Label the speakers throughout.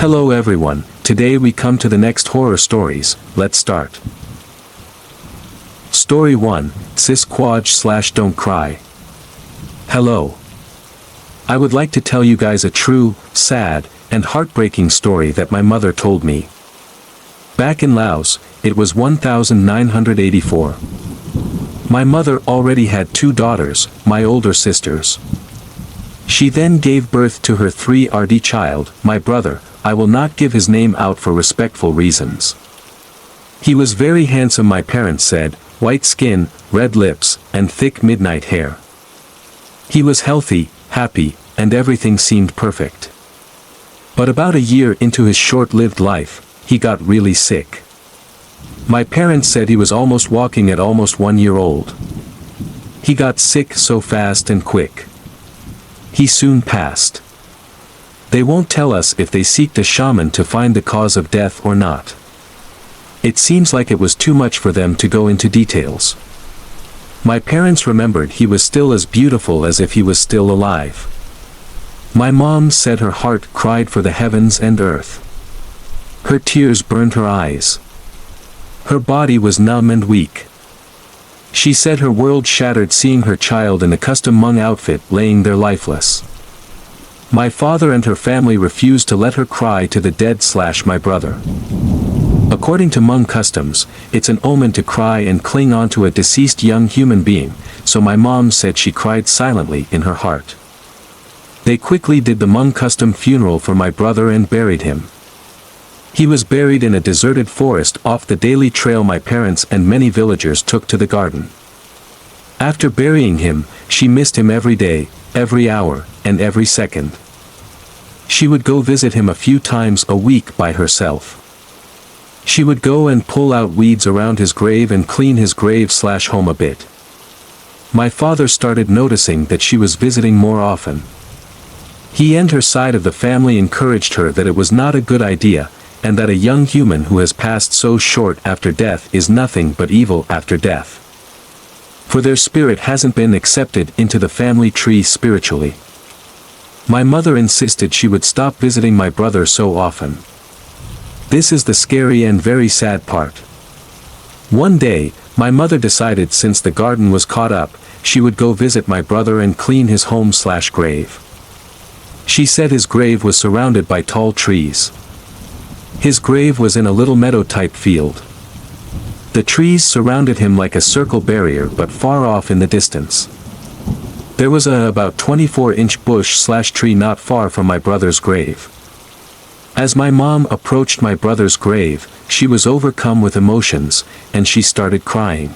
Speaker 1: Hello everyone, today we come to the next horror stories, let's start. Story 1, Squadge/Don't Cry. Hello. I would like to tell you guys a true, sad, and heartbreaking story that my mother told me. Back in Laos, it was 1984. My mother already had 2 daughters, my older sisters. She then gave birth to her 3rd child, my brother. I will not give his name out for respectful reasons. He was very handsome, my parents said, white skin, red lips, and thick midnight hair. He was healthy, happy, and everything seemed perfect. But about a year into his short-lived life, he got really sick. My parents said he was almost walking at almost 1 year old. He got sick so fast and quick. He soon passed. They won't tell us if they seeked a shaman to find the cause of death or not. It seems like it was too much for them to go into details. My parents remembered he was still as beautiful as if he was still alive. My mom said her heart cried for the heavens and earth. Her tears burned her eyes. Her body was numb and weak. She said her world shattered seeing her child in a custom Hmong outfit laying there lifeless. My father and her family refused to let her cry to the dead/my brother. According to Hmong customs, it's an omen to cry and cling onto a deceased young human being, so my mom said she cried silently in her heart. They quickly did the Hmong custom funeral for my brother and buried him. He was buried in a deserted forest off the daily trail my parents and many villagers took to the garden. After burying him, she missed him every day, every hour, and every second. She would go visit him a few times a week by herself. She would go and pull out weeds around his grave and clean his grave/home a bit. My father started noticing that she was visiting more often. He and her side of the family encouraged her that it was not a good idea, and that a young human who has passed so short after death is nothing but evil after death. For their spirit hasn't been accepted into the family tree spiritually. My mother insisted she would stop visiting my brother so often. This is the scary and very sad part. One day, my mother decided since the garden was caught up, she would go visit my brother and clean his home/grave. She said his grave was surrounded by tall trees. His grave was in a little meadow-type field. The trees surrounded him like a circle barrier but far off in the distance. There was a about 24-inch bush/tree not far from my brother's grave. As my mom approached my brother's grave, she was overcome with emotions, and she started crying.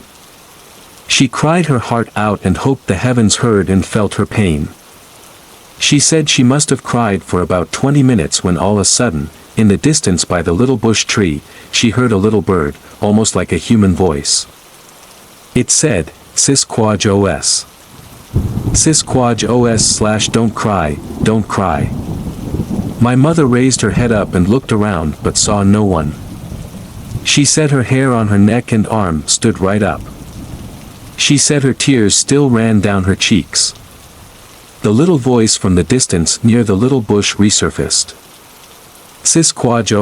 Speaker 1: She cried her heart out and hoped the heavens heard and felt her pain. She said she must have cried for about 20 minutes when all of a sudden, in the distance by the little bush tree, she heard a little bird, almost like a human voice. It said, Squadge os. Squadge os/don't cry, don't cry. My mother raised her head up and looked around but saw no one. She said her hair on her neck and arm stood right up. She said her tears still ran down her cheeks. The little voice from the distance near the little bush resurfaced. Squadge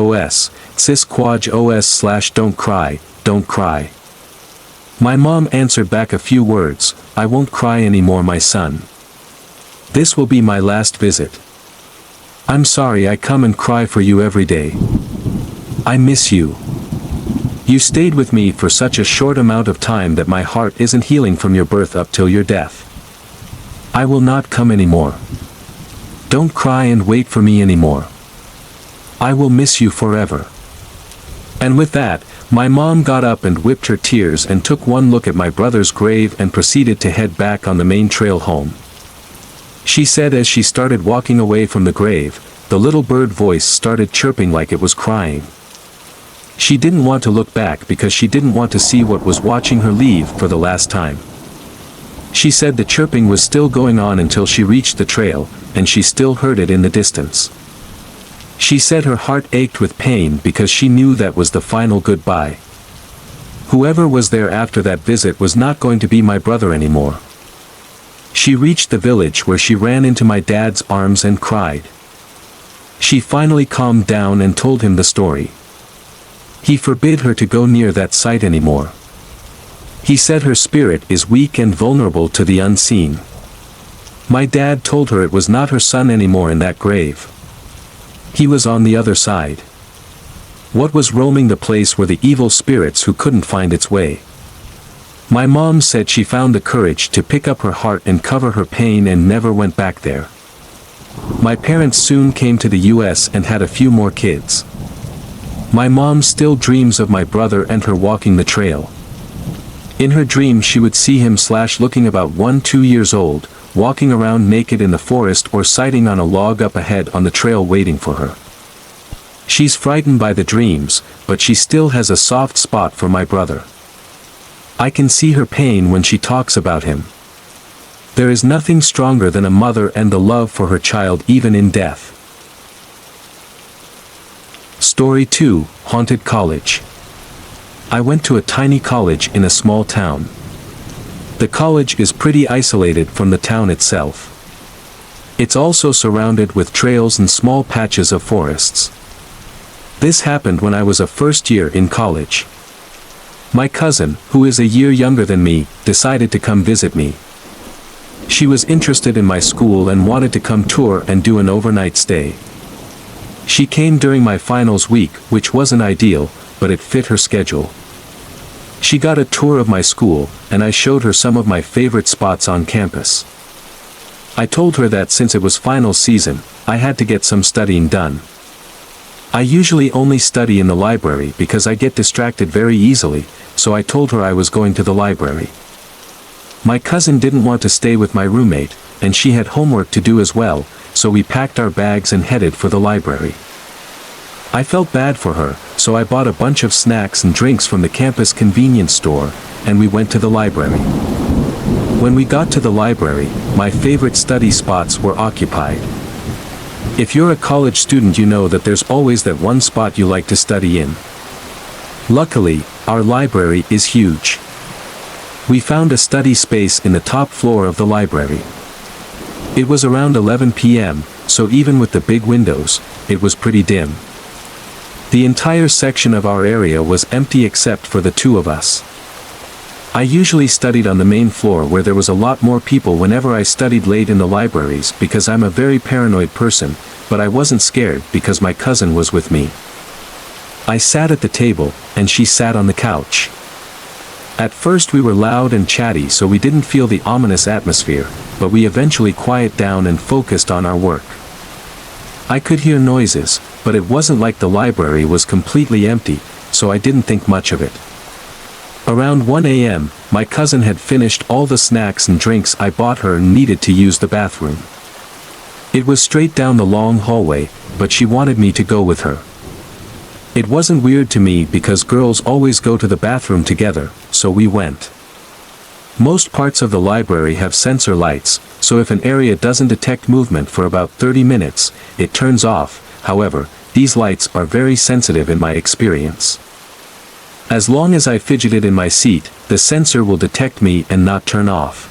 Speaker 1: os/don't cry, don't cry. My mom answered back a few words, I won't cry anymore, my son. This will be my last visit. I'm sorry I come and cry for you every day. I miss you. You stayed with me for such a short amount of time that my heart isn't healing from your birth up till your death. I will not come anymore. Don't cry and wait for me anymore. I will miss you forever. And with that, my mom got up and wiped her tears and took one look at my brother's grave and proceeded to head back on the main trail home. She said as she started walking away from the grave, the little bird voice started chirping like it was crying. She didn't want to look back because she didn't want to see what was watching her leave for the last time. She said the chirping was still going on until she reached the trail, and she still heard it in the distance. She said her heart ached with pain because she knew that was the final goodbye. Whoever was there after that visit was not going to be my brother anymore. She reached the village where she ran into my dad's arms and cried. She finally calmed down and told him the story. He forbid her to go near that site anymore. He said her spirit is weak and vulnerable to the unseen. My dad told her it was not her son anymore in that grave. He was on the other side. What was roaming the place were the evil spirits who couldn't find its way. My mom said she found the courage to pick up her heart and cover her pain and never went back there. My parents soon came to the US and had a few more kids. My mom still dreams of my brother and her walking the trail. In her dream she would see him looking about 1-2 years old, walking around naked in the forest or sitting on a log up ahead on the trail waiting for her. She's frightened by the dreams, but she still has a soft spot for my brother. I can see her pain when she talks about him. There is nothing stronger than a mother and the love for her child even in death. Story 2, Haunted College. I went to a tiny college in a small town. The college is pretty isolated from the town itself. It's also surrounded with trails and small patches of forests. This happened when I was a first year in college. My cousin, who is a year younger than me, decided to come visit me. She was interested in my school and wanted to come tour and do an overnight stay. She came during my finals week, which wasn't ideal, but it fit her schedule. She got a tour of my school, and I showed her some of my favorite spots on campus. I told her that since it was final season, I had to get some studying done. I usually only study in the library because I get distracted very easily, so I told her I was going to the library. My cousin didn't want to stay with my roommate, and she had homework to do as well, so we packed our bags and headed for the library. I felt bad for her, so I bought a bunch of snacks and drinks from the campus convenience store, and we went to the library. When we got to the library, my favorite study spots were occupied. If you're a college student, you know that there's always that one spot you like to study in. Luckily, our library is huge. We found a study space in the top floor of the library. It was around 11 p.m., so even with the big windows, it was pretty dim. The entire section of our area was empty except for the two of us. I usually studied on the main floor where there was a lot more people whenever I studied late in the libraries because I'm a very paranoid person, but I wasn't scared because my cousin was with me. I sat at the table, and she sat on the couch. At first we were loud and chatty, so we didn't feel the ominous atmosphere, but we eventually quieted down and focused on our work. I could hear noises, but it wasn't like the library was completely empty, so I didn't think much of it. Around 1 a.m., my cousin had finished all the snacks and drinks I bought her and needed to use the bathroom. It was straight down the long hallway, but she wanted me to go with her. It wasn't weird to me because girls always go to the bathroom together, so we went. Most parts of the library have sensor lights, so if an area doesn't detect movement for about 30 minutes, it turns off. However, these lights are very sensitive in my experience. As long as I fidgeted in my seat, the sensor will detect me and not turn off.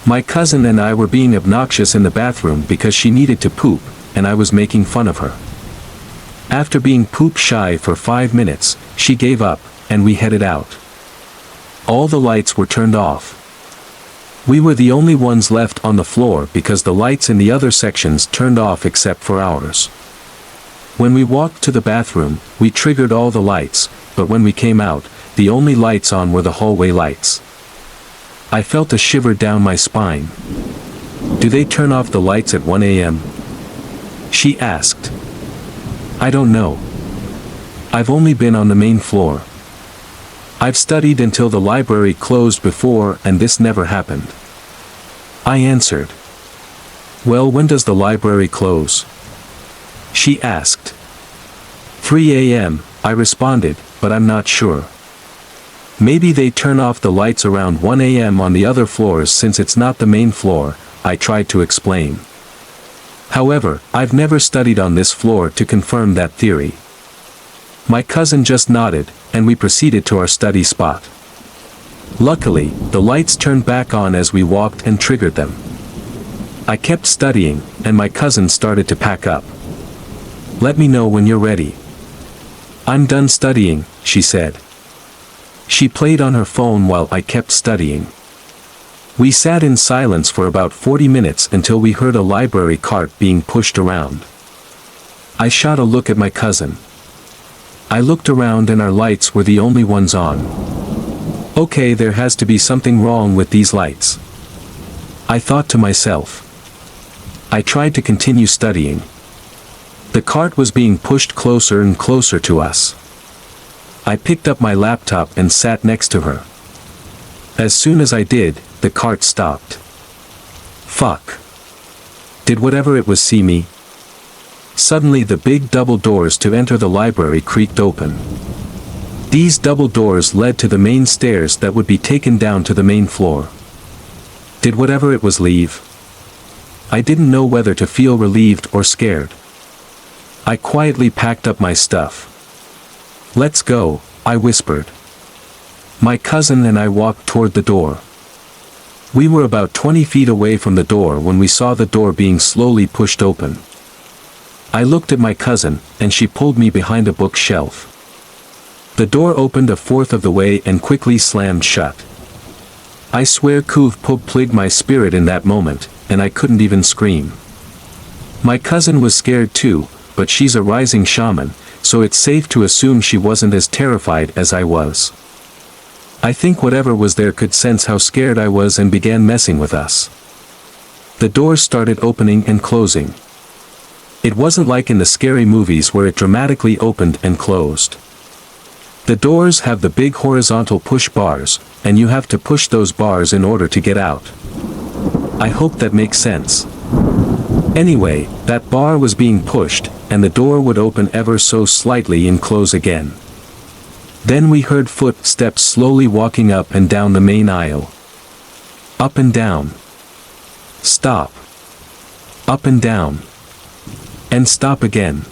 Speaker 1: My cousin and I were being obnoxious in the bathroom because she needed to poop, and I was making fun of her. After being poop shy for 5 minutes, she gave up, and we headed out. All the lights were turned off. We were the only ones left on the floor because the lights in the other sections turned off except for ours. When we walked to the bathroom, we triggered all the lights, but when we came out, the only lights on were the hallway lights. I felt a shiver down my spine. Do they turn off the lights at 1 a.m.? She asked. I don't know. I've only been on the main floor. I've studied until the library closed before, and this never happened. I answered. Well, when does the library close? She asked. 3 a.m., I responded, but I'm not sure. Maybe they turn off the lights around 1 a.m. on the other floors since it's not the main floor, I tried to explain. However, I've never studied on this floor to confirm that theory. My cousin just nodded, and we proceeded to our study spot. Luckily, the lights turned back on as we walked and triggered them. I kept studying, and my cousin started to pack up. Let me know when you're ready." "I'm done studying," she said. She played on her phone while I kept studying. We sat in silence for about 40 minutes until we heard a library cart being pushed around. I shot a look at my cousin. I looked around and our lights were the only ones on. Okay, there has to be something wrong with these lights, I thought to myself. I tried to continue studying. The cart was being pushed closer and closer to us. I picked up my laptop and sat next to her. As soon as I did, the cart stopped. Fuck. Did whatever it was see me? Suddenly the big double doors to enter the library creaked open. These double doors led to the main stairs that would be taken down to the main floor. Did whatever it was leave? I didn't know whether to feel relieved or scared. I quietly packed up my stuff. "Let's go," I whispered. My cousin and I walked toward the door. We were about 20 feet away from the door when we saw the door being slowly pushed open. I looked at my cousin, and she pulled me behind a bookshelf. The door opened a fourth of the way and quickly slammed shut. I swear Kuv plagued my spirit in that moment, and I couldn't even scream. My cousin was scared too, but she's a rising shaman, so it's safe to assume she wasn't as terrified as I was. I think whatever was there could sense how scared I was and began messing with us. The doors started opening and closing. It wasn't like in the scary movies where it dramatically opened and closed. The doors have the big horizontal push bars, and you have to push those bars in order to get out. I hope that makes sense. Anyway, that bar was being pushed, and the door would open ever so slightly and close again. Then we heard footsteps slowly walking up and down the main aisle. Up and down. Stop. Up and down. And stop again.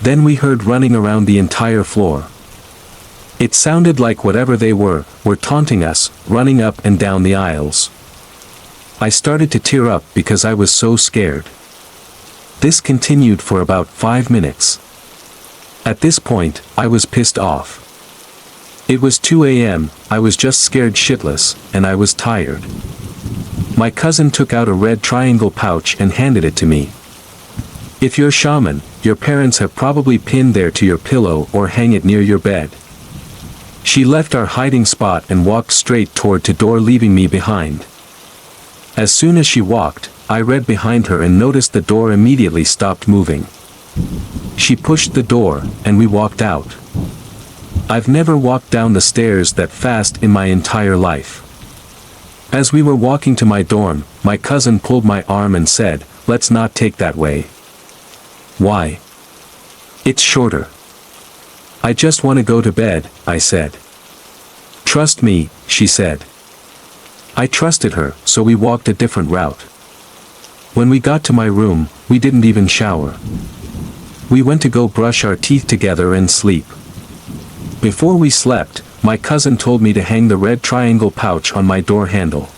Speaker 1: Then we heard running around the entire floor. It sounded like whatever they were taunting us, running up and down the aisles. I started to tear up because I was so scared. This continued for about 5 minutes. At this point, I was pissed off. It was 2 a.m., I was just scared shitless, and I was tired. My cousin took out a red triangle pouch and handed it to me. If you're shaman, your parents have probably pinned there to your pillow or hang it near your bed. She left our hiding spot and walked straight toward the door, leaving me behind. As soon as she walked, I read behind her and noticed the door immediately stopped moving. She pushed the door, and we walked out. I've never walked down the stairs that fast in my entire life. As we were walking to my dorm, my cousin pulled my arm and said, "Let's not take that way." "Why?" "It's shorter." "I just want to go to bed," I said. "Trust me," she said. I trusted her, so we walked a different route. When we got to my room, we didn't even shower. We went to go brush our teeth together and sleep. Before we slept, my cousin told me to hang the red triangle pouch on my door handle.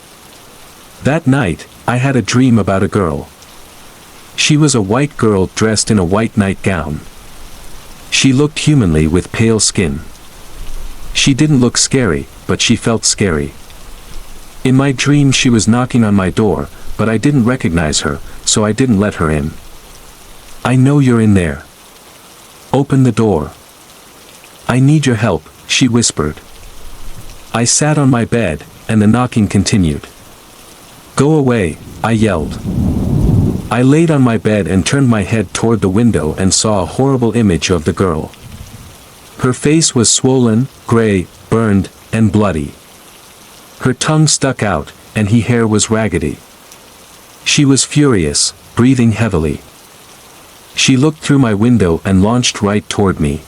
Speaker 1: That night, I had a dream about a girl. She was a white girl dressed in a white nightgown. She looked humanly with pale skin. She didn't look scary, but she felt scary. In my dream she was knocking on my door, but I didn't recognize her, so I didn't let her in. "I know you're in there. Open the door. I need your help," she whispered. I sat on my bed, and the knocking continued. "Go away," I yelled. I laid on my bed and turned my head toward the window and saw a horrible image of the girl. Her face was swollen, gray, burned, and bloody. Her tongue stuck out, and her hair was raggedy. She was furious, breathing heavily. She looked through my window and launched right toward me.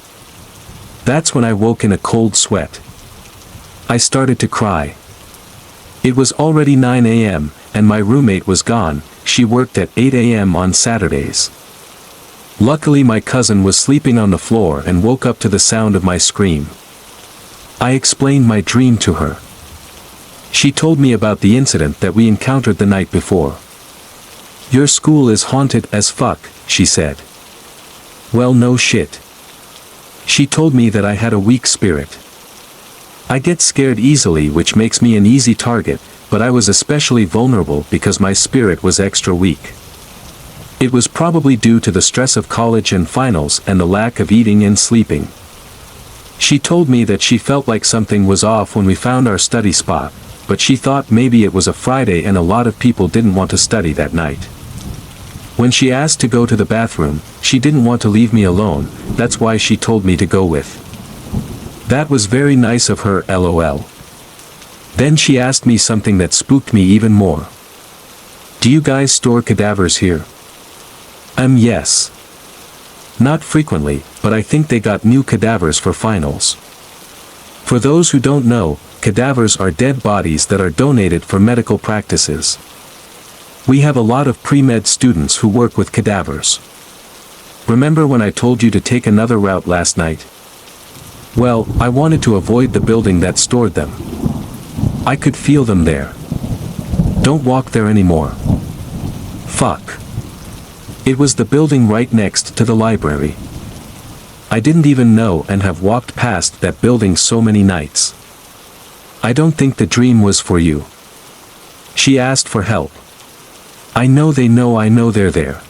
Speaker 1: That's when I woke in a cold sweat. I started to cry. It was already 9 a.m., and my roommate was gone. She worked at 8 a.m. on Saturdays. Luckily my cousin was sleeping on the floor and woke up to the sound of my scream. I explained my dream to her. She told me about the incident that we encountered the night before. "Your school is haunted as fuck," she said. Well, no shit. She told me that I had a weak spirit. I get scared easily, which makes me an easy target, but I was especially vulnerable because my spirit was extra weak. It was probably due to the stress of college and finals and the lack of eating and sleeping. She told me that she felt like something was off when we found our study spot, but she thought maybe it was a Friday and a lot of people didn't want to study that night. When she asked to go to the bathroom, she didn't want to leave me alone, that's why she told me to go with. That was very nice of her, lol. Then she asked me something that spooked me even more. Do you guys store cadavers here? Yes. Not frequently, but I think they got new cadavers for finals. For those who don't know, cadavers are dead bodies that are donated for medical practices. We have a lot of pre-med students who work with cadavers. Remember when I told you to take another route last night? Well, I wanted to avoid the building that stored them. I could feel them there. Don't walk there anymore. Fuck. It was the building right next to the library. I didn't even know and have walked past that building so many nights. I don't think the dream was for you. She asked for help. I know they're there.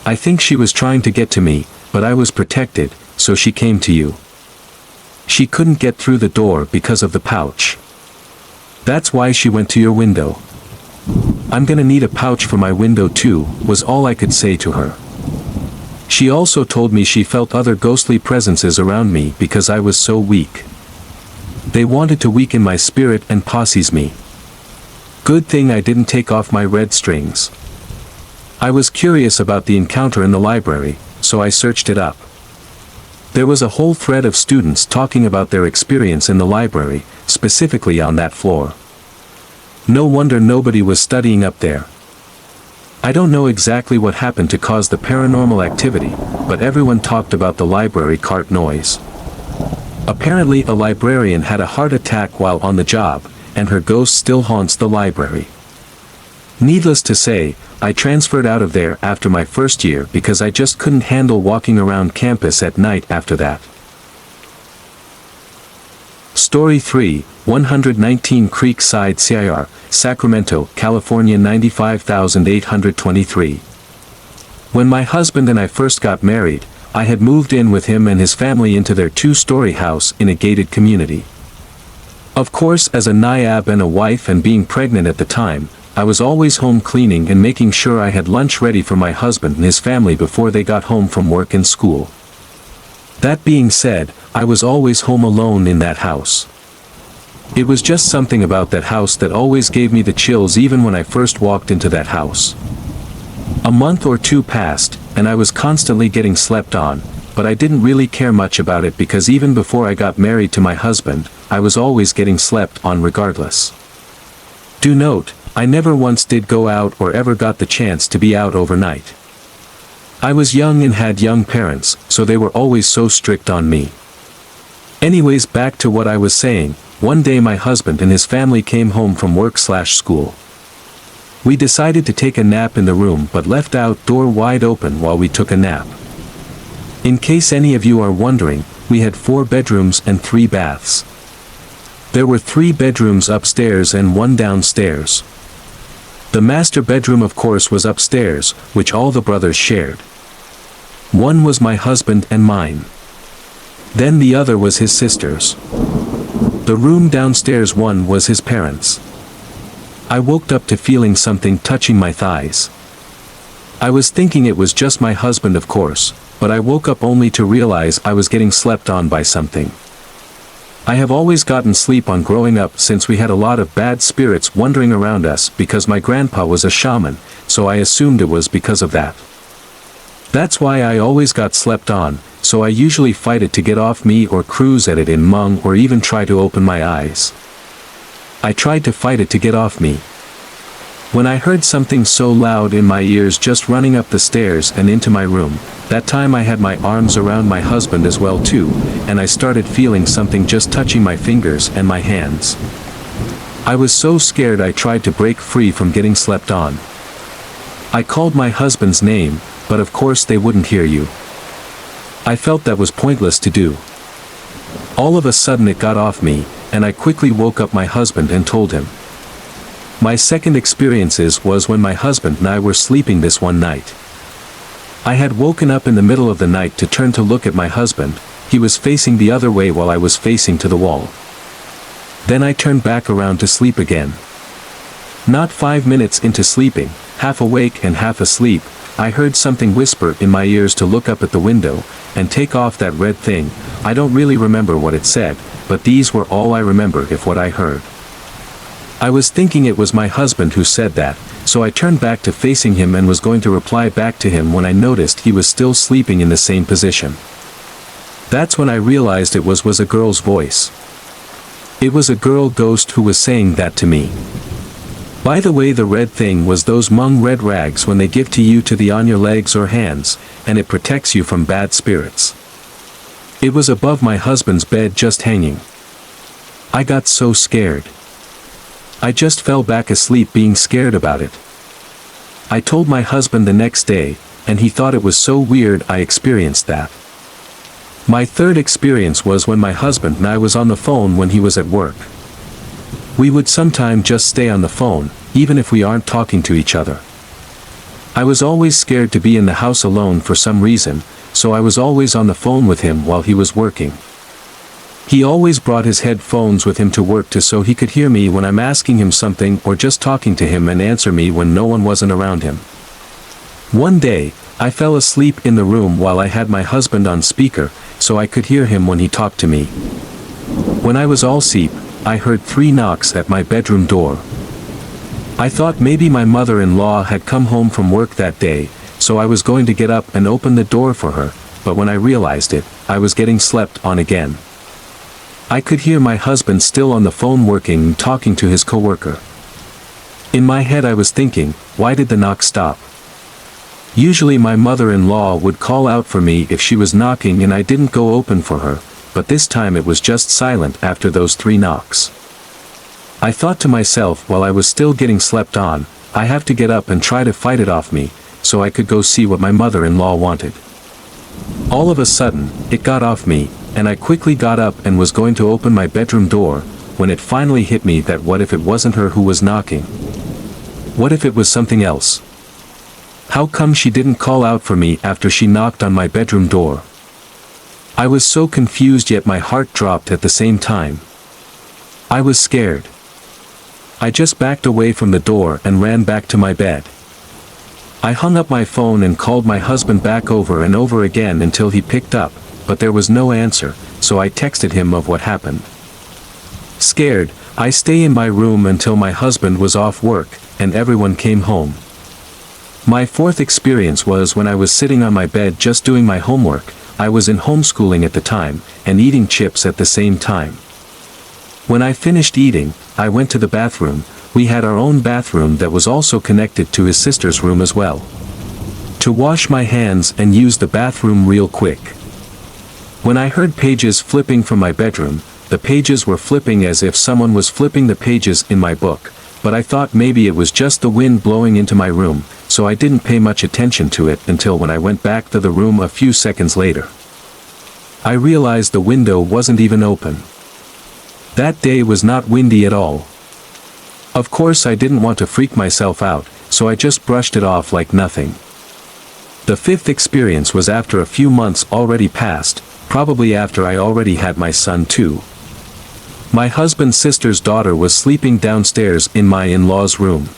Speaker 1: I think she was trying to get to me, but I was protected, so she came to you. She couldn't get through the door because of the pouch. That's why she went to your window. I'm gonna need a pouch for my window too, was all I could say to her. She also told me she felt other ghostly presences around me because I was so weak. They wanted to weaken my spirit and posses me. Good thing I didn't take off my red strings. I was curious about the encounter in the library, so I searched it up. There was a whole thread of students talking about their experience in the library, specifically on that floor. No wonder nobody was studying up there. I don't know exactly what happened to cause the paranormal activity, but everyone talked about the library cart noise. Apparently a librarian had a heart attack while on the job, and her ghost still haunts the library. Needless to say, I transferred out of there after my first year because I just couldn't handle walking around campus at night after that. Story 3, 119 Creekside CIR, Sacramento, California 95823. When my husband and I first got married, I had moved in with him and his family into their 2-story house in a gated community. Of course, as a NIAB and a wife and being pregnant at the time, I was always home cleaning and making sure I had lunch ready for my husband and his family before they got home from work and school. That being said, I was always home alone in that house. It was just something about that house that always gave me the chills even when I first walked into that house. A month or two passed, and I was constantly getting slept on, but I didn't really care much about it because even before I got married to my husband, I was always getting slept on regardless. Do note, I never once did go out or ever got the chance to be out overnight. I was young and had young parents, so they were always so strict on me. Anyways, back to what I was saying, one day my husband and his family came home from work/school. We decided to take a nap in the room but left out door wide open while we took a nap. In case any of you are wondering, we had 4 bedrooms and 3 baths. There were 3 bedrooms upstairs and 1 downstairs. The master bedroom of course was upstairs, which all the brothers shared. One was my husband and mine. Then the other was his sister's. The room downstairs one was his parents'. I woke up to feeling something touching my thighs. I was thinking it was just my husband of course, but I woke up only to realize I was getting slept on by something. I have always gotten sleep on growing up since we had a lot of bad spirits wandering around us because my grandpa was a shaman, so I assumed it was because of that. That's why I always got slept on, so I usually fight it to get off me or cruise at it in Hmong or even try to open my eyes. I tried to fight it to get off me. When I heard something so loud in my ears just running up the stairs and into my room, that time I had my arms around my husband as well too, and I started feeling something just touching my fingers and my hands. I was so scared I tried to break free from getting slept on. I called my husband's name, but of course they wouldn't hear you. I felt that was pointless to do. All of a sudden it got off me, and I quickly woke up my husband and told him. My second experiences was when my husband and I were sleeping this one night. I had woken up in the middle of the night to turn to look at my husband. He was facing the other way while I was facing to the wall. Then I turned back around to sleep again. Not 5 minutes into sleeping, half awake and half asleep, I heard something whisper in my ears to look up at the window, and take off that red thing. I don't really remember what it said, but these were all I remember of what I heard. I was thinking it was my husband who said that, so I turned back to facing him and was going to reply back to him when I noticed he was still sleeping in the same position. That's when I realized it was a girl's voice. It was a girl ghost who was saying that to me. By the way, the red thing was those mung red rags when they give to you to the on your legs or hands, and it protects you from bad spirits. It was above my husband's bed just hanging. I got so scared. I just fell back asleep being scared about it. I told my husband the next day, and he thought it was so weird I experienced that. My third experience was when my husband and I was on the phone when he was at work. We would sometime just stay on the phone, even if we aren't talking to each other. I was always scared to be in the house alone for some reason, so I was always on the phone with him while he was working. He always brought his headphones with him to work so he could hear me when I'm asking him something or just talking to him and answer me when no one wasn't around him. One day, I fell asleep in the room while I had my husband on speaker, so I could hear him when he talked to me. When I was all asleep, I heard 3 knocks at my bedroom door. I thought maybe my mother-in-law had come home from work that day, so I was going to get up and open the door for her, but when I realized it, I was getting slept on again. I could hear my husband still on the phone working and talking to his coworker. In my head I was thinking, why did the knock stop? Usually my mother-in-law would call out for me if she was knocking and I didn't go open for her, but this time it was just silent after those 3 knocks. I thought to myself while I was still getting slept on, I have to get up and try to fight it off me, so I could go see what my mother-in-law wanted. All of a sudden, it got off me, and I quickly got up and was going to open my bedroom door, when it finally hit me that what if it wasn't her who was knocking? What if it was something else? How come she didn't call out for me after she knocked on my bedroom door? I was so confused yet my heart dropped at the same time. I was scared. I just backed away from the door and ran back to my bed. I hung up my phone and called my husband back over and over again until he picked up, but there was no answer, so I texted him of what happened. Scared, I stayed in my room until my husband was off work, and everyone came home. My fourth experience was when I was sitting on my bed just doing my homework. I was in homeschooling at the time, and eating chips at the same time. When I finished eating, I went to the bathroom. We had our own bathroom that was also connected to his sister's room as well. To wash my hands and use the bathroom real quick. When I heard pages flipping from my bedroom, the pages were flipping as if someone was flipping the pages in my book, but I thought maybe it was just the wind blowing into my room, so I didn't pay much attention to it until when I went back to the room a few seconds later. I realized the window wasn't even open. That day was not windy at all. Of course I didn't want to freak myself out, so I just brushed it off like nothing. The fifth experience was after a few months already passed, probably after I already had my son too. My husband's sister's daughter was sleeping downstairs in my in-laws' room.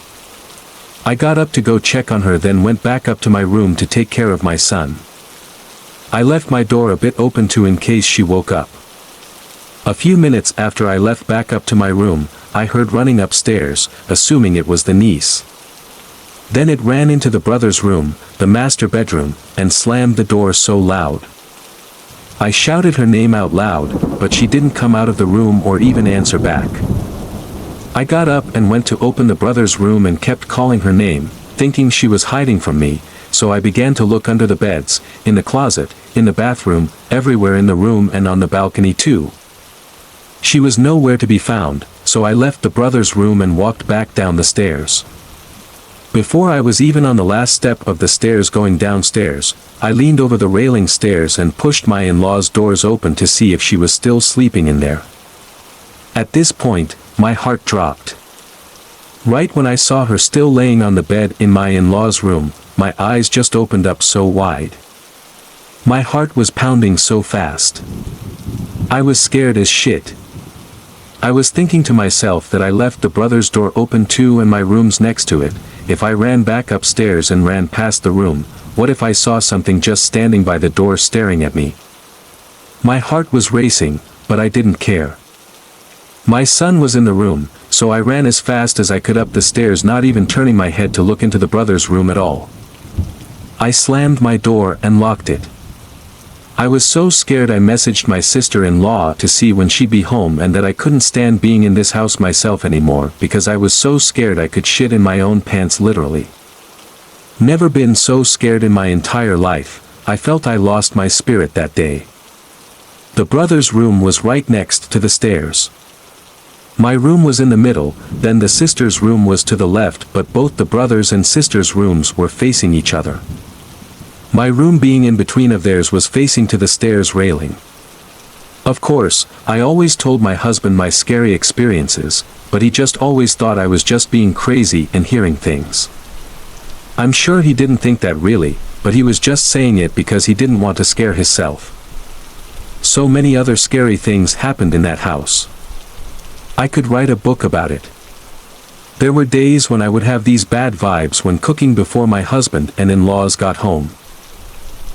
Speaker 1: I got up to go check on her, then went back up to my room to take care of my son. I left my door a bit open too in case she woke up. A few minutes after I left back up to my room, I heard running upstairs, assuming it was the niece. Then it ran into the brother's room, the master bedroom, and slammed the door so loud. I shouted her name out loud, but she didn't come out of the room or even answer back. I got up and went to open the brother's room and kept calling her name, thinking she was hiding from me, so I began to look under the beds, in the closet, in the bathroom, everywhere in the room and on the balcony too. She was nowhere to be found, so I left the brother's room and walked back down the stairs. Before I was even on the last step of the stairs going downstairs, I leaned over the railing stairs and pushed my in-laws' doors open to see if she was still sleeping in there. At this point, my heart dropped. Right when I saw her still laying on the bed in my in-laws' room, my eyes just opened up so wide. My heart was pounding so fast. I was scared as shit. I was thinking to myself that I left the brother's door open too and my room's next to it. If I ran back upstairs and ran past the room, what if I saw something just standing by the door staring at me? My heart was racing, but I didn't care. My son was in the room, so I ran as fast as I could up the stairs, not even turning my head to look into the brother's room at all. I slammed my door and locked it. I was so scared I messaged my sister-in-law to see when she'd be home and that I couldn't stand being in this house myself anymore because I was so scared I could shit in my own pants literally. Never been so scared in my entire life. I felt I lost my spirit that day. The brother's room was right next to the stairs. My room was in the middle, then the sister's room was to the left, but both the brother's and sister's rooms were facing each other. My room being in between of theirs was facing to the stairs railing. Of course, I always told my husband my scary experiences, but he just always thought I was just being crazy and hearing things. I'm sure he didn't think that really, but he was just saying it because he didn't want to scare himself. So many other scary things happened in that house. I could write a book about it. There were days when I would have these bad vibes when cooking before my husband and in-laws got home.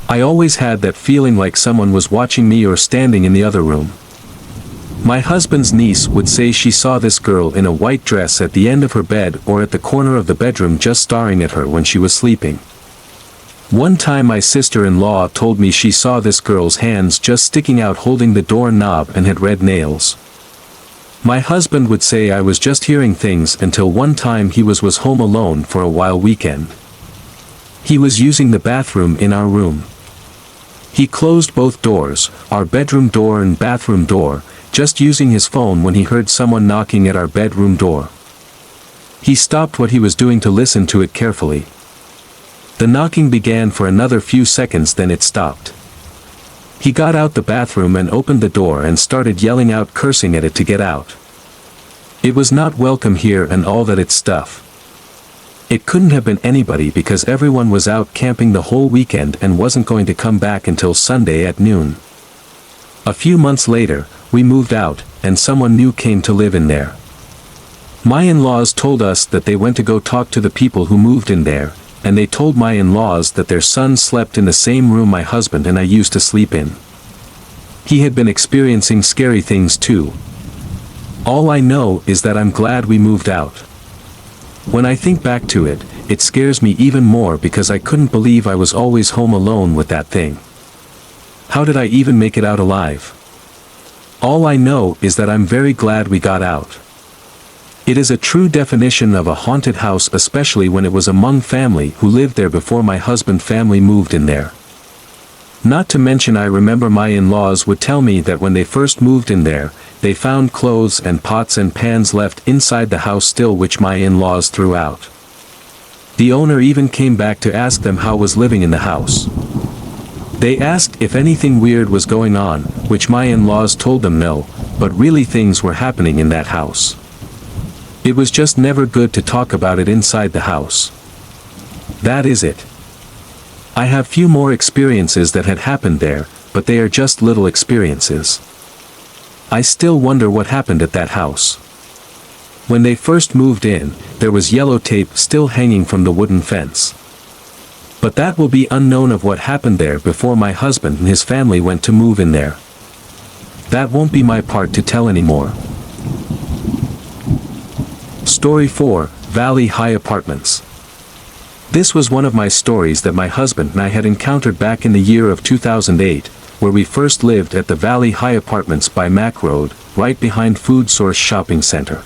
Speaker 1: I always had that feeling like someone was watching me or standing in the other room. My husband's niece would say she saw this girl in a white dress at the end of her bed or at the corner of the bedroom just staring at her when she was sleeping. One time my sister-in-law told me she saw this girl's hands just sticking out holding the doorknob and had red nails. My husband would say I was just hearing things until one time he was home alone for a while weekend. He was using the bathroom in our room. He closed both doors, our bedroom door and bathroom door, just using his phone when he heard someone knocking at our bedroom door. He stopped what he was doing to listen to it carefully. The knocking began for another few seconds, then it stopped. He got out the bathroom and opened the door and started yelling out, cursing at it to get out. It was not welcome here and all that it's stuff. It couldn't have been anybody because everyone was out camping the whole weekend and wasn't going to come back until Sunday at noon. A few months later, we moved out, and someone new came to live in there. My in-laws told us that they went to go talk to the people who moved in there, and they told my in-laws that their son slept in the same room my husband and I used to sleep in. He had been experiencing scary things too. All I know is that I'm glad we moved out. When I think back to it, it scares me even more because I couldn't believe I was always home alone with that thing. How did I even make it out alive? All I know is that I'm very glad we got out. It is a true definition of a haunted house, especially when it was among family who lived there before my husband's family moved in there. Not to mention I remember my in-laws would tell me that when they first moved in there, they found clothes and pots and pans left inside the house still, which my in-laws threw out. The owner even came back to ask them how was living in the house. They asked if anything weird was going on, which my in-laws told them no, but really things were happening in that house. It was just never good to talk about it inside the house. That is it. I have few more experiences that had happened there, but they are just little experiences. I still wonder what happened at that house. When they first moved in, there was yellow tape still hanging from the wooden fence. But that will be unknown of what happened there before my husband and his family went to move in there. That won't be my part to tell anymore. Story 4, Valley High Apartments. This was one of my stories that my husband and I had encountered back in the year of 2008, where we first lived at the Valley High Apartments by Mac Road, right behind Food Source Shopping Center.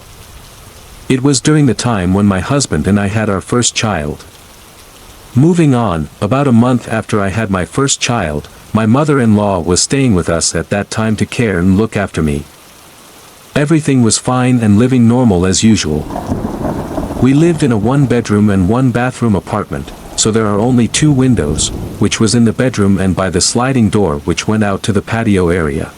Speaker 1: It was during the time when my husband and I had our first child. Moving on, about a month after I had my first child, my mother-in-law was staying with us at that time to care and look after me. Everything was fine and living normal as usual. We lived in a one-bedroom and one-bathroom apartment, so there are only 2 windows, which was in the bedroom and by the sliding door which went out to the patio area.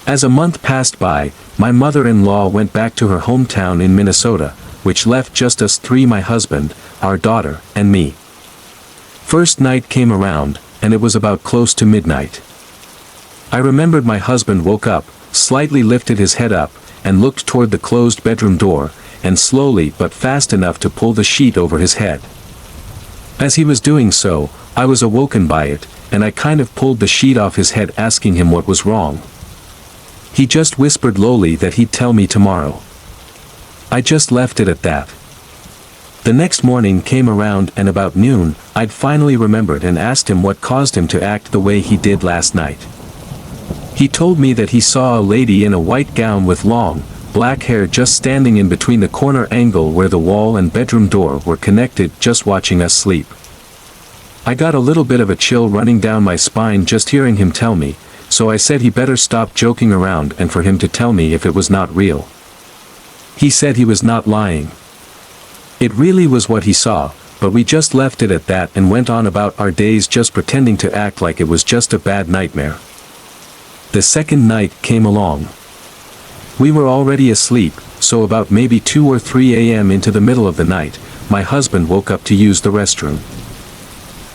Speaker 1: As a month passed by, my mother-in-law went back to her hometown in Minnesota, which left just us 3, my husband, our daughter, and me. First night came around, and it was about close to midnight. I remembered my husband woke up, slightly lifted his head up, and looked toward the closed bedroom door, and slowly but fast enough to pull the sheet over his head. As he was doing so, I was awoken by it, and I kind of pulled the sheet off his head asking him what was wrong. He just whispered lowly that he'd tell me tomorrow. I just left it at that. The next morning came around and about noon, I'd finally remembered and asked him what caused him to act the way he did last night. He told me that he saw a lady in a white gown with long, black hair just standing in between the corner angle where the wall and bedroom door were connected, just watching us sleep. I got a little bit of a chill running down my spine just hearing him tell me, so I said he better stop joking around and for him to tell me if it was not real. He said he was not lying. It really was what he saw, but we just left it at that and went on about our days just pretending to act like it was just a bad nightmare. The second night came along. We were already asleep, so about maybe 2 or 3 a.m. into the middle of the night, my husband woke up to use the restroom.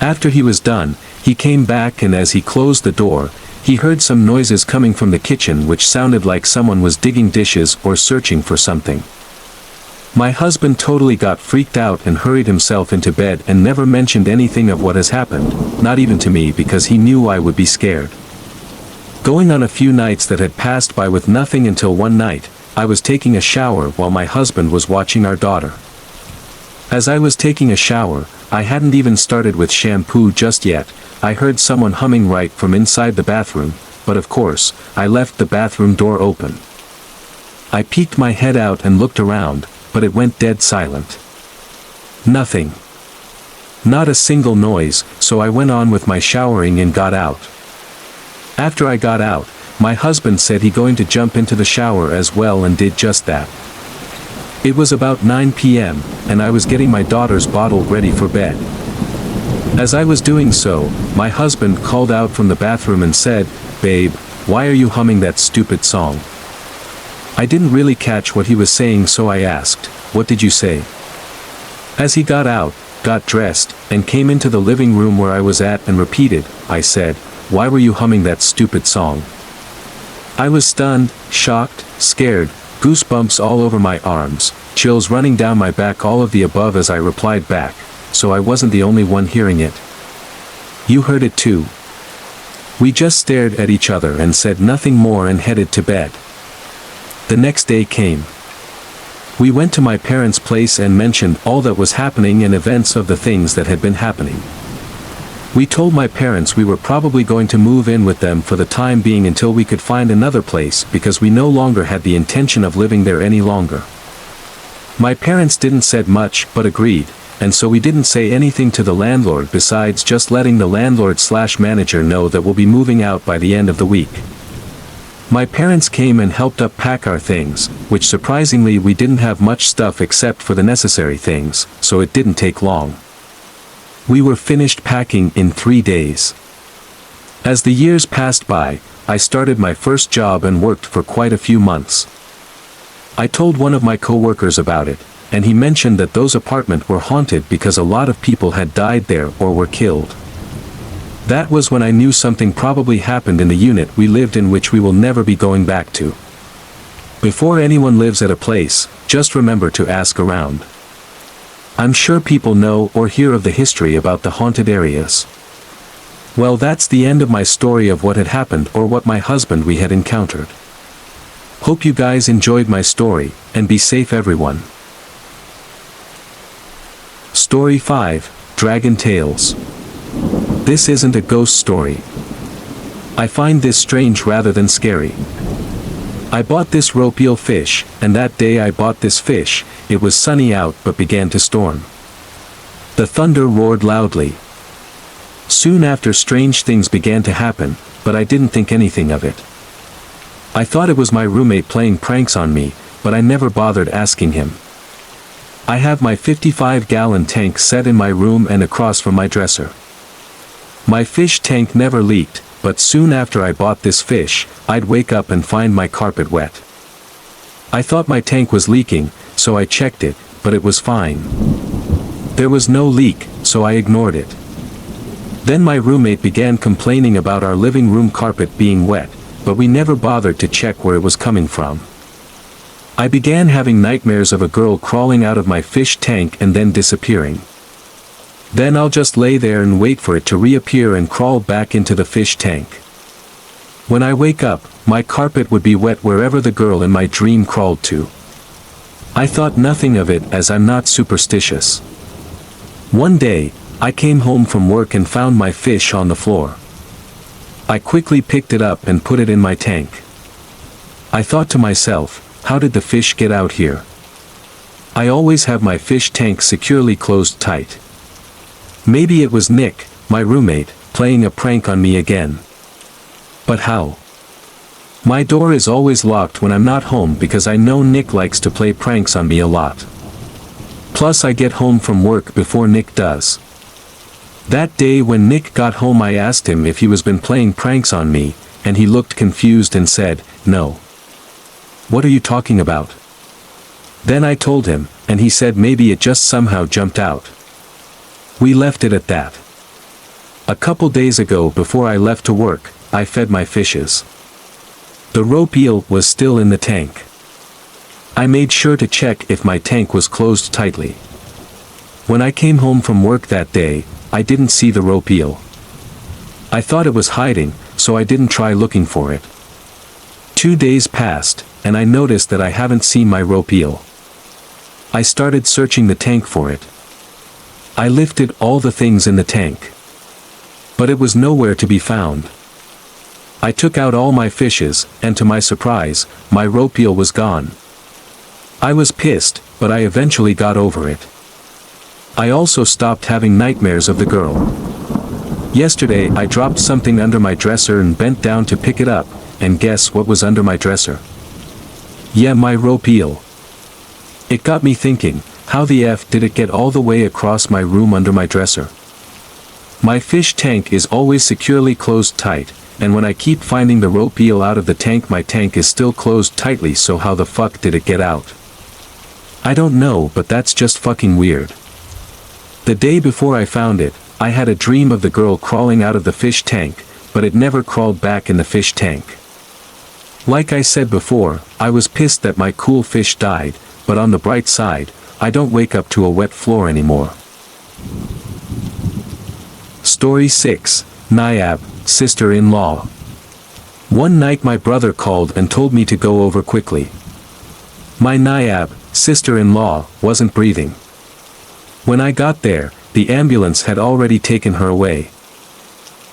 Speaker 1: After he was done, he came back and as he closed the door, he heard some noises coming from the kitchen which sounded like someone was digging dishes or searching for something. My husband totally got freaked out and hurried himself into bed and never mentioned anything of what has happened, not even to me because he knew I would be scared. Going on a few nights that had passed by with nothing until one night, I was taking a shower while my husband was watching our daughter. As I was taking a shower, I hadn't even started with shampoo just yet, I heard someone humming right from inside the bathroom, but of course, I left the bathroom door open. I peeked my head out and looked around, but it went dead silent. Nothing. Not a single noise, so I went on with my showering and got out. After I got out, my husband said he going to jump into the shower as well and did just that. It was about 9 p.m., and I was getting my daughter's bottle ready for bed. As I was doing so, my husband called out from the bathroom and said, "Babe, why are you humming that stupid song?" I didn't really catch what he was saying, so I asked, "What did you say?" As he got out, got dressed, and came into the living room where I was at and repeated, I said, "Why were you humming that stupid song?" I was stunned, shocked, scared, goosebumps all over my arms, chills running down my back, all of the above as I replied back, so I wasn't the only one hearing it. You heard it too. We just stared at each other and said nothing more and headed to bed. The next day came. We went to my parents' place and mentioned all that was happening and events of the things that had been happening. We told my parents we were probably going to move in with them for the time being until we could find another place because we no longer had the intention of living there any longer. My parents didn't said much but agreed, and so we didn't say anything to the landlord besides just letting the landlord/manager know that we'll be moving out by the end of the week. My parents came and helped up pack our things, which surprisingly we didn't have much stuff except for the necessary things, so it didn't take long. We were finished packing in 3 days. As the years passed by, I started my first job and worked for quite a few months. I told one of my co-workers about it, and he mentioned that those apartments were haunted because a lot of people had died there or were killed. That was when I knew something probably happened in the unit we lived in, which we will never be going back to. Before anyone lives at a place, just remember to ask around. I'm sure people know or hear of the history about the haunted areas. Well, that's the end of my story of what had happened or what my husband we had encountered. Hope you guys enjoyed my story, and be safe everyone. Story 5, Dragon Tales. This isn't a ghost story. I find this strange rather than scary. I bought this rope eel fish, and that day I bought this fish, it was sunny out but began to storm. The thunder roared loudly. Soon after, strange things began to happen, but I didn't think anything of it. I thought it was my roommate playing pranks on me, but I never bothered asking him. I have my 55-gallon tank set in my room and across from my dresser. My fish tank never leaked, but soon after I bought this fish, I'd wake up and find my carpet wet. I thought my tank was leaking, so I checked it, but it was fine. There was no leak, so I ignored it. Then my roommate began complaining about our living room carpet being wet, but we never bothered to check where it was coming from. I began having nightmares of a girl crawling out of my fish tank and then disappearing. Then I'll just lay there and wait for it to reappear and crawl back into the fish tank. When I wake up, my carpet would be wet wherever the girl in my dream crawled to. I thought nothing of it as I'm not superstitious. One day, I came home from work and found my fish on the floor. I quickly picked it up and put it in my tank. I thought to myself, how did the fish get out here? I always have my fish tank securely closed tight. Maybe it was Nick, my roommate, playing a prank on me again. But how? My door is always locked when I'm not home because I know Nick likes to play pranks on me a lot. Plus I get home from work before Nick does. That day when Nick got home I asked him if he was been playing pranks on me, and he looked confused and said, "No." "What are you talking about?" Then I told him, and he said maybe it just somehow jumped out. We left it at that. A couple days ago before I left to work, I fed my fishes. The rope eel was still in the tank. I made sure to check if my tank was closed tightly. When I came home from work that day, I didn't see the rope eel. I thought it was hiding, so I didn't try looking for it. 2 days passed, and I noticed that I haven't seen my rope eel. I started searching the tank for it. I lifted all the things in the tank. But it was nowhere to be found. I took out all my fishes, and to my surprise, my rope eel was gone. I was pissed, but I eventually got over it. I also stopped having nightmares of the girl. Yesterday I dropped something under my dresser and bent down to pick it up, and guess what was under my dresser? Yeah, my rope eel. It got me thinking, how the F did it get all the way across my room under my dresser? My fish tank is always securely closed tight, and when I keep finding the rope eel out of the tank my tank is still closed tightly, so how the fuck did it get out? I don't know, but that's just fucking weird. The day before I found it, I had a dream of the girl crawling out of the fish tank, but it never crawled back in the fish tank. Like I said before, I was pissed that my cool fish died, but on the bright side, I don't wake up to a wet floor anymore. Story 6, Nayab, Sister-in-Law. One night my brother called and told me to go over quickly. My Nayab, sister-in-law, wasn't breathing. When I got there, the ambulance had already taken her away.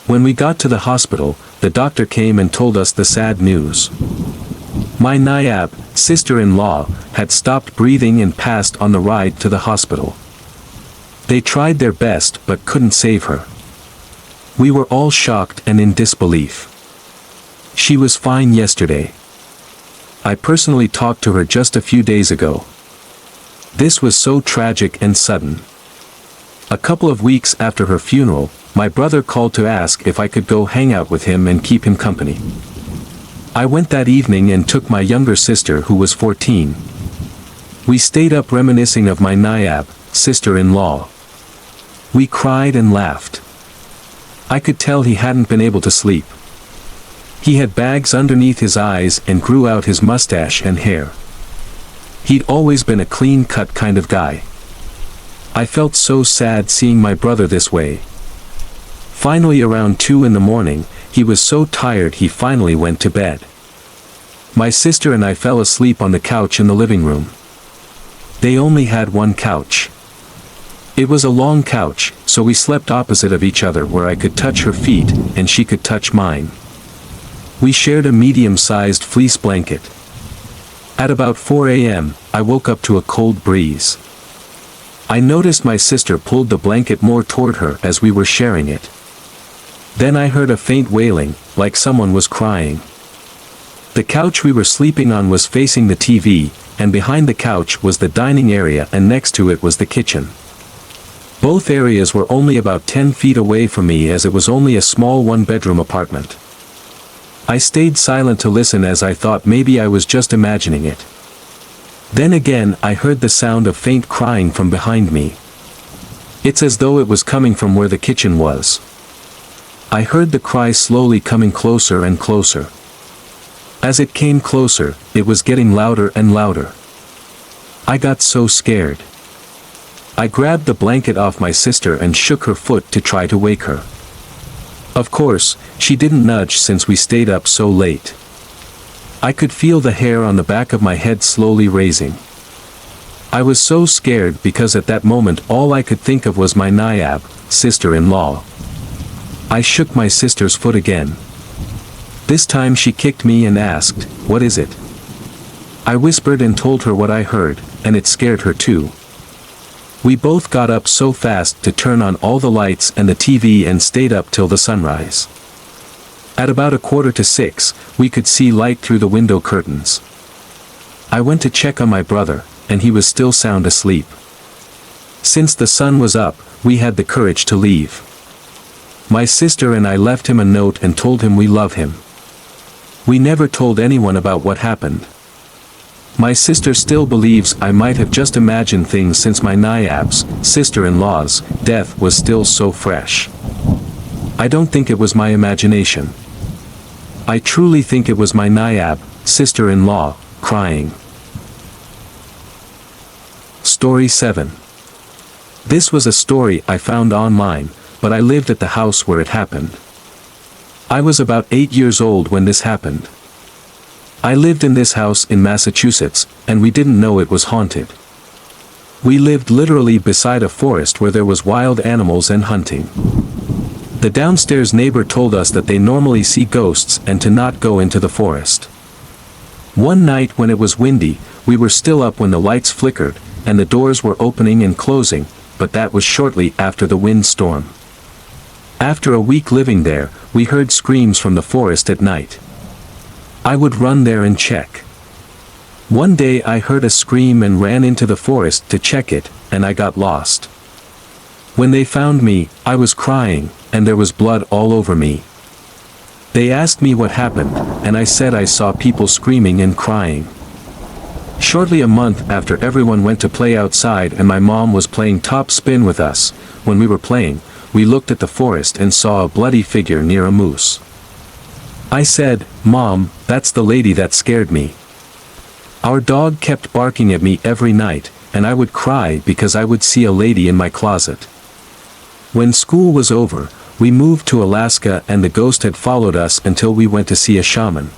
Speaker 1: When we got to the hospital, the doctor came and told us the sad news. My Nayab, sister-in-law, had stopped breathing and passed on the ride to the hospital. They tried their best but couldn't save her. We were all shocked and in disbelief. She was fine yesterday. I personally talked to her just a few days ago. This was so tragic and sudden. A couple of weeks after her funeral, my brother called to ask if I could go hang out with him and keep him company. I went that evening and took my younger sister who was 14. We stayed up reminiscing of my Nayab, sister-in-law. We cried and laughed. I could tell he hadn't been able to sleep. He had bags underneath his eyes and grew out his mustache and hair. He'd always been a clean-cut kind of guy. I felt so sad seeing my brother this way. Finally around 2 in the morning, he was so tired he finally went to bed. My sister and I fell asleep on the couch in the living room. They only had one couch. It was a long couch, so we slept opposite of each other where I could touch her feet and she could touch mine. We shared a medium-sized fleece blanket. At about 4 a.m., I woke up to a cold breeze. I noticed my sister pulled the blanket more toward her as we were sharing it. Then I heard a faint wailing, like someone was crying. The couch we were sleeping on was facing the TV, and behind the couch was the dining area and next to it was the kitchen. Both areas were only about 10 feet away from me as it was only a small one-bedroom apartment. I stayed silent to listen as I thought maybe I was just imagining it. Then again I heard the sound of faint crying from behind me. It's as though it was coming from where the kitchen was. I heard the cry slowly coming closer and closer. As it came closer, it was getting louder and louder. I got so scared. I grabbed the blanket off my sister and shook her foot to try to wake her. Of course, she didn't nudge since we stayed up so late. I could feel the hair on the back of my head slowly raising. I was so scared because at that moment all I could think of was my Nayab, sister-in-law. I shook my sister's foot again. This time she kicked me and asked, "What is it?" I whispered and told her what I heard, and it scared her too. We both got up so fast to turn on all the lights and the TV and stayed up till the sunrise. At about 5:45, we could see light through the window curtains. I went to check on my brother, and he was still sound asleep. Since the sun was up, we had the courage to leave. My sister and I left him a note and told him we love him. We never told anyone about what happened. My sister still believes I might have just imagined things since my Nayab's, sister-in-law's, death was still so fresh. I don't think it was my imagination. I truly think it was my Nayab, sister-in-law, crying. Story 7. This was a story I found online, but I lived at the house where it happened. I was about 8 years old when this happened. I lived in this house in Massachusetts, and we didn't know it was haunted. We lived literally beside a forest where there was wild animals and hunting. The downstairs neighbor told us that they normally see ghosts and to not go into the forest. One night when it was windy, we were still up when the lights flickered, and the doors were opening and closing, but that was shortly after the windstorm. After a week living there, we heard screams from the forest at night. I would run there and check. One day I heard a scream and ran into the forest to check it, and I got lost. When they found me, I was crying, and there was blood all over me. They asked me what happened, and I said I saw people screaming and crying. Shortly a month after everyone went to play outside and my mom was playing top spin with us, when we were playing, we looked at the forest and saw a bloody figure near a moose. I said, "Mom, that's the lady that scared me." Our dog kept barking at me every night, and I would cry because I would see a lady in my closet. When school was over, we moved to Alaska and the ghost had followed us until we went to see a shaman.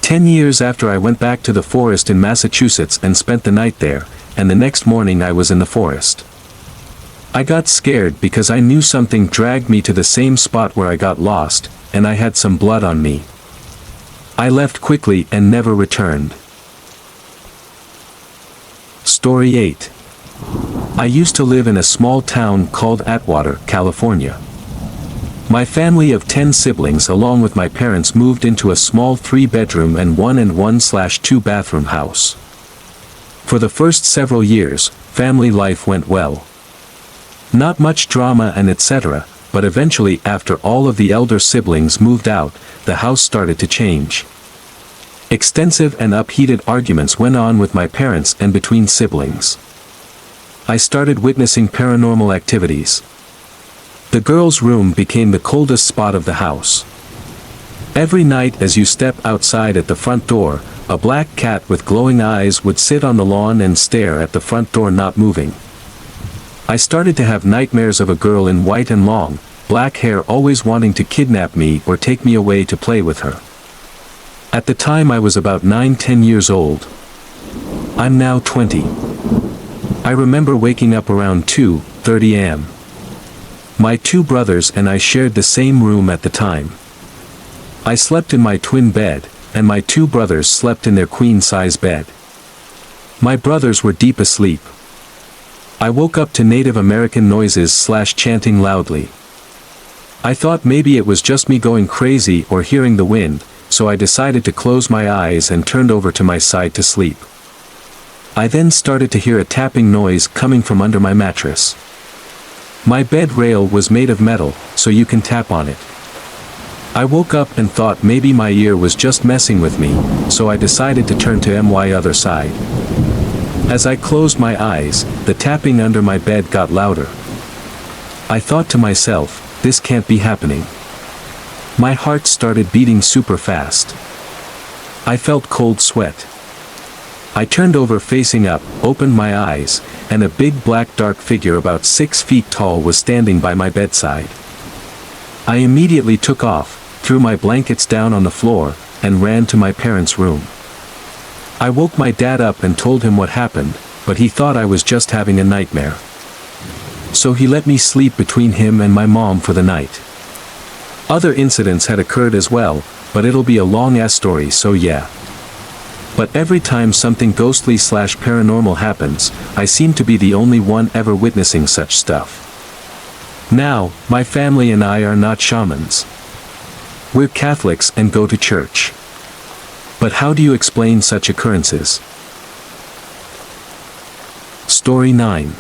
Speaker 1: 10 years after I went back to the forest in Massachusetts and spent the night there, and the next morning I was in the forest. I got scared because I knew something dragged me to the same spot where I got lost, and I had some blood on me. I left quickly and never returned. Story 8. I used to live in a small town called Atwater, California. My family of 10 siblings along with my parents moved into a small 3-bedroom and 1/2 bathroom house. For the first several years, family life went well. Not much drama and etc., but eventually after all of the elder siblings moved out, the house started to change. Extensive and upheated arguments went on with my parents and between siblings. I started witnessing paranormal activities. The girls' room became the coldest spot of the house. Every night as you step outside at the front door, a black cat with glowing eyes would sit on the lawn and stare at the front door not moving. I started to have nightmares of a girl in white and long, black hair always wanting to kidnap me or take me away to play with her. At the time I was about 9-10 years old. I'm now 20. I remember waking up around 2:30 a.m. My 2 brothers and I shared the same room at the time. I slept in my twin bed, and my 2 brothers slept in their queen-size bed. My brothers were deep asleep. I woke up to Native American noises/chanting loudly. I thought maybe it was just me going crazy or hearing the wind, so I decided to close my eyes and turned over to my side to sleep. I then started to hear a tapping noise coming from under my mattress. My bed rail was made of metal, so you can tap on it. I woke up and thought maybe my ear was just messing with me, so I decided to turn to my other side. As I closed my eyes, the tapping under my bed got louder. I thought to myself, this can't be happening. My heart started beating super fast. I felt cold sweat. I turned over facing up, opened my eyes, and a big black dark figure about 6 feet tall was standing by my bedside. I immediately took off, threw my blankets down on the floor, and ran to my parents' room. I woke my dad up and told him what happened, but he thought I was just having a nightmare. So he let me sleep between him and my mom for the night. Other incidents had occurred as well, but it'll be a long-ass story, so yeah. But every time something ghostly/paranormal happens, I seem to be the only one ever witnessing such stuff. Now, my family and I are not shamans. We're Catholics and go to church. But how do you explain such occurrences? Story 9.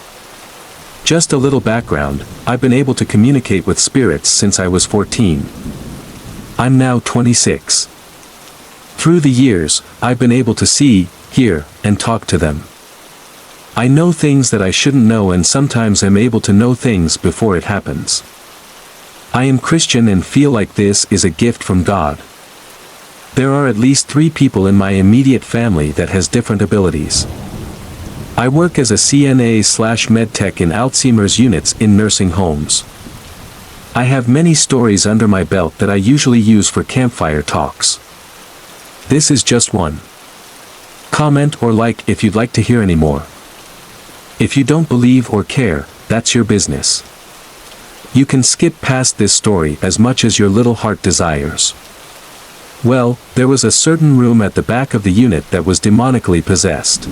Speaker 1: Just a little background, I've been able to communicate with spirits since I was 14. I'm now 26. Through the years, I've been able to see, hear, and talk to them. I know things that I shouldn't know, and sometimes I'm able to know things before it happens. I am Christian and feel like this is a gift from God. There are at least 3 people in my immediate family that has different abilities. I work as a CNA/medtech in Alzheimer's units in nursing homes. I have many stories under my belt that I usually use for campfire talks. This is just one. Comment or like if you'd like to hear any more. If you don't believe or care, that's your business. You can skip past this story as much as your little heart desires. Well, there was a certain room at the back of the unit that was demonically possessed.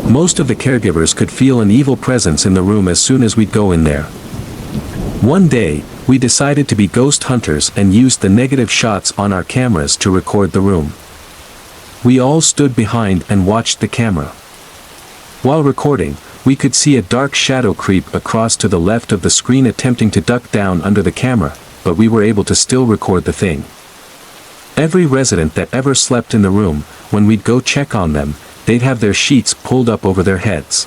Speaker 1: Most of the caregivers could feel an evil presence in the room as soon as we'd go in there. One day, we decided to be ghost hunters and used the negative shots on our cameras to record the room. We all stood behind and watched the camera. While recording, we could see a dark shadow creep across to the left of the screen attempting to duck down under the camera, but we were able to still record the thing. Every resident that ever slept in the room, when we'd go check on them, they'd have their sheets pulled up over their heads.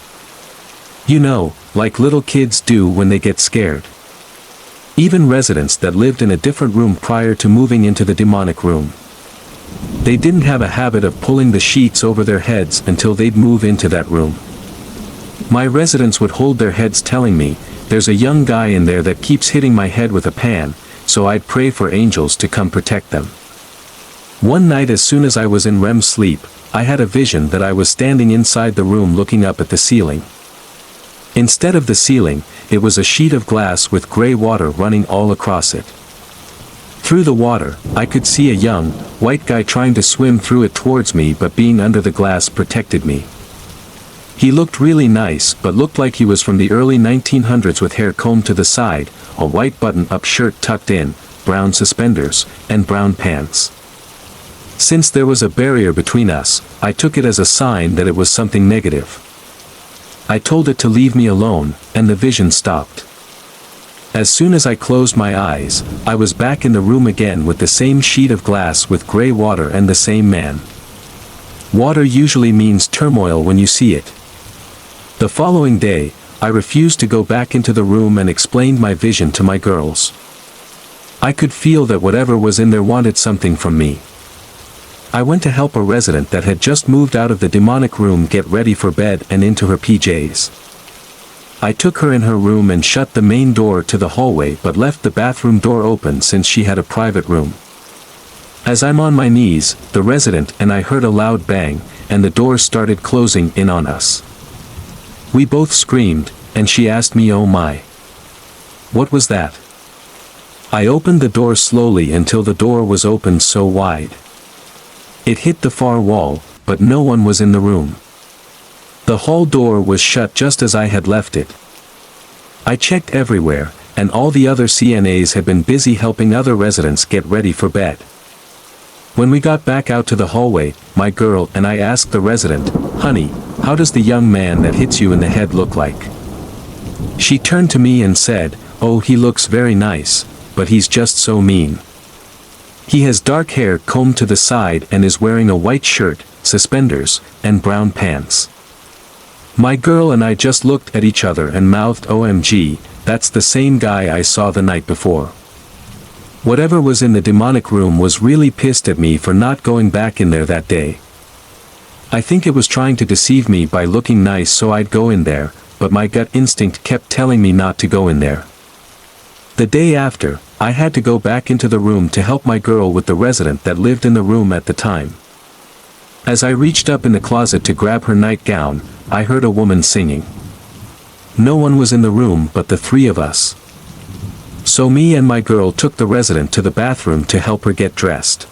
Speaker 1: You know, like little kids do when they get scared. Even residents that lived in a different room prior to moving into the demonic room. They didn't have a habit of pulling the sheets over their heads until they'd move into that room. My residents would hold their heads telling me, there's a young guy in there that keeps hitting my head with a pan, so I'd pray for angels to come protect them. One night as soon as I was in REM sleep, I had a vision that I was standing inside the room looking up at the ceiling. Instead of the ceiling, it was a sheet of glass with gray water running all across it. Through the water, I could see a young, white guy trying to swim through it towards me, but being under the glass protected me. He looked really nice, but looked like he was from the early 1900s with hair combed to the side, a white button-up shirt tucked in, brown suspenders, and brown pants. Since there was a barrier between us, I took it as a sign that it was something negative. I told it to leave me alone, and the vision stopped. As soon as I closed my eyes, I was back in the room again with the same sheet of glass with gray water and the same man. Water usually means turmoil when you see it. The following day, I refused to go back into the room and explained my vision to my girls. I could feel that whatever was in there wanted something from me. I went to help a resident that had just moved out of the demonic room get ready for bed and into her PJs. I took her in her room and shut the main door to the hallway but left the bathroom door open since she had a private room. As I'm on my knees, the resident and I heard a loud bang, and the door started closing in on us. We both screamed, and she asked me, "Oh my. What was that?" I opened the door slowly until the door was opened so wide. It hit the far wall, but no one was in the room. The hall door was shut just as I had left it. I checked everywhere, and all the other CNAs had been busy helping other residents get ready for bed. When we got back out to the hallway, my girl and I asked the resident, "Honey, how does the young man that hits you in the head look like?" She turned to me and said, "Oh, he looks very nice, but he's just so mean. He has dark hair combed to the side and is wearing a white shirt, suspenders, and brown pants." My girl and I just looked at each other and mouthed, "OMG, that's the same guy I saw the night before." Whatever was in the demonic room was really pissed at me for not going back in there that day. I think it was trying to deceive me by looking nice so I'd go in there, but my gut instinct kept telling me not to go in there. The day after, I had to go back into the room to help my girl with the resident that lived in the room at the time. As I reached up in the closet to grab her nightgown, I heard a woman singing. No one was in the room but the three of us. So me and my girl took the resident to the bathroom to help her get dressed.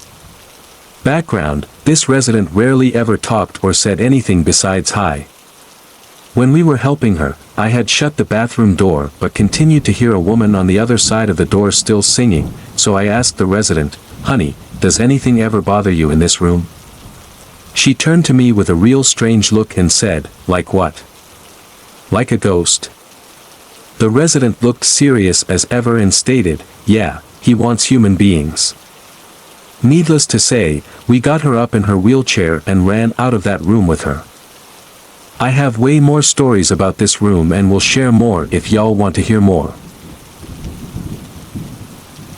Speaker 1: Background: this resident rarely ever talked or said anything besides hi. When we were helping her, I had shut the bathroom door but continued to hear a woman on the other side of the door still singing, so I asked the resident, "Honey, does anything ever bother you in this room?" She turned to me with a real strange look and said, "Like what?" "Like a ghost." The resident looked serious as ever and stated, "Yeah, he wants human beings." Needless to say, we got her up in her wheelchair and ran out of that room with her. I have way more stories about this room and will share more if y'all want to hear more.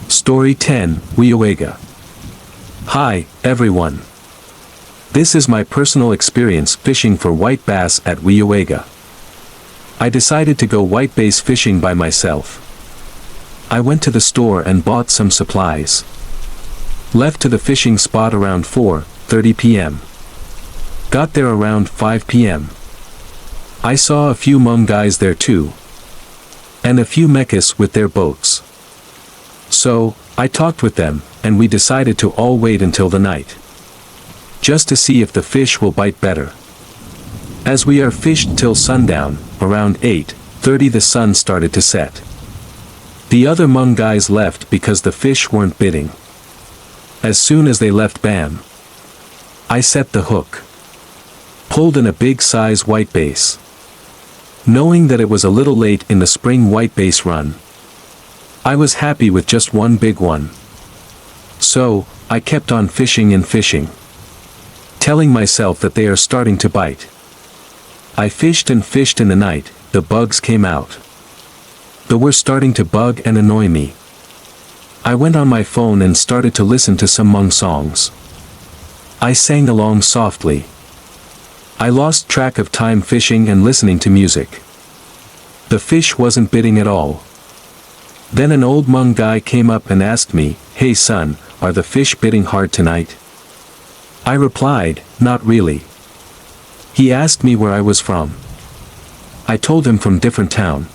Speaker 1: Story 10, Weowega. Hi, everyone. This is my personal experience fishing for white bass at Weowega. I decided to go whitebass fishing by myself. I went to the store and bought some supplies. Left to the fishing spot around 4:30 p.m. Got there around 5 p.m. I saw a few Hmong guys there too. And a few mechas with their boats. So, I talked with them, and we decided to all wait until the night. Just to see if the fish will bite better. As we are fished till sundown, around 8:30 the sun started to set. The other Hmong guys left because the fish weren't biting. As soon as they left, bam! I set the hook. Pulled in a big size whitebass. Knowing that it was a little late in the spring whitebass run, I was happy with just one big one. So, I kept on fishing and fishing, telling myself that they are starting to bite. I fished and fished in the night, the bugs came out. They were starting to bug and annoy me. I went on my phone and started to listen to some Hmong songs. I sang along softly. I lost track of time fishing and listening to music. The fish wasn't biting at all. Then an old Hmong guy came up and asked me, "Hey son, are the fish biting hard tonight?" I replied, "Not really." He asked me where I was from. I told him from different town.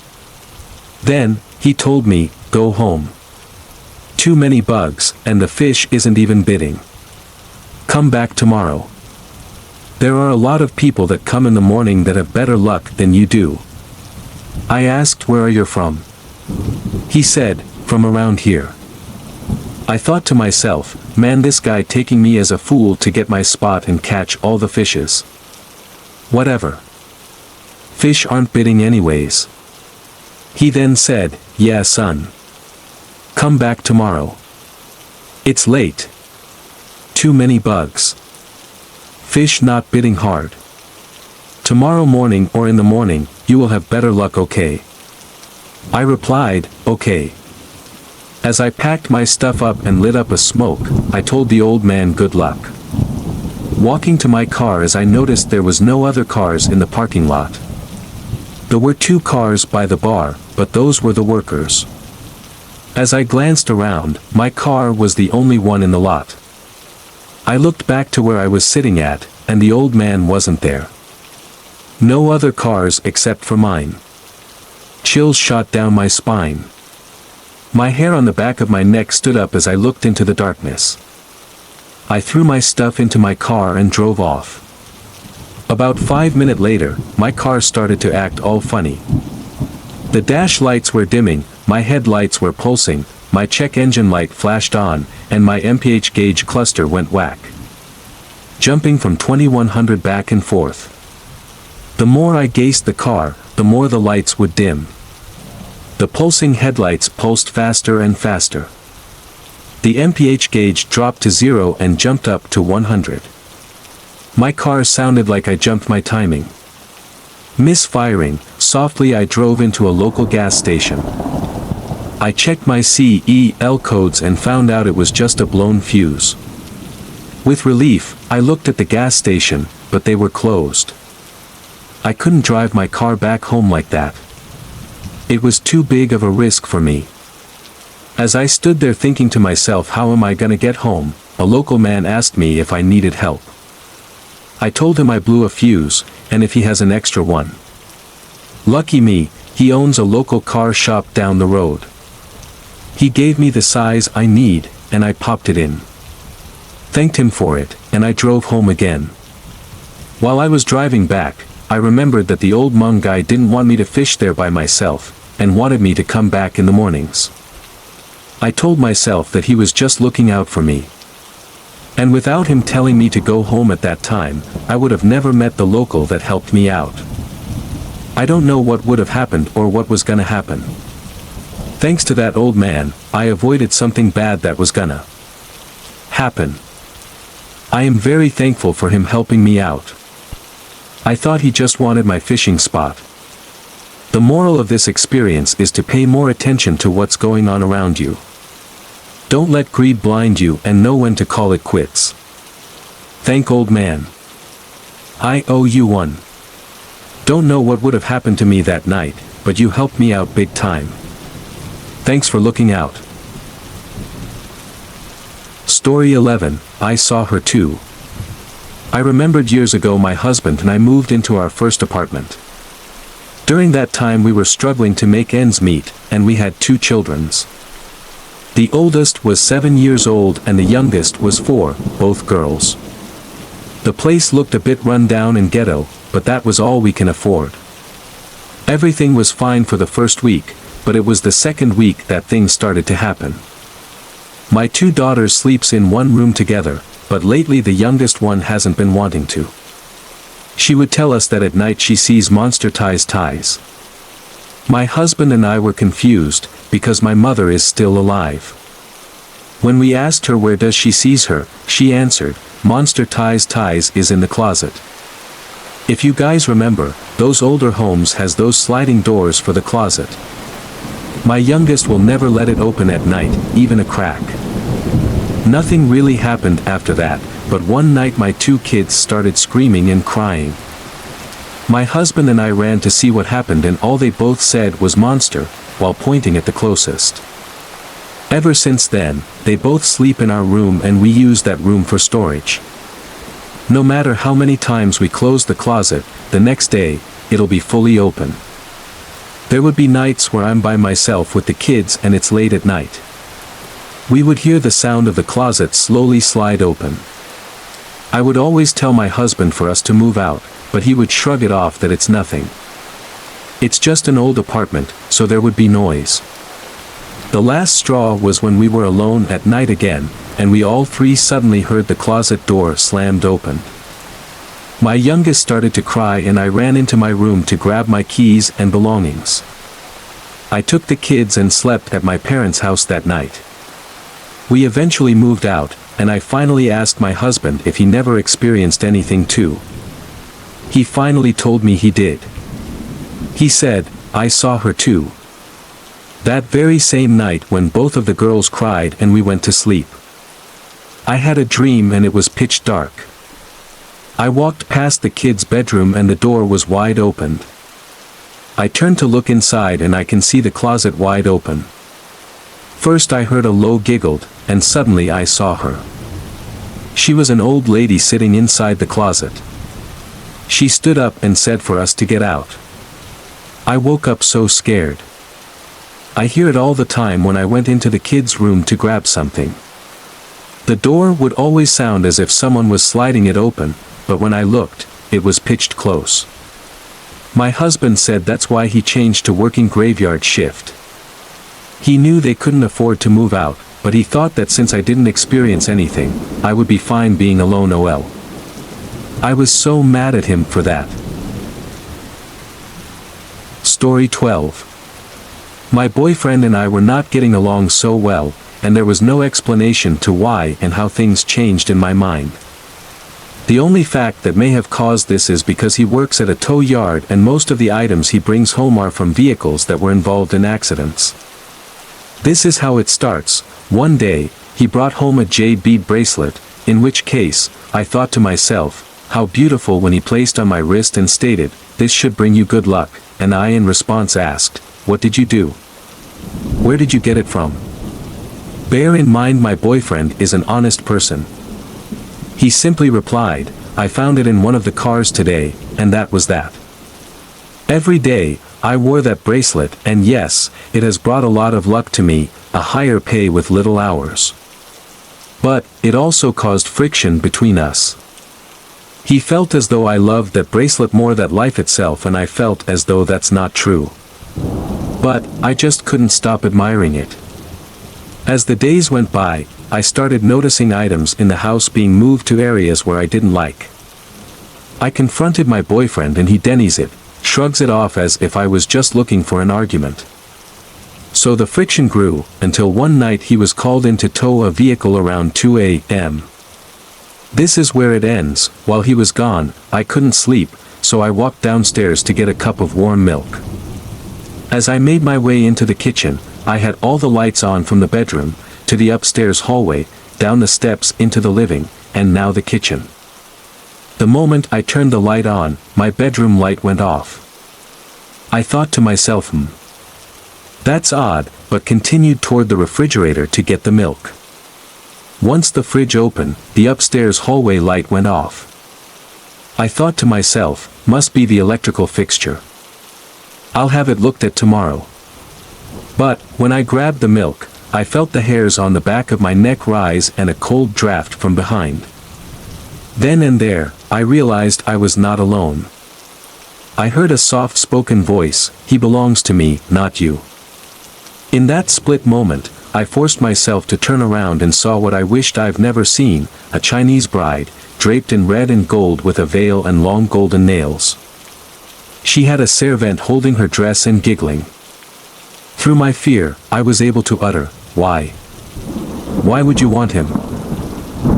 Speaker 1: Then, he told me, "Go home. Too many bugs, and the fish isn't even biting. Come back tomorrow. There are a lot of people that come in the morning that have better luck than you do." I asked, "Where are you from?" He said, "From around here." I thought to myself, man, this guy taking me as a fool to get my spot and catch all the fishes. Whatever. Fish aren't biting anyways. He then said, "Yeah son. Come back tomorrow. It's late. Too many bugs. Fish not biting hard. Tomorrow morning or in the morning, you will have better luck, okay?" I replied, "Okay." As I packed my stuff up and lit up a smoke, I told the old man good luck. Walking to my car as I noticed there was no other cars in the parking lot. There were 2 cars by the bar, but those were the workers. As I glanced around, my car was the only one in the lot. I looked back to where I was sitting at, and the old man wasn't there. No other cars except for mine. Chills shot down my spine. My hair on the back of my neck stood up as I looked into the darkness. I threw my stuff into my car and drove off. About 5 minutes later, my car started to act all funny. The dash lights were dimming, my headlights were pulsing, my check engine light flashed on, and my mph gauge cluster went whack, jumping from 2100 back and forth. The more I gazed the car, the more the lights would dim. The pulsing headlights pulsed faster and faster. The mph gauge dropped to 0 and jumped up to 100. My car sounded like I jumped my timing. Misfiring, softly I drove into a local gas station. I checked my CEL codes and found out it was just a blown fuse. With relief, I looked at the gas station, but they were closed. I couldn't drive my car back home like that. It was too big of a risk for me. As I stood there thinking to myself, how am I gonna get home, a local man asked me if I needed help. I told him I blew a fuse, and if he has an extra one. Lucky me, he owns a local car shop down the road. He gave me the size I need, and I popped it in. Thanked him for it, and I drove home again. While I was driving back, I remembered that the old Hmong guy didn't want me to fish there by myself, and wanted me to come back in the mornings. I told myself that he was just looking out for me. And without him telling me to go home at that time, I would have never met the local that helped me out. I don't know what would have happened or what was gonna happen. Thanks to that old man, I avoided something bad that was gonna happen. I am very thankful for him helping me out. I thought he just wanted my fishing spot. The moral of this experience is to pay more attention to what's going on around you. Don't let greed blind you and know when to call it quits. Thank old man. I owe you one. Don't know what would have happened to me that night, but you helped me out big time. Thanks for looking out. Story 11, I Saw Her Too. I remembered years ago my husband and I moved into our first apartment. During that time we were struggling to make ends meet, and we had 2 children. The oldest was 7 years old and the youngest was 4, both girls. The place looked a bit run down and ghetto, but that was all we can afford. Everything was fine for the first week, but it was the second week that things started to happen. My 2 daughters sleeps in one room together, but lately the youngest one hasn't been wanting to. She would tell us that at night she sees monster ties. My husband and I were confused, because my mother is still alive. When we asked her where does she sees her, she answered, monster ties is in the closet. If you guys remember, those older homes has those sliding doors for the closet. My youngest will never let it open at night, even a crack. Nothing really happened after that, but one night my 2 kids started screaming and crying. My husband and I ran to see what happened and all they both said was monster, while pointing at the closest. Ever since then, they both sleep in our room and we use that room for storage. No matter how many times we close the closet, the next day, it'll be fully open. There would be nights where I'm by myself with the kids and it's late at night. We would hear the sound of the closet slowly slide open. I would always tell my husband for us to move out, but he would shrug it off that it's nothing. It's just an old apartment, so there would be noise. The last straw was when we were alone at night again, and we all 3 suddenly heard the closet door slammed open. My youngest started to cry and I ran into my room to grab my keys and belongings. I took the kids and slept at my parents' house that night. We eventually moved out, and I finally asked my husband if he never experienced anything too. He finally told me he did. He said, I saw her too. That very same night when both of the girls cried and we went to sleep. I had a dream and it was pitch dark. I walked past the kids' bedroom and the door was wide open. I turned to look inside and I can see the closet wide open. First I heard a low giggle, and suddenly I saw her. She was an old lady sitting inside the closet. She stood up and said for us to get out. I woke up so scared. I hear it all the time when I went into the kids' room to grab something. The door would always sound as if someone was sliding it open, but when I looked, it was pitched close. My husband said that's why he changed to working graveyard shift. He knew they couldn't afford to move out, but he thought that since I didn't experience anything, I would be fine being alone. OL. I was so mad at him for that. Story 12. My boyfriend and I were not getting along so well, and there was no explanation to why and how things changed in my mind. The only fact that may have caused this is because he works at a tow yard and most of the items he brings home are from vehicles that were involved in accidents. This is how it starts. One day, he brought home a jade bead bracelet, in which case, I thought to myself, how beautiful, when he placed on my wrist and stated, "This should bring you good luck," and I in response asked, "What did you do? Where did you get it from?" Bear in mind my boyfriend is an honest person. He simply replied, "I found it in one of the cars today, and that was that." Every day, I wore that bracelet, and yes, it has brought a lot of luck to me, a higher pay with little hours. But, it also caused friction between us. He felt as though I loved that bracelet more than life itself, and I felt as though that's not true. But, I just couldn't stop admiring it. As the days went by, I started noticing items in the house being moved to areas where I didn't like. I confronted my boyfriend and he denies it, shrugs it off as if I was just looking for an argument. So the friction grew, until one night he was called in to tow a vehicle around 2 a.m. This is where it ends. While he was gone, I couldn't sleep, so I walked downstairs to get a cup of warm milk. As I made my way into the kitchen, I had all the lights on from the bedroom, to the upstairs hallway, down the steps into the living, and now the kitchen. The moment I turned the light on, my bedroom light went off. I thought to myself, that's odd, but continued toward the refrigerator to get the milk. Once the fridge opened, the upstairs hallway light went off. I thought to myself, must be the electrical fixture. I'll have it looked at tomorrow. But, when I grabbed the milk, I felt the hairs on the back of my neck rise and a cold draft from behind. Then and there, I realized I was not alone. I heard a soft-spoken voice, "He belongs to me, not you." In that split moment, I forced myself to turn around and saw what I wished I've never seen, a Chinese bride, draped in red and gold with a veil and long golden nails. She had a servant holding her dress and giggling. Through my fear, I was able to utter, "Why? Why would you want him?"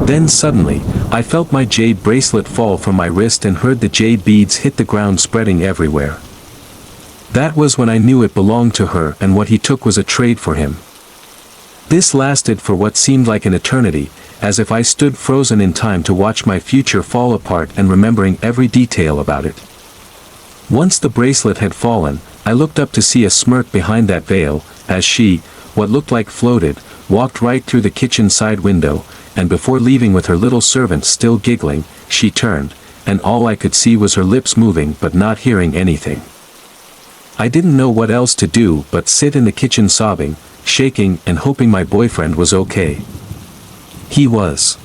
Speaker 1: Then suddenly, I felt my jade bracelet fall from my wrist and heard the jade beads hit the ground, spreading everywhere. That was when I knew it belonged to her, and what he took was a trade for him. This lasted for what seemed like an eternity, as if I stood frozen in time to watch my future fall apart and remembering every detail about it. Once the bracelet had fallen, I looked up to see a smirk behind that veil, as she, what looked like floated, walked right through the kitchen side window, and before leaving with her little servant still giggling, she turned, and all I could see was her lips moving but not hearing anything. I didn't know what else to do but sit in the kitchen sobbing, shaking and hoping my boyfriend was okay. He was.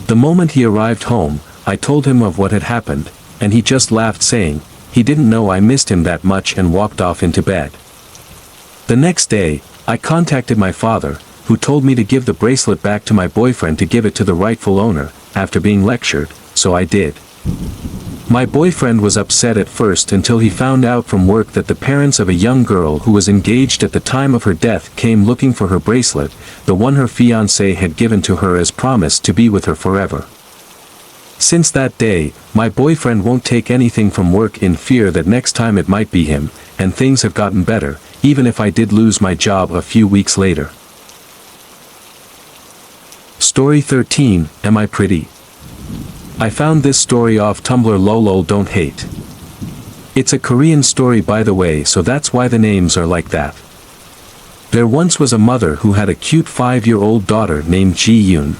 Speaker 1: The moment he arrived home, I told him of what had happened, and he just laughed, saying he didn't know I missed him that much, and walked off into bed. The next day, I contacted my father, who told me to give the bracelet back to my boyfriend to give it to the rightful owner, after being lectured, so I did. My boyfriend was upset at first until he found out from work that the parents of a young girl who was engaged at the time of her death came looking for her bracelet, the one her fiancé had given to her as promise to be with her forever. Since that day, my boyfriend won't take anything from work in fear that next time it might be him, and things have gotten better, even if I did lose my job a few weeks later. Story 13, Am I Pretty? I found this story off Tumblr. Lol, don't hate. It's a Korean story, by the way, so that's why the names are like that. There once was a mother who had a cute 5-year-old daughter named Ji-yoon.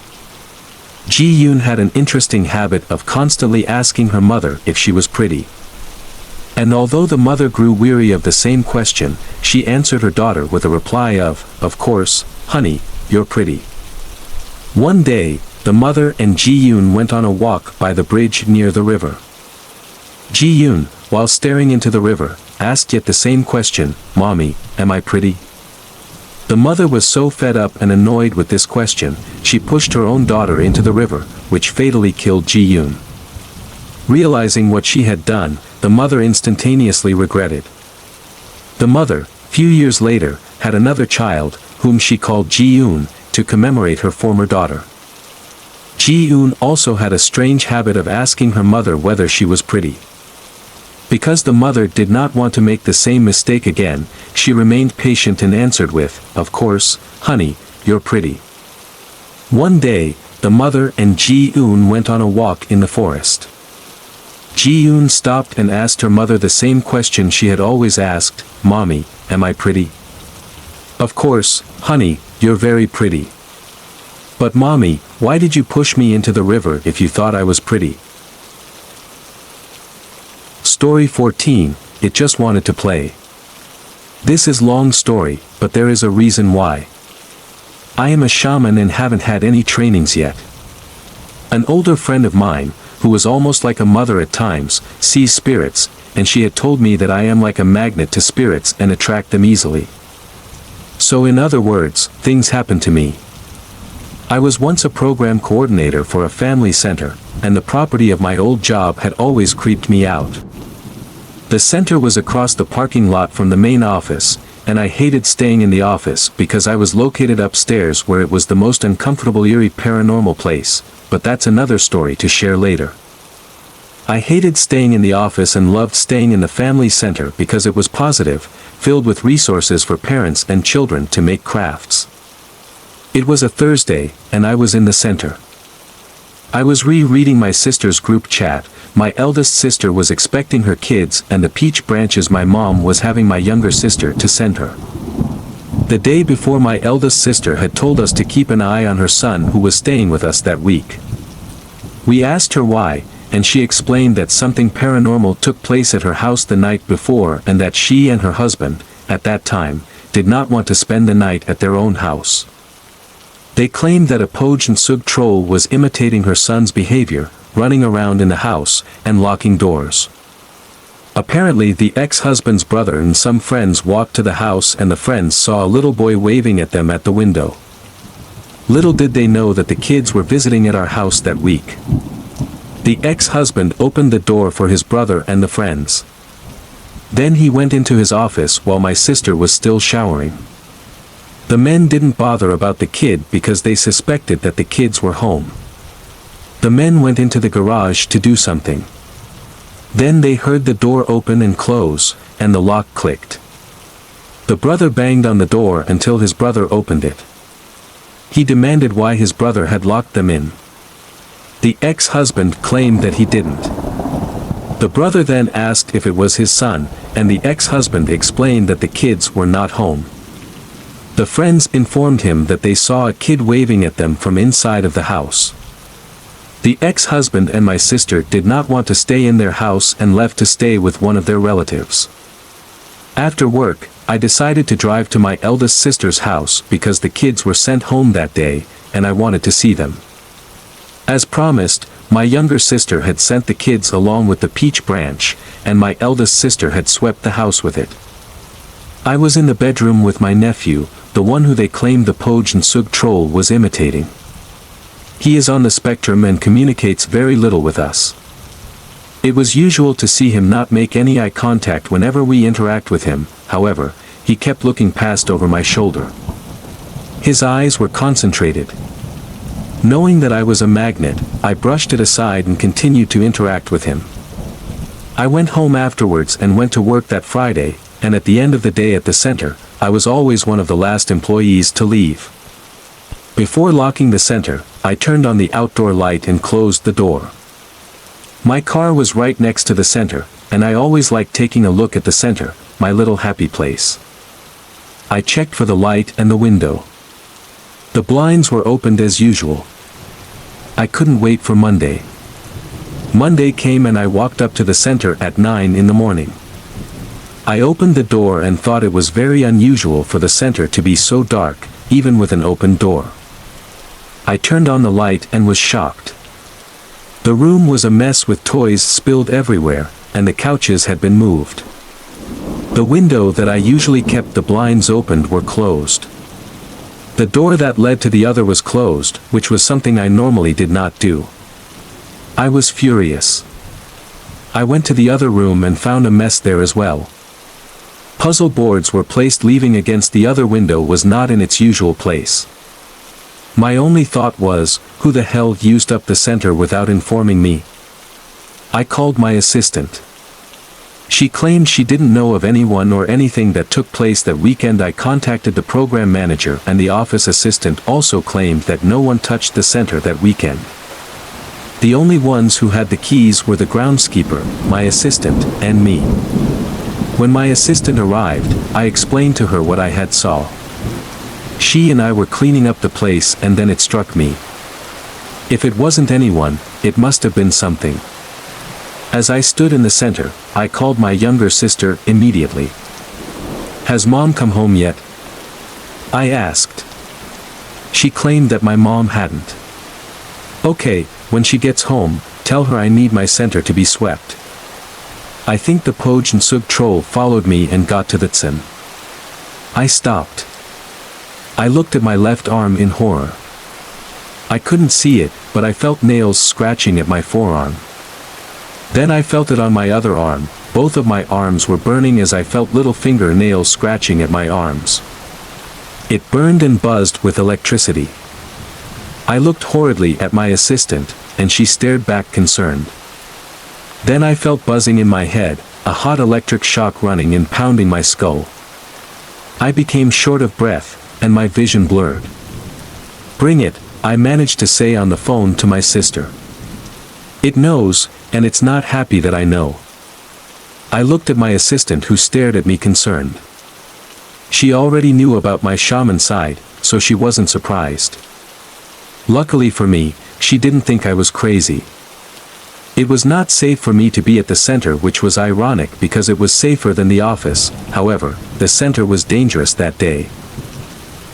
Speaker 1: Ji-yoon had an interesting habit of constantly asking her mother if she was pretty. And although the mother grew weary of the same question, she answered her daughter with a reply of course, honey, you're pretty. One day, the mother and Ji-yoon went on a walk by the bridge near the river. Ji-yoon, while staring into the river, asked yet the same question, Mommy, am I pretty? The mother was so fed up and annoyed with this question, she pushed her own daughter into the river, which fatally killed Ji-yoon. Realizing what she had done, the mother instantaneously regretted. The mother, few years later, had another child, whom she called Ji-yoon, to commemorate her former daughter. Ji-yoon also had a strange habit of asking her mother whether she was pretty. Because the mother did not want to make the same mistake again, she remained patient and answered with, "Of course, honey, you're pretty." One day, the mother and Ji-yoon went on a walk in the forest. Ji-yoon stopped and asked her mother the same question she had always asked, "Mommy, am I pretty?" "Of course, honey, you're very pretty." "But mommy, why did you push me into the river if you thought I was pretty?" Story 14, It Just Wanted to Play. This is long story, but there is a reason why. I am a shaman and haven't had any trainings yet. An older friend of mine, who was almost like a mother at times, sees spirits, and she had told me that I am like a magnet to spirits and attract them easily. So in other words, things happen to me. I was once a program coordinator for a family center, and the property of my old job had always creeped me out. The center was across the parking lot from the main office, and I hated staying in the office because I was located upstairs where it was the most uncomfortable eerie paranormal place, but that's another story to share later. I hated staying in the office and loved staying in the family center because it was positive, filled with resources for parents and children to make crafts. It was a Thursday, and I was in the center. I was rereading my sister's group chat. My eldest sister was expecting her kids and the peach branches my mom was having my younger sister to send her. The day before, my eldest sister had told us to keep an eye on her son who was staying with us that week. We asked her why, and she explained that something paranormal took place at her house the night before and that she and her husband, at that time, did not want to spend the night at their own house. They claimed that a Pojensug troll was imitating her son's behavior, running around in the house, and locking doors. Apparently the ex-husband's brother and some friends walked to the house and the friends saw a little boy waving at them at the window. Little did they know that the kids were visiting at our house that week. The ex-husband opened the door for his brother and the friends. Then he went into his office while my sister was still showering. The men didn't bother about the kid because they suspected that the kids were home. The men went into the garage to do something. Then they heard the door open and close, and the lock clicked. The brother banged on the door until his brother opened it. He demanded why his brother had locked them in. The ex-husband claimed that he didn't. The brother then asked if it was his son, and the ex-husband explained that the kids were not home. The friends informed him that they saw a kid waving at them from inside of the house. The ex-husband and my sister did not want to stay in their house and left to stay with one of their relatives. After work, I decided to drive to my eldest sister's house because the kids were sent home that day, and I wanted to see them. As promised, my younger sister had sent the kids along with the peach branch, and my eldest sister had swept the house with it. I was in the bedroom with my nephew, the one who they claimed the Pojensug troll was imitating. He is on the spectrum and communicates very little with us. It was usual to see him not make any eye contact whenever we interact with him, however, he kept looking past over my shoulder. His eyes were concentrated. Knowing that I was a magnet, I brushed it aside and continued to interact with him. I went home afterwards and went to work that Friday, and at the end of the day at the center, I was always one of the last employees to leave. Before locking the center, I turned on the outdoor light and closed the door. My car was right next to the center, and I always liked taking a look at the center, my little happy place. I checked for the light and the window. The blinds were opened as usual. I couldn't wait for Monday. Monday came and I walked up to the center at 9 in the morning. I opened the door and thought it was very unusual for the center to be so dark, even with an open door. I turned on the light and was shocked. The room was a mess with toys spilled everywhere, and the couches had been moved. The window that I usually kept the blinds opened were closed. The door that led to the other was closed, which was something I normally did not do. I was furious. I went to the other room and found a mess there as well. Puzzle boards were placed, leaving against the other window was not in its usual place. My only thought was, who the hell used up the center without informing me? I called my assistant. She claimed she didn't know of anyone or anything that took place that weekend. I contacted the program manager, and the office assistant also claimed that no one touched the center that weekend. The only ones who had the keys were the groundskeeper, my assistant, and me. When my assistant arrived, I explained to her what I had saw. She and I were cleaning up the place, and then it struck me. If it wasn't anyone, it must have been something. As I stood in the center, I called my younger sister immediately. "Has Mom come home yet?" I asked. She claimed that my mom hadn't. "Okay, when she gets home, tell her I need my center to be swept." I think the Poj and Sug troll followed me and got to the Tsin. I stopped. I looked at my left arm in horror. I couldn't see it, but I felt nails scratching at my forearm. Then I felt it on my other arm. Both of my arms were burning as I felt little finger nails scratching at my arms. It burned and buzzed with electricity. I looked horridly at my assistant, and she stared back concerned. Then I felt buzzing in my head, a hot electric shock running and pounding my skull. I became short of breath, and my vision blurred. "Bring it," I managed to say on the phone to my sister. "It knows, and it's not happy that I know." I looked at my assistant, who stared at me concerned. She already knew about my shaman side, so she wasn't surprised. Luckily for me, she didn't think I was crazy. It was not safe for me to be at the center, which was ironic because it was safer than the office. However, the center was dangerous that day.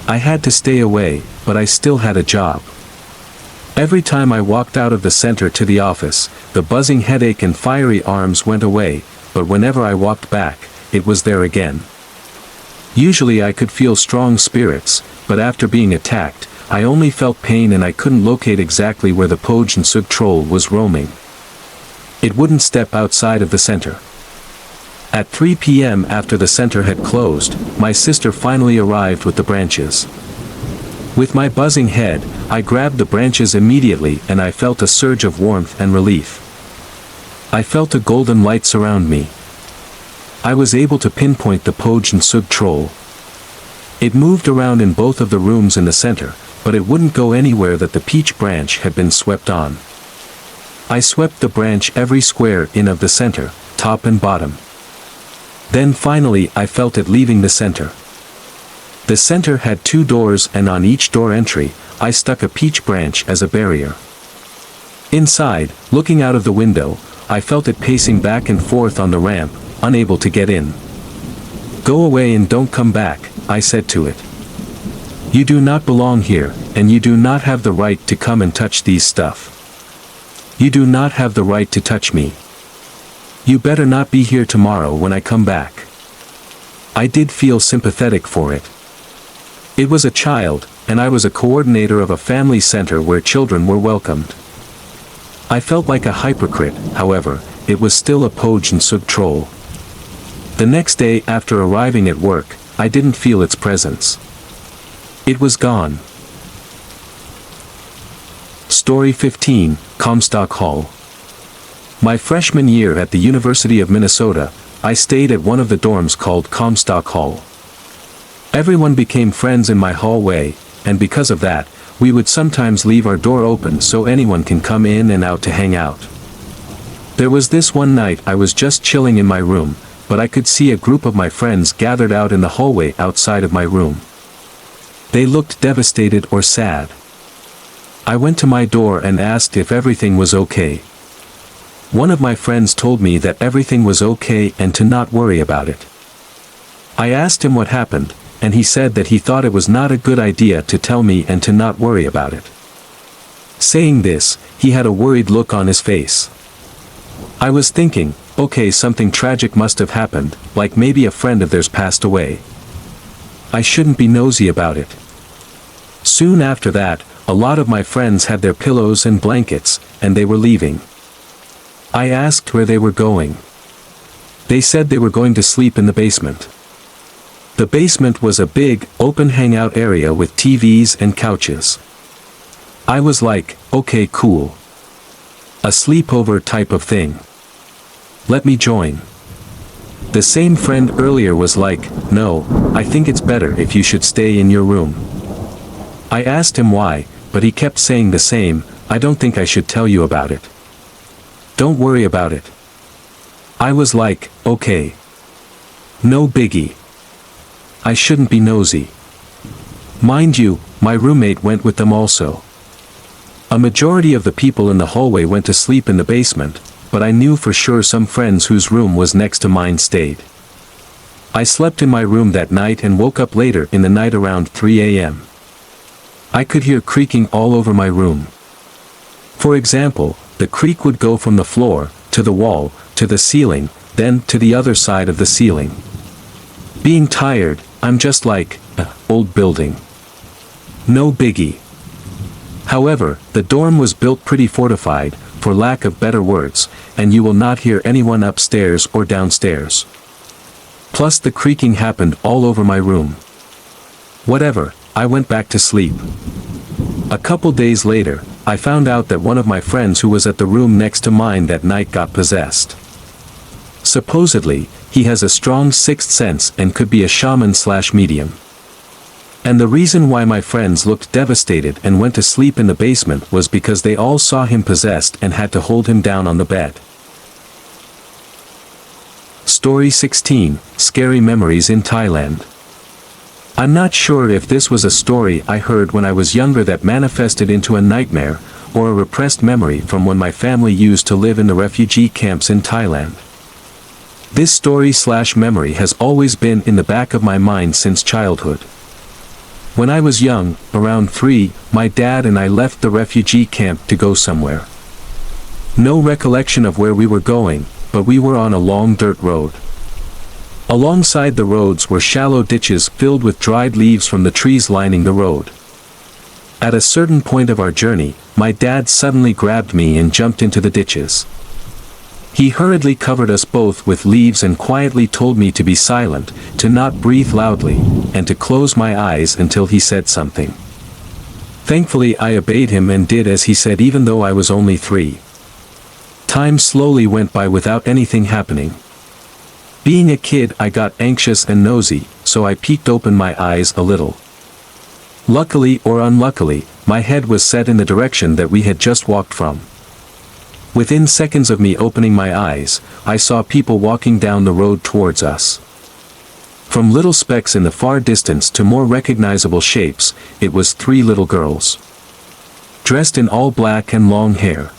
Speaker 1: I had to stay away, but I still had a job. Every time I walked out of the center to the office, the buzzing headache and fiery arms went away, but whenever I walked back, it was there again. Usually I could feel strong spirits, but after being attacked, I only felt pain and I couldn't locate exactly where the Poj and Sug troll was roaming. It wouldn't step outside of the center. At 3 p.m. after the center had closed, my sister finally arrived with the branches. With my buzzing head, I grabbed the branches immediately and I felt a surge of warmth and relief. I felt a golden light surround me. I was able to pinpoint the Poj and Sug troll. It moved around in both of the rooms in the center, but it wouldn't go anywhere that the peach branch had been swept on. I swept the branch every square in of the center, top and bottom. Then finally I felt it leaving the center. The center had 2 doors, and on each door entry, I stuck a peach branch as a barrier. Inside, looking out of the window, I felt it pacing back and forth on the ramp, unable to get in. "Go away and don't come back," I said to it. "You do not belong here, and you do not have the right to come and touch these stuff. You do not have the right to touch me. You better not be here tomorrow when I come back." I did feel sympathetic for it. It was a child, and I was a coordinator of a family center where children were welcomed. I felt like a hypocrite. However, it was still a Poj and Sug troll. The next day after arriving at work, I didn't feel its presence. It was gone. Story 15, Comstock Hall. My freshman year at the University of Minnesota, I stayed at one of the dorms called Comstock Hall. Everyone became friends in my hallway, and because of that, we would sometimes leave our door open so anyone can come in and out to hang out. There was this one night I was just chilling in my room, but I could see a group of my friends gathered out in the hallway outside of my room. They looked devastated or sad. I went to my door and asked if everything was okay. One of my friends told me that everything was okay and to not worry about it. I asked him what happened, and he said that he thought it was not a good idea to tell me and to not worry about it. Saying this, he had a worried look on his face. I was thinking, okay, something tragic must have happened, like maybe a friend of theirs passed away. I shouldn't be nosy about it. Soon after that, a lot of my friends had their pillows and blankets, and they were leaving. I asked where they were going. They said they were going to sleep in the basement. The basement was a big, open hangout area with TVs and couches. I was like, okay, cool. A sleepover type of thing. Let me join. The same friend earlier was like, no, I think it's better if you should stay in your room. I asked him why, but he kept saying the same, I don't think I should tell you about it. Don't worry about it. I was like, okay. No biggie. I shouldn't be nosy. Mind you, my roommate went with them also. A majority of the people in the hallway went to sleep in the basement, but I knew for sure some friends whose room was next to mine stayed. I slept in my room that night and woke up later in the night around 3 a.m. I could hear creaking all over my room. For example, the creak would go from the floor, to the wall, to the ceiling, then to the other side of the ceiling. Being tired, I'm just like, old building. No biggie. However, the dorm was built pretty fortified, for lack of better words, and you will not hear anyone upstairs or downstairs. Plus the creaking happened all over my room. Whatever, I went back to sleep. A couple days later, I found out that one of my friends who was at the room next to mine that night got possessed. Supposedly, he has a strong sixth sense and could be a shaman/medium. And the reason why my friends looked devastated and went to sleep in the basement was because they all saw him possessed and had to hold him down on the bed. Story 16, Scary Memories in Thailand. I'm not sure if this was a story I heard when I was younger that manifested into a nightmare, or a repressed memory from when my family used to live in the refugee camps in Thailand. This story/memory has always been in the back of my mind since childhood. When I was young, around 3, my dad and I left the refugee camp to go somewhere. No recollection of where we were going, but we were on a long dirt road. Alongside the roads were shallow ditches filled with dried leaves from the trees lining the road. At a certain point of our journey, my dad suddenly grabbed me and jumped into the ditches. He hurriedly covered us both with leaves and quietly told me to be silent, to not breathe loudly, and to close my eyes until he said something. Thankfully I obeyed him and did as he said even though I was only 3. Time slowly went by without anything happening. Being a kid I got anxious and nosy, so I peeked open my eyes a little. Luckily or unluckily, my head was set in the direction that we had just walked from. Within seconds of me opening my eyes, I saw people walking down the road towards us. From little specks in the far distance to more recognizable shapes, it was 3 little girls. Dressed in all black and long hair.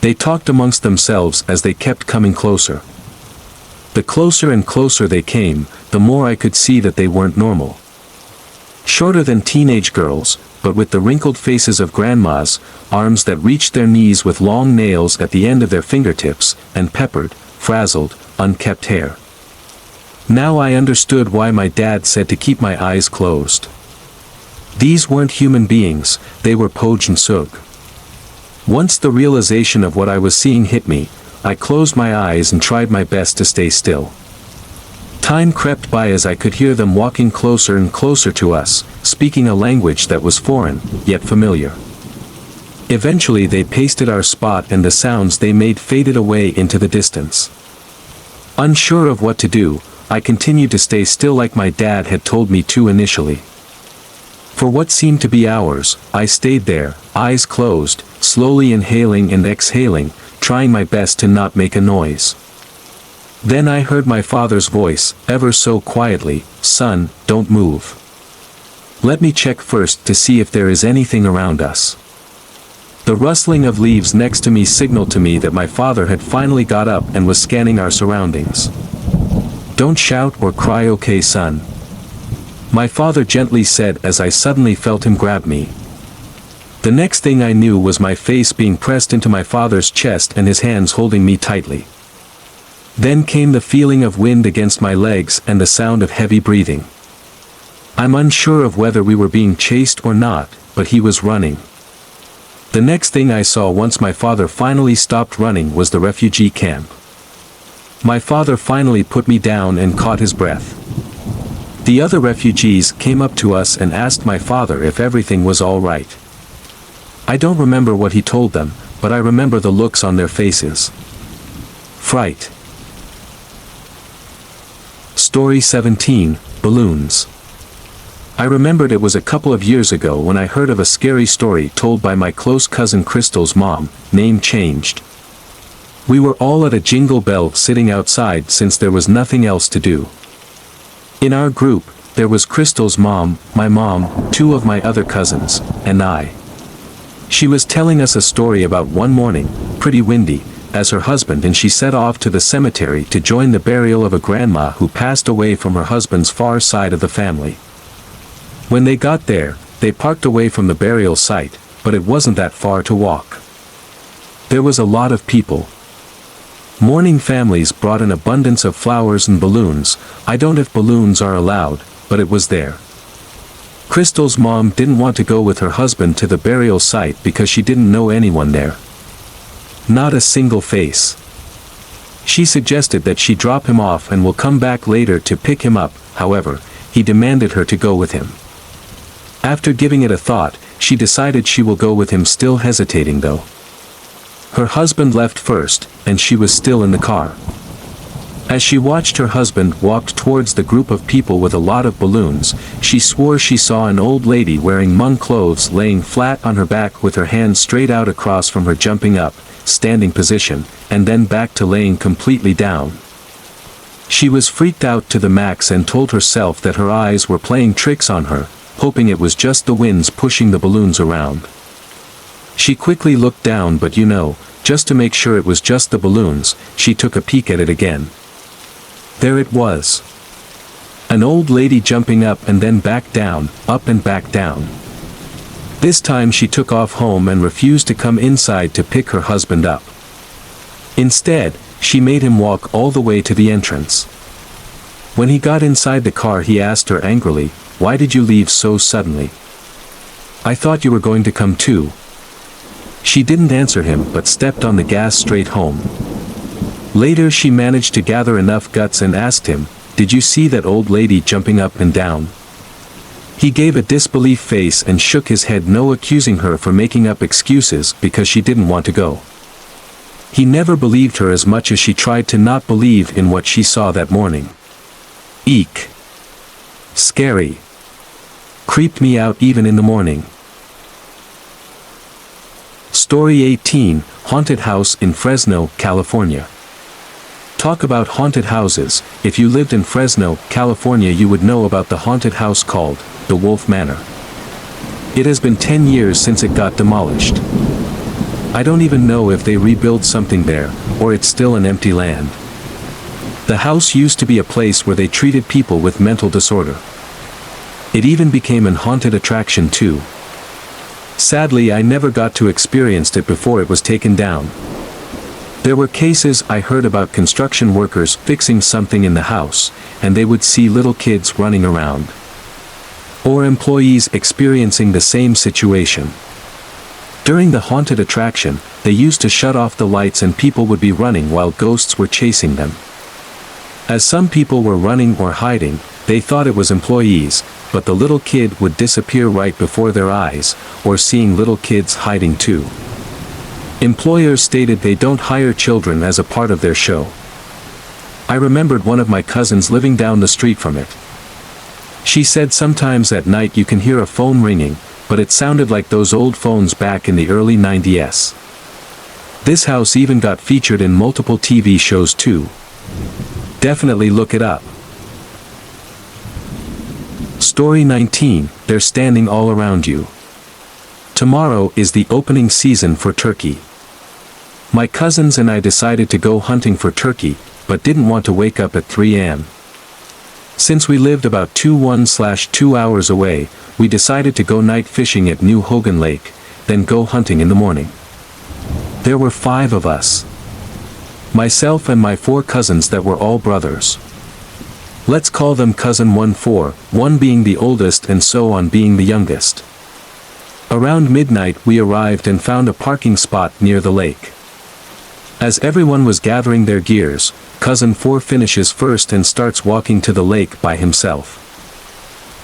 Speaker 1: They talked amongst themselves as they kept coming closer. The closer and closer they came, the more I could see that they weren't normal. Shorter than teenage girls, but with the wrinkled faces of grandmas, arms that reached their knees with long nails at the end of their fingertips, and peppered, frazzled, unkempt hair. Now I understood why my dad said to keep my eyes closed. These weren't human beings, they were Poj and Sug. Once the realization of what I was seeing hit me, I closed my eyes and tried my best to stay still. Time crept by as I could hear them walking closer and closer to us, speaking a language that was foreign, yet familiar. Eventually they pasted our spot and the sounds they made faded away into the distance. Unsure of what to do, I continued to stay still like my dad had told me to initially. For what seemed to be hours, I stayed there, eyes closed, slowly inhaling and exhaling, trying my best to not make a noise. Then I heard my father's voice, ever so quietly, "Son, don't move. Let me check first to see if there is anything around us." The rustling of leaves next to me signaled to me that my father had finally got up and was scanning our surroundings. "Don't shout or cry, okay, son?" My father gently said as I suddenly felt him grab me. The next thing I knew was my face being pressed into my father's chest and his hands holding me tightly. Then came the feeling of wind against my legs and the sound of heavy breathing. I'm unsure of whether we were being chased or not, but he was running. The next thing I saw once my father finally stopped running was the refugee camp. My father finally put me down and caught his breath. The other refugees came up to us and asked my father if everything was all right. I don't remember what he told them, but I remember the looks on their faces. Fright. Story 17, Balloons. I remembered it was a couple of years ago when I heard of a scary story told by my close cousin Crystal's mom, name changed. We were all at a Jingle Bell sitting outside since there was nothing else to do. In our group, there was Crystal's mom, my mom, two of my other cousins, and I. She was telling us a story about one morning, pretty windy, as her husband and she set off to the cemetery to join the burial of a grandma who passed away from her husband's far side of the family. When they got there, they parked away from the burial site, but it wasn't that far to walk. There was a lot of people. Mourning families brought an abundance of flowers and balloons. I don't know if balloons are allowed, but it was there. Crystal's mom didn't want to go with her husband to the burial site because she didn't know anyone there. Not a single face. She suggested that she drop him off and will come back later to pick him up. However, he demanded her to go with him. After giving it a thought, she decided she will go with him, still hesitating though. Her husband left first, and she was still in the car. As she watched her husband walk towards the group of people with a lot of balloons, she swore she saw an old lady wearing monk clothes laying flat on her back with her hands straight out across from her, jumping up, standing position, and then back to laying completely down. She was freaked out to the max and told herself that her eyes were playing tricks on her, hoping it was just the winds pushing the balloons around. She quickly looked down, but just to make sure it was just the balloons, she took a peek at it again. There it was. An old lady jumping up and then back down, up and back down. This time she took off home and refused to come inside to pick her husband up. Instead, she made him walk all the way to the entrance. When he got inside the car, he asked her angrily, "Why did you leave so suddenly? I thought you were going to come too." She didn't answer him but stepped on the gas straight home. Later she managed to gather enough guts and asked him, "Did you see that old lady jumping up and down?" He gave a disbelief face and shook his head no, accusing her for making up excuses because she didn't want to go. He never believed her as much as she tried to not believe in what she saw that morning. Eek. Scary. Creeped me out even in the morning. Story 18, Haunted House in Fresno, California. Talk about haunted houses. If you lived in Fresno, California, you would know about the haunted house called the Wolf Manor. It has been 10 years since it got demolished. I don't even know if they rebuilt something there, or it's still an empty land. The house used to be a place where they treated people with mental disorder. It even became an haunted attraction too. Sadly, I never got to experience it before it was taken down. There were cases I heard about construction workers fixing something in the house, and they would see little kids running around. Or employees experiencing the same situation. During the haunted attraction, they used to shut off the lights and people would be running while ghosts were chasing them. As some people were running or hiding, they thought it was employees, but the little kid would disappear right before their eyes, or seeing little kids hiding too. Employers stated they don't hire children as a part of their show. I remembered one of my cousins living down the street from it. She said sometimes at night you can hear a phone ringing, but it sounded like those old phones back in the early 90s. This house even got featured in multiple TV shows too. Definitely look it up. Story 19, They're Standing All Around You. Tomorrow is the opening season for turkey. My cousins and I decided to go hunting for turkey, but didn't want to wake up at 3 a.m. Since we lived about 2 hours away, we decided to go night fishing at New Hogan Lake, then go hunting in the morning. There were 5 of us. Myself and my 4 cousins that were all brothers. Let's call them cousin 1-4, 1 being the oldest and so on being the youngest. Around midnight we arrived and found a parking spot near the lake. As everyone was gathering their gears, cousin 4 finishes first and starts walking to the lake by himself.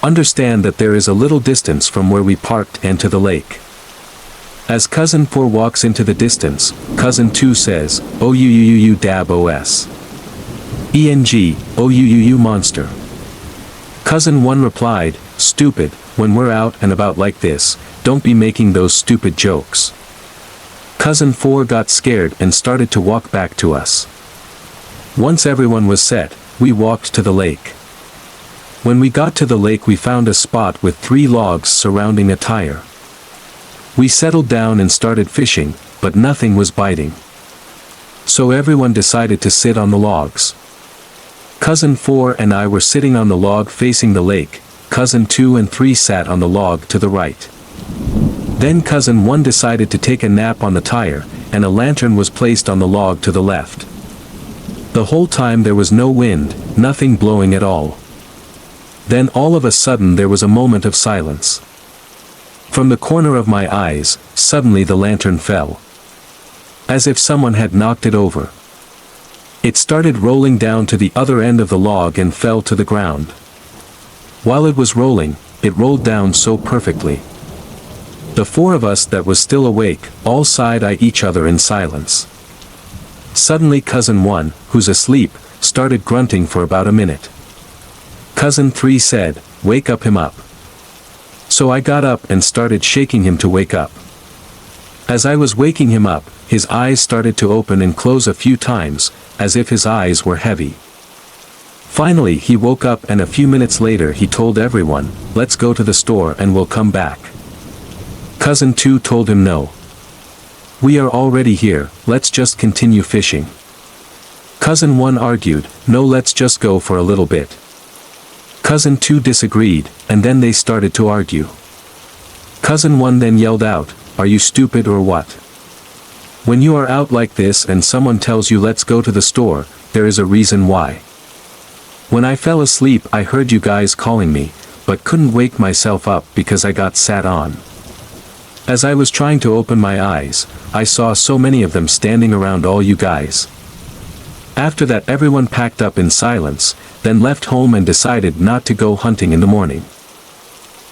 Speaker 1: Understand that there is a little distance from where we parked and to the lake. As cousin 4 walks into the distance, cousin 2 says, "Oh you dab os. ENG, oh you monster." Cousin 1 replied, "Stupid, when we're out and about like this, don't be making those stupid jokes." Cousin 4 got scared and started to walk back to us. Once everyone was set, we walked to the lake. When we got to the lake we found a spot with 3 logs surrounding a tire. We settled down and started fishing, but nothing was biting. So everyone decided to sit on the logs. Cousin 4 and I were sitting on the log facing the lake, cousin 2 and 3 sat on the log to the right. Then cousin 1 decided to take a nap on the tire, and a lantern was placed on the log to the left. The whole time there was no wind, nothing blowing at all. Then all of a sudden there was a moment of silence. From the corner of my eyes, suddenly the lantern fell. As if someone had knocked it over. It started rolling down to the other end of the log and fell to the ground. While it was rolling, it rolled down so perfectly. The 4 of us that was still awake, all side-eyed each other in silence. Suddenly cousin 1, who's asleep, started grunting for about a minute. Cousin 3 said, "Wake him up." So I got up and started shaking him to wake up. As I was waking him up, his eyes started to open and close a few times, as if his eyes were heavy. Finally he woke up and a few minutes later he told everyone, "Let's go to the store and we'll come back." Cousin 2 told him no. "We are already here, let's just continue fishing." Cousin 1 argued, "No, let's just go for a little bit." Cousin 2 disagreed, and then they started to argue. Cousin 1 then yelled out, "Are you stupid or what? When you are out like this and someone tells you let's go to the store, there is a reason why. When I fell asleep I heard you guys calling me, but couldn't wake myself up because I got sat on. As I was trying to open my eyes, I saw so many of them standing around all you guys." After that everyone packed up in silence, then left home and decided not to go hunting in the morning.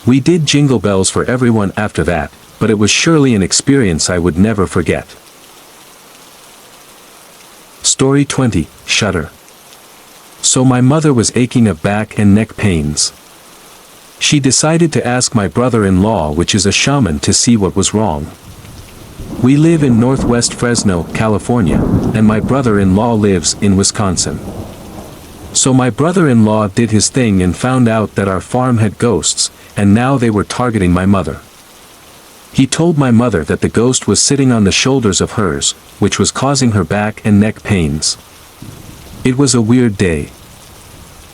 Speaker 1: We did jingle bells for everyone after that, but it was surely an experience I would never forget. Story 20, Shudder. So my mother was aching of back and neck pains. She decided to ask my brother-in-law, which is a shaman, to see what was wrong. We live in northwest Fresno, California, and my brother-in-law lives in Wisconsin. So my brother-in-law did his thing and found out that our farm had ghosts, and now they were targeting my mother. He told my mother that the ghost was sitting on the shoulders of hers, which was causing her back and neck pains. It was a weird day.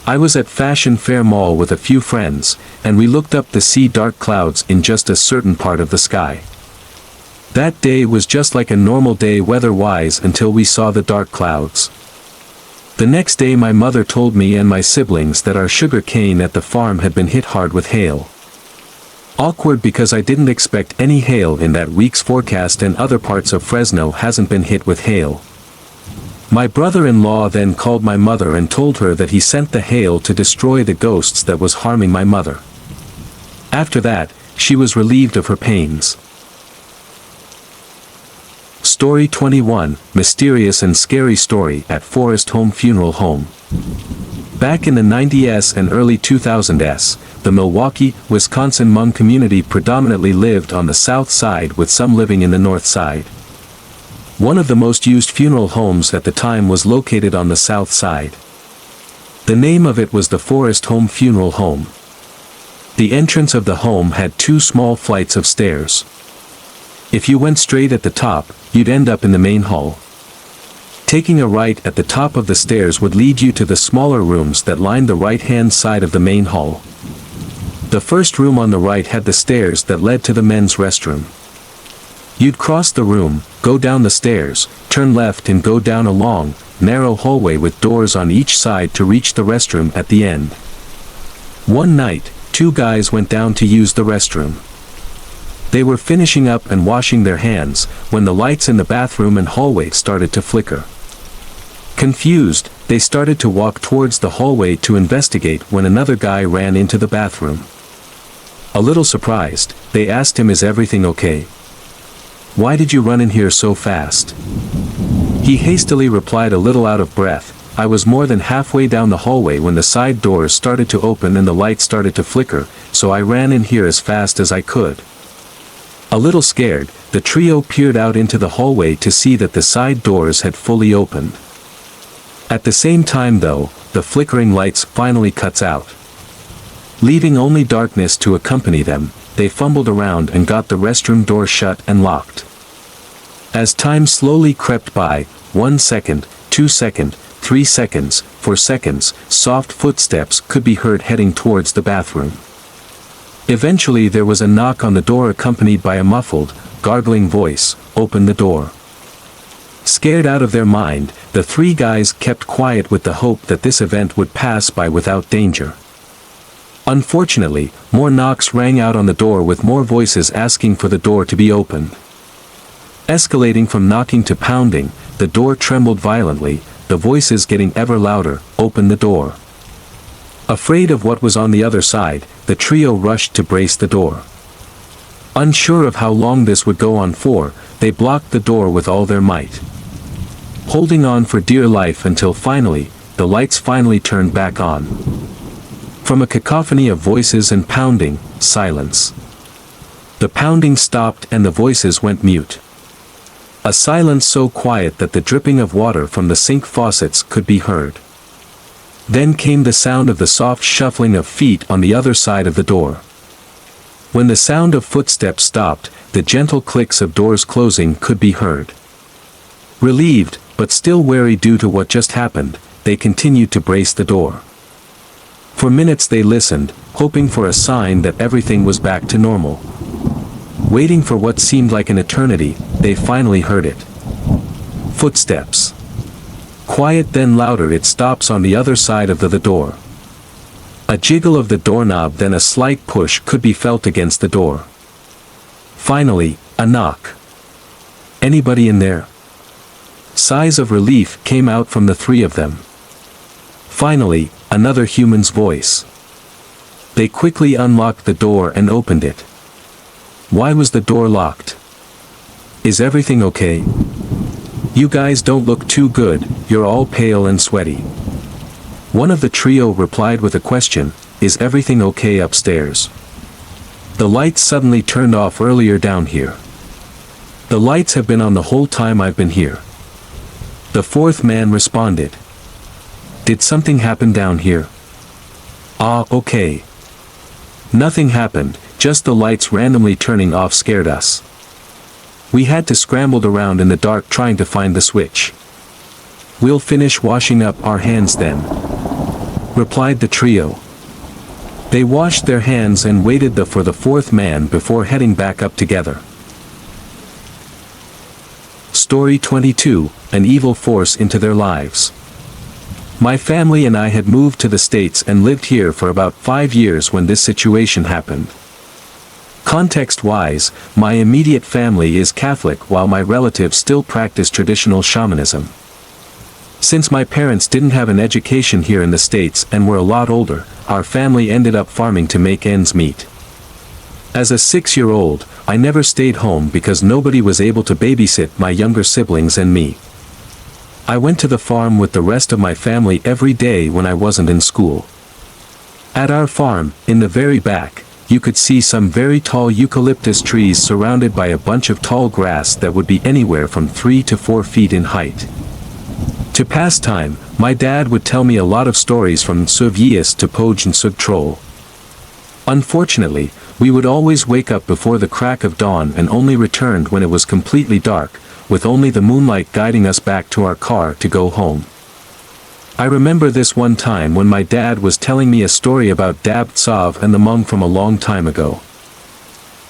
Speaker 1: I was at Fashion Fair Mall with a few friends, and we looked up to see dark clouds in just a certain part of the sky. That day was just like a normal day weather-wise until we saw the dark clouds. The next day my mother told me and my siblings that our sugar cane at the farm had been hit hard with hail. Awkward because I didn't expect any hail in that week's forecast, and other parts of Fresno hasn't been hit with hail. My brother-in-law then called my mother and told her that he sent the hail to destroy the ghosts that was harming my mother. After that, she was relieved of her pains. Story 21, Mysterious and Scary Story at Forest Home Funeral Home. Back in the 90s and early 2000s, the Milwaukee, Wisconsin Hmong community predominantly lived on the south side with some living in the north side. One of the most used funeral homes at the time was located on the south side. The name of it was the Forest Home Funeral Home. The entrance of the home had 2 small flights of stairs. If you went straight at the top, you'd end up in the main hall. Taking a right at the top of the stairs would lead you to the smaller rooms that lined the right-hand side of the main hall. The first room on the right had the stairs that led to the men's restroom. You'd cross the room, go down the stairs, turn left and go down a long, narrow hallway with doors on each side to reach the restroom at the end. One night, two guys went down to use the restroom. They were finishing up and washing their hands, when the lights in the bathroom and hallway started to flicker. Confused, they started to walk towards the hallway to investigate when another guy ran into the bathroom. A little surprised, they asked him, "Is everything okay? Why did you run in here so fast?" He hastily replied, a little out of breath, "I was more than halfway down the hallway when the side doors started to open and the light started to flicker, so I ran in here as fast as I could." A little scared, the trio peered out into the hallway to see that the side doors had fully opened. At the same time though, the flickering lights finally cuts out. Leaving only darkness to accompany them, they fumbled around and got the restroom door shut and locked. As time slowly crept by, 1 second, 2 seconds, 3 seconds, 4 seconds, soft footsteps could be heard heading towards the bathroom. Eventually there was a knock on the door accompanied by a muffled, gargling voice, "Open the door." Scared out of their mind, the three guys kept quiet with the hope that this event would pass by without danger. Unfortunately, more knocks rang out on the door with more voices asking for the door to be opened. Escalating from knocking to pounding, the door trembled violently, the voices getting ever louder, "Open the door." Afraid of what was on the other side, the trio rushed to brace the door. Unsure of how long this would go on for, they blocked the door with all their might, holding on for dear life until finally, the lights finally turned back on. From a cacophony of voices and pounding, silence. The pounding stopped and the voices went mute. A silence so quiet that the dripping of water from the sink faucets could be heard. Then came the sound of the soft shuffling of feet on the other side of the door. When the sound of footsteps stopped, the gentle clicks of doors closing could be heard. Relieved, but still wary due to what just happened, they continued to brace the door. For minutes they listened, hoping for a sign that everything was back to normal. Waiting for what seemed like an eternity, they finally heard it. Footsteps. Quiet then louder, it stops on the other side of the door. A jiggle of the doorknob, then a slight push could be felt against the door. Finally, a knock. "Anybody in there?" Sighs of relief came out from the three of them. Finally, another human's voice. They quickly unlocked the door and opened it. "Why was the door locked? Is everything okay? You guys don't look too good, you're all pale and sweaty." One of the trio replied with a question, "Is everything okay upstairs? The lights suddenly turned off earlier down here." "The lights have been on the whole time I've been here." The fourth man responded. "Did something happen down here?" "Ah, okay. Nothing happened, just the lights randomly turning off scared us. We had to scramble around in the dark trying to find the switch. We'll finish washing up our hands then," replied the trio. They washed their hands and waited for the fourth man before heading back up together. Story 22, An evil force into their lives. My family and I had moved to the States and lived here for about 5 years when this situation happened. Context-wise, my immediate family is Catholic while my relatives still practice traditional shamanism. Since my parents didn't have an education here in the States and were a lot older, our family ended up farming to make ends meet. As a 6-year-old, I never stayed home because nobody was able to babysit my younger siblings and me. I went to the farm with the rest of my family every day when I wasn't in school. At our farm, in the very back, you could see some very tall eucalyptus trees surrounded by a bunch of tall grass that would be anywhere from 3 to 4 feet in height. To pass time, my dad would tell me a lot of stories from Suvyius to Poj and Sugtrol. Unfortunately, we would always wake up before the crack of dawn and only returned when it was completely dark, with only the moonlight guiding us back to our car to go home. I remember this one time when my dad was telling me a story about Dabtsov and the monk from a long time ago.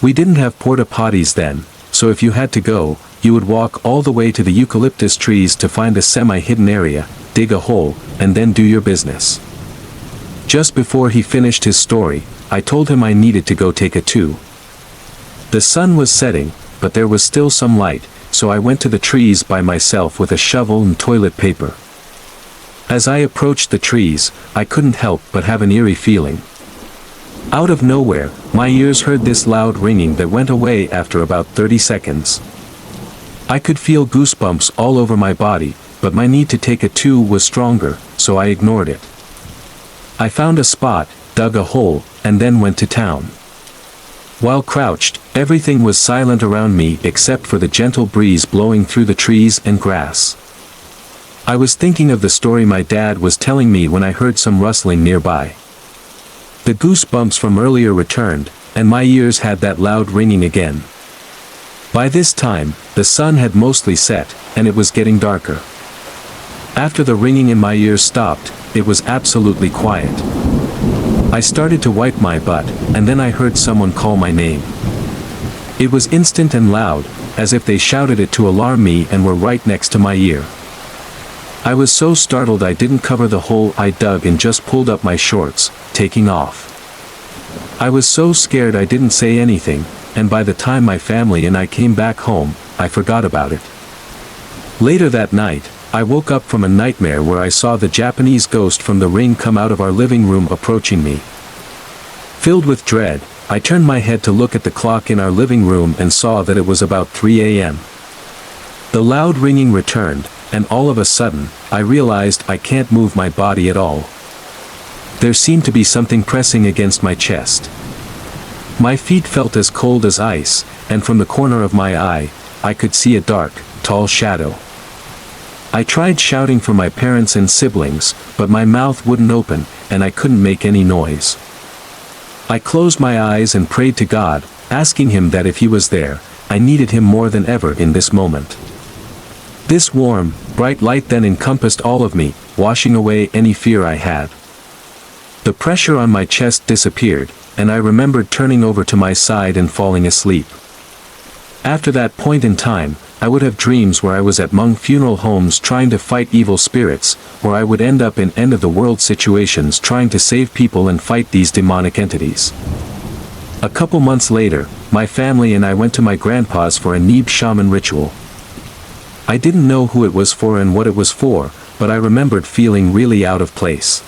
Speaker 1: We didn't have porta potties then, so if you had to go, you would walk all the way to the eucalyptus trees to find a semi-hidden area, dig a hole, and then do your business. Just before he finished his story, I told him I needed to go take a two. The sun was setting, but there was still some light, so I went to the trees by myself with a shovel and toilet paper. As I approached the trees, I couldn't help but have an eerie feeling. Out of nowhere, my ears heard this loud ringing that went away after about 30 seconds. I could feel goosebumps all over my body, but my need to take a two was stronger, so I ignored it. I found a spot, dug a hole, and then went to town. While crouched, everything was silent around me except for the gentle breeze blowing through the trees and grass. I was thinking of the story my dad was telling me when I heard some rustling nearby. The goosebumps from earlier returned, and my ears had that loud ringing again. By this time, the sun had mostly set, and it was getting darker. After the ringing in my ears stopped, it was absolutely quiet. I started to wipe my butt, and then I heard someone call my name. It was instant and loud, as if they shouted it to alarm me and were right next to my ear. I was so startled I didn't cover the hole I dug and just pulled up my shorts, taking off. I was so scared I didn't say anything, and by the time my family and I came back home, I forgot about it. Later that night, I woke up from a nightmare where I saw the Japanese ghost from the ring come out of our living room approaching me. Filled with dread, I turned my head to look at the clock in our living room and saw that it was about 3 a.m. The loud ringing returned, and all of a sudden, I realized I can't move my body at all. There seemed to be something pressing against my chest. My feet felt as cold as ice, and from the corner of my eye, I could see a dark, tall shadow. I tried shouting for my parents and siblings, but my mouth wouldn't open, and I couldn't make any noise. I closed my eyes and prayed to God, asking him that if he was there, I needed him more than ever in this moment. This warm, bright light then encompassed all of me, washing away any fear I had. The pressure on my chest disappeared, and I remembered turning over to my side and falling asleep. After that point in time, I would have dreams where I was at Hmong funeral homes trying to fight evil spirits, or I would end up in end-of-the-world situations trying to save people and fight these demonic entities. A couple months later, my family and I went to my grandpa's for a Neeb shaman ritual. I didn't know who it was for and what it was for, but I remembered feeling really out of place.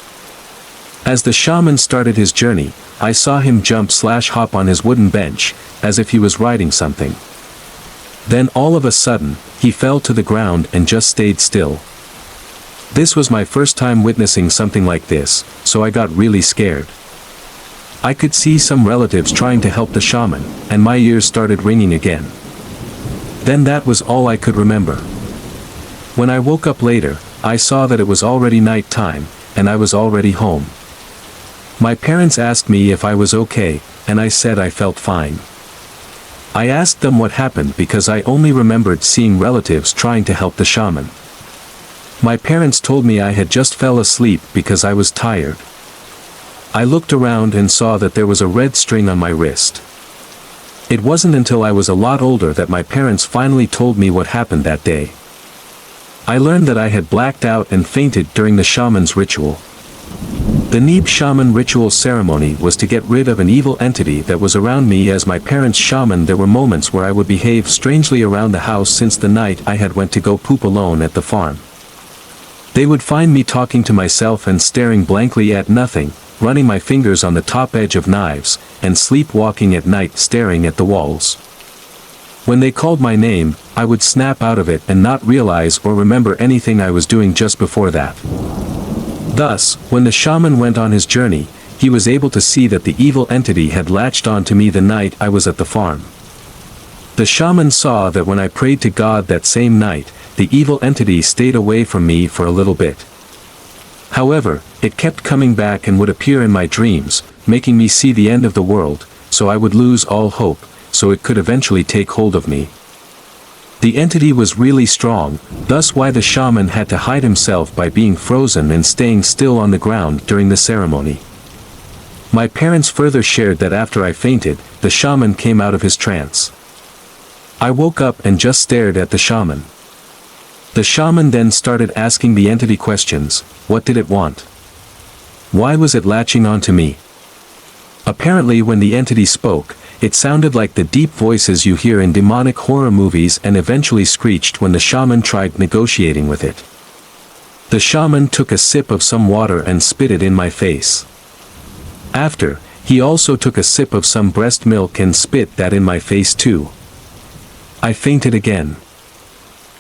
Speaker 1: As the shaman started his journey, I saw him jump/hop on his wooden bench, as if he was riding something. Then all of a sudden, he fell to the ground and just stayed still. This was my first time witnessing something like this, so I got really scared. I could see some relatives trying to help the shaman, and my ears started ringing again. Then that was all I could remember. When I woke up later, I saw that it was already night time, and I was already home. My parents asked me if I was okay, and I said I felt fine. I asked them what happened because I only remembered seeing relatives trying to help the shaman. My parents told me I had just fell asleep because I was tired. I looked around and saw that there was a red string on my wrist. It wasn't until I was a lot older that my parents finally told me what happened that day. I learned that I had blacked out and fainted during the shaman's ritual. The Neeb shaman ritual ceremony was to get rid of an evil entity that was around me. As my parents' shaman, there were moments where I would behave strangely around the house since the night I had went to go poop alone at the farm. They would find me talking to myself and staring blankly at nothing, running my fingers on the top edge of knives, and sleepwalking at night staring at the walls. When they called my name, I would snap out of it and not realize or remember anything I was doing just before that. Thus, when the shaman went on his journey, he was able to see that the evil entity had latched on to me the night I was at the farm. The shaman saw that when I prayed to God that same night, the evil entity stayed away from me for a little bit. However, it kept coming back and would appear in my dreams, making me see the end of the world, so I would lose all hope, so it could eventually take hold of me. The entity was really strong, thus why the shaman had to hide himself by being frozen and staying still on the ground during the ceremony. My parents further shared that after I fainted, the shaman came out of his trance. I woke up and just stared at the shaman. The shaman then started asking the entity questions. What did it want? Why was it latching onto me? Apparently when the entity spoke, it sounded like the deep voices you hear in demonic horror movies and eventually screeched when the shaman tried negotiating with it. The shaman took a sip of some water and spit it in my face. After, he also took a sip of some breast milk and spit that in my face too. I fainted again.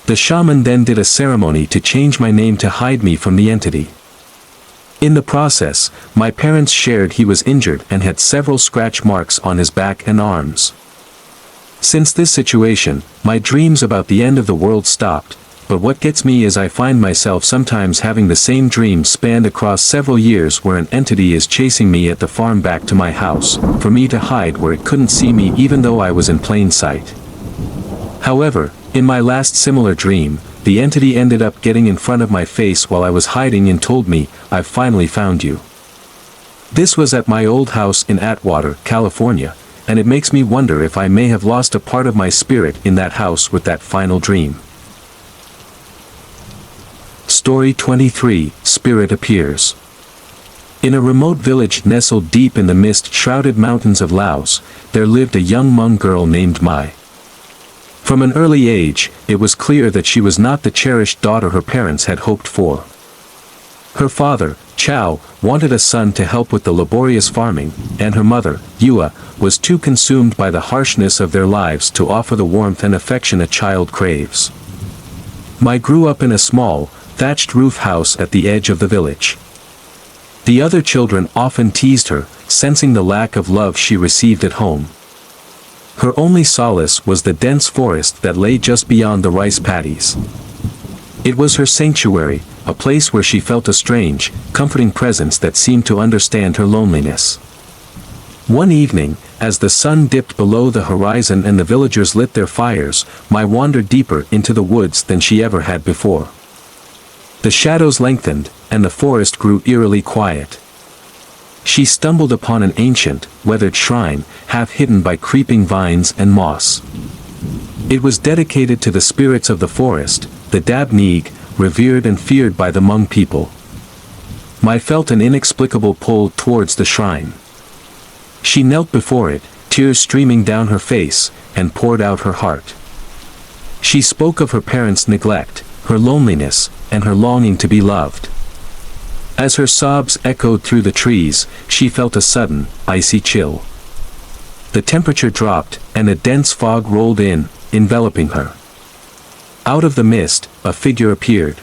Speaker 1: The shaman then did a ceremony to change my name to hide me from the entity. In the process, my parents shared he was injured and had several scratch marks on his back and arms. Since this situation, my dreams about the end of the world stopped, but what gets me is I find myself sometimes having the same dream spanned across several years where an entity is chasing me at the farm back to my house, for me to hide where it couldn't see me even though I was in plain sight. However, in my last similar dream, the entity ended up getting in front of my face while I was hiding and told me, "I've finally found you." This was at my old house in Atwater, California, and it makes me wonder if I may have lost a part of my spirit in that house with that final dream. Story 23, Spirit Appears. In a remote village nestled deep in the mist-shrouded mountains of Laos, there lived a young Hmong girl named Mai. From an early age, it was clear that she was not the cherished daughter her parents had hoped for. Her father, Chow, wanted a son to help with the laborious farming, and her mother, Yua, was too consumed by the harshness of their lives to offer the warmth and affection a child craves. Mai grew up in a small, thatched roof house at the edge of the village. The other children often teased her, sensing the lack of love she received at home. Her only solace was the dense forest that lay just beyond the rice paddies. It was her sanctuary, a place where she felt a strange, comforting presence that seemed to understand her loneliness. One evening, as the sun dipped below the horizon and the villagers lit their fires, Mai wandered deeper into the woods than she ever had before. The shadows lengthened, and the forest grew eerily quiet. She stumbled upon an ancient, weathered shrine, half hidden by creeping vines and moss. It was dedicated to the spirits of the forest, the Dab Neeg, revered and feared by the Hmong people. Mai felt an inexplicable pull towards the shrine. She knelt before it, tears streaming down her face, and poured out her heart. She spoke of her parents' neglect, her loneliness, and her longing to be loved. As her sobs echoed through the trees, she felt a sudden, icy chill. The temperature dropped, and a dense fog rolled in, enveloping her. Out of the mist, a figure appeared.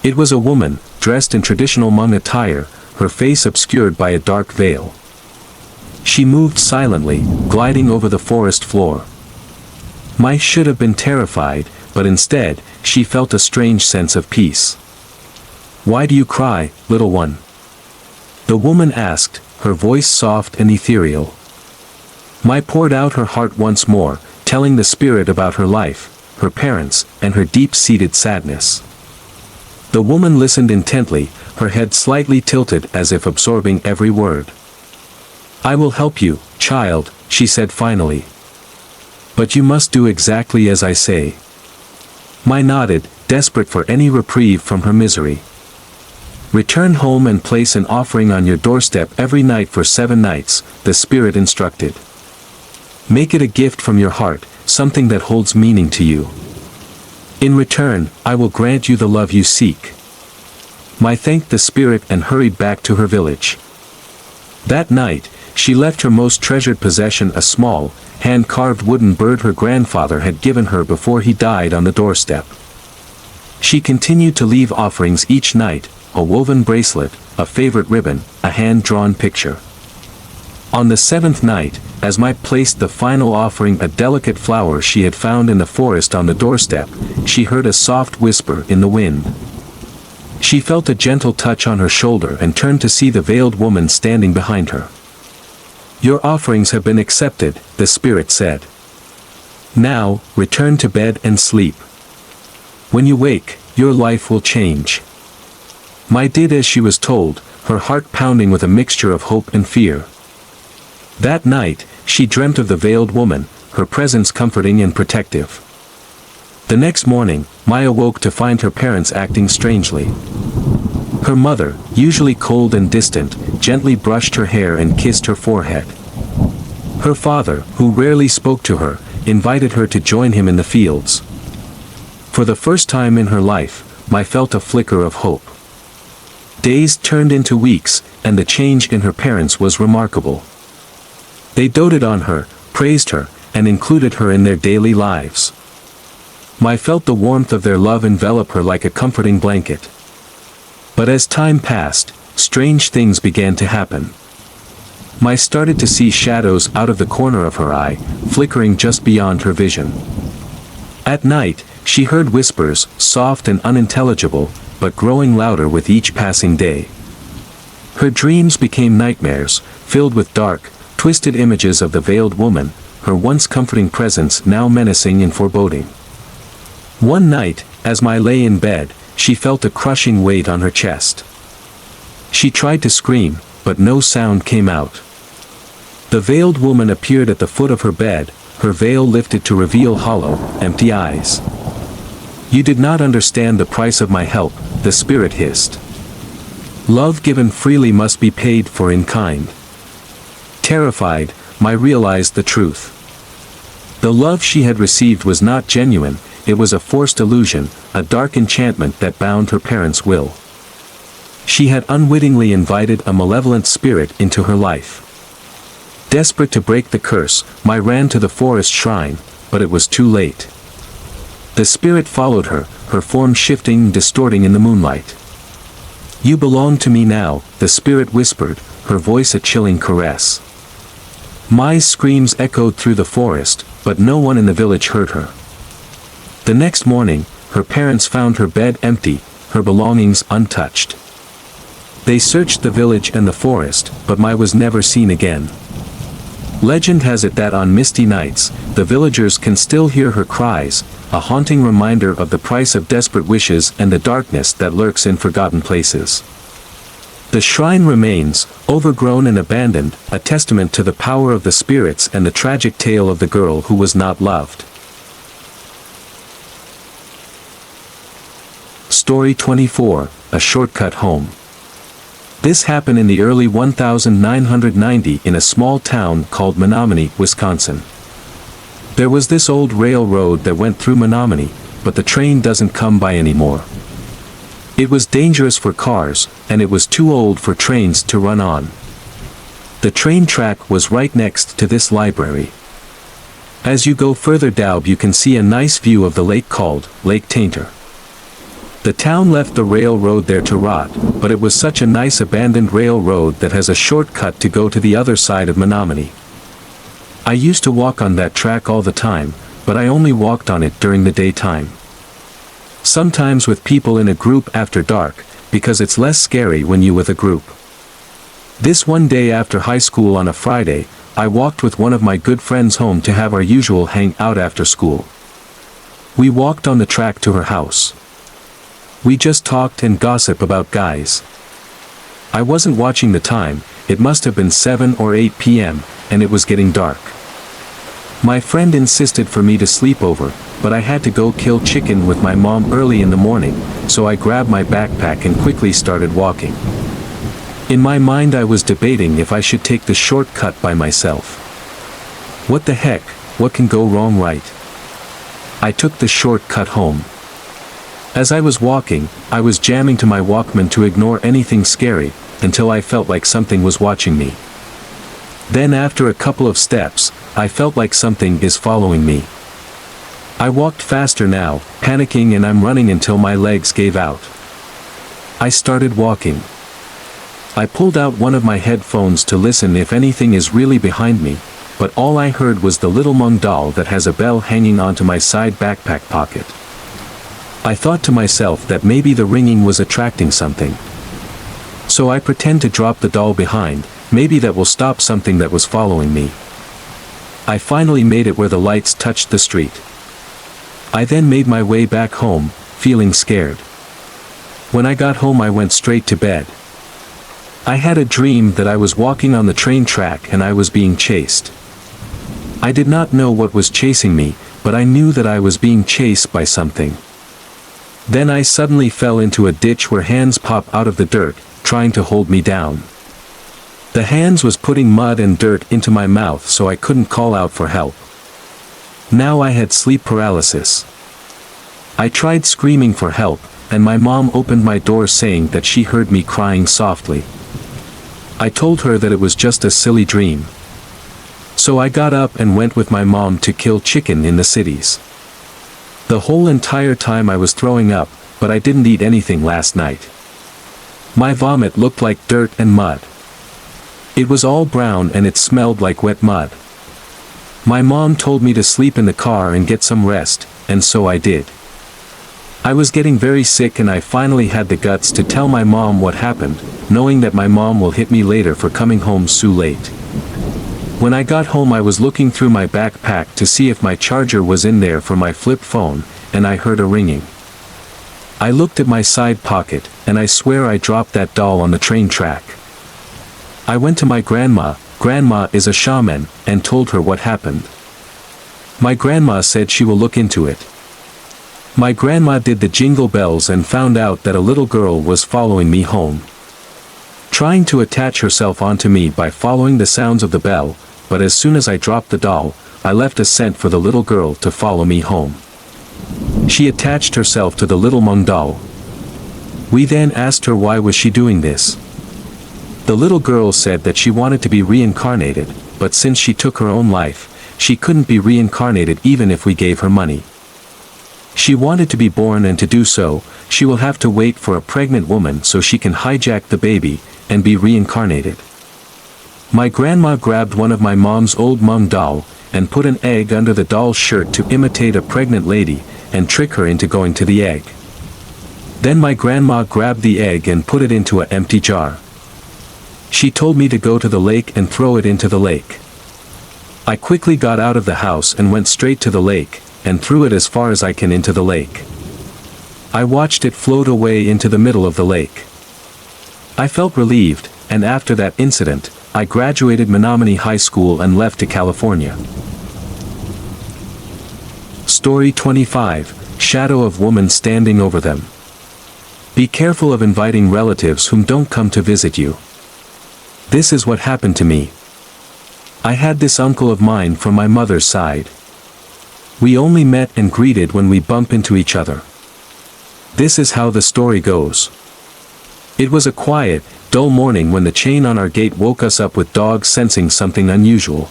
Speaker 1: It was a woman, dressed in traditional Hmong attire, her face obscured by a dark veil. She moved silently, gliding over the forest floor. Mai should have been terrified, but instead, she felt a strange sense of peace. "Why do you cry, little one?" the woman asked, her voice soft and ethereal. Mai poured out her heart once more, telling the spirit about her life, her parents, and her deep-seated sadness. The woman listened intently, her head slightly tilted as if absorbing every word. "I will help you, child," she said finally. "But you must do exactly as I say." Mai nodded, desperate for any reprieve from her misery. "Return home and place an offering on your doorstep every night for 7 nights, the spirit instructed. Make it a gift from your heart, something that holds meaning to you. In return, I will grant you the love you seek." Mai thanked the spirit and hurried back to her village. That night, she left her most treasured possession, a small, hand-carved wooden bird her grandfather had given her before he died, on the doorstep. She continued to leave offerings each night, a woven bracelet, a favorite ribbon, a hand-drawn picture. On the 7th night, as Mai placed the final offering, a delicate flower she had found in the forest, on the doorstep, she heard a soft whisper in the wind. She felt a gentle touch on her shoulder and turned to see the veiled woman standing behind her. "Your offerings have been accepted," the spirit said. "Now, return to bed and sleep. When you wake, your life will change." Mai did as she was told, her heart pounding with a mixture of hope and fear. That night, she dreamt of the veiled woman, her presence comforting and protective. The next morning, Maya woke to find her parents acting strangely. Her mother, usually cold and distant, gently brushed her hair and kissed her forehead. Her father, who rarely spoke to her, invited her to join him in the fields. For the first time in her life, Maya felt a flicker of hope. Days turned into weeks, and the change in her parents was remarkable. They doted on her, praised her, and included her in their daily lives. Maya felt the warmth of their love envelop her like a comforting blanket. But as time passed, strange things began to happen. Maya started to see shadows out of the corner of her eye, flickering just beyond her vision. At night, she heard whispers, soft and unintelligible, but growing louder with each passing day. Her dreams became nightmares, filled with dark, twisted images of the veiled woman, her once comforting presence now menacing and foreboding. One night, as Maya lay in bed, she felt a crushing weight on her chest. She tried to scream, but no sound came out. The veiled woman appeared at the foot of her bed, her veil lifted to reveal hollow, empty eyes. "You did not understand the price of my help," the spirit hissed. "Love given freely must be paid for in kind." Terrified, Maya realized the truth. The love she had received was not genuine, it was a forced illusion, a dark enchantment that bound her parents' will. She had unwittingly invited a malevolent spirit into her life. Desperate to break the curse, Maya ran to the forest shrine, but it was too late. The spirit followed her, her form shifting and distorting in the moonlight. "You belong to me now," the spirit whispered, her voice a chilling caress. Maya's screams echoed through the forest, but no one in the village heard her. The next morning, her parents found her bed empty, her belongings untouched. They searched the village and the forest, but Maya was never seen again. Legend has it that on misty nights, the villagers can still hear her cries, a haunting reminder of the price of desperate wishes and the darkness that lurks in forgotten places. The shrine remains, overgrown and abandoned, a testament to the power of the spirits and the tragic tale of the girl who was not loved. Story 24, A Shortcut Home. This happened in the early 1990 in a small town called Menominee, Wisconsin. There was this old railroad that went through Menominee, but the train doesn't come by anymore. It was dangerous for cars, and it was too old for trains to run on. The train track was right next to this library. As you go further down you can see a nice view of the lake called Lake Tainter. The town left the railroad there to rot, but it was such a nice abandoned railroad that has a shortcut to go to the other side of Menominee. I used to walk on that track all the time, but I only walked on it during the daytime. Sometimes with people in a group after dark, because it's less scary when you with a group. This one day after high school on a Friday, I walked with one of my good friends home to have our usual hang out after school. We walked on the track to her house. We just talked and gossiped about guys. I wasn't watching the time, it must have been 7 or 8 p.m., and it was getting dark. My friend insisted for me to sleep over, but I had to go kill chicken with my mom early in the morning, so I grabbed my backpack and quickly started walking. In my mind I was debating if I should take the shortcut by myself. What the heck, what can go wrong, right? I took the shortcut home. As I was walking, I was jamming to my Walkman to ignore anything scary, until I felt like something was watching me. Then after a couple of steps, I felt like something is following me. I walked faster now, panicking, and I'm running until my legs gave out. I started walking. I pulled out one of my headphones to listen if anything is really behind me, but all I heard was the little Mung doll that has a bell hanging onto my side backpack pocket. I thought to myself that maybe the ringing was attracting something. So I pretend to drop the doll behind, maybe that will stop something that was following me. I finally made it where the lights touched the street. I then made my way back home, feeling scared. When I got home I went straight to bed. I had a dream that I was walking on the train track and I was being chased. I did not know what was chasing me, but I knew that I was being chased by something. Then I suddenly fell into a ditch where hands popped out of the dirt, trying to hold me down. The hands was putting mud and dirt into my mouth so I couldn't call out for help. Now I had sleep paralysis. I tried screaming for help, and my mom opened my door saying that she heard me crying softly. I told her that it was just a silly dream. So I got up and went with my mom to kill chicken in the cities. The whole entire time I was throwing up, but I didn't eat anything last night. My vomit looked like dirt and mud. It was all brown and it smelled like wet mud. My mom told me to sleep in the car and get some rest, and so I did. I was getting very sick and I finally had the guts to tell my mom what happened, knowing that my mom will hit me later for coming home so late. When I got home I was looking through my backpack to see if my charger was in there for my flip phone, and I heard a ringing. I looked at my side pocket, and I swear I dropped that doll on the train track. I went to my grandma is a shaman, and told her what happened. My grandma said she will look into it. My grandma did the jingle bells and found out that a little girl was following me home. Trying to attach herself onto me by following the sounds of the bell, but as soon as I dropped the doll, I left a scent for the little girl to follow me home. She attached herself to the little Hmong doll. We then asked her why was she doing this. The little girl said that she wanted to be reincarnated, but since she took her own life, she couldn't be reincarnated even if we gave her money. She wanted to be born, and to do so, she will have to wait for a pregnant woman so she can hijack the baby, and be reincarnated. My grandma grabbed one of my mom's old Hmong doll, and put an egg under the doll's shirt to imitate a pregnant lady, and trick her into going to the egg. Then my grandma grabbed the egg and put it into an empty jar. She told me to go to the lake and throw it into the lake. I quickly got out of the house and went straight to the lake, and threw it as far as I can into the lake. I watched it float away into the middle of the lake. I felt relieved, and after that incident, I graduated Menominee High School and left to California. Story 25, Shadow of Woman Standing Over Them. Be careful of inviting relatives whom don't come to visit you. This is what happened to me. I had this uncle of mine from my mother's side. We only met and greeted when we bump into each other. This is how the story goes. It was a quiet, dull morning when the chain on our gate woke us up with dogs sensing something unusual.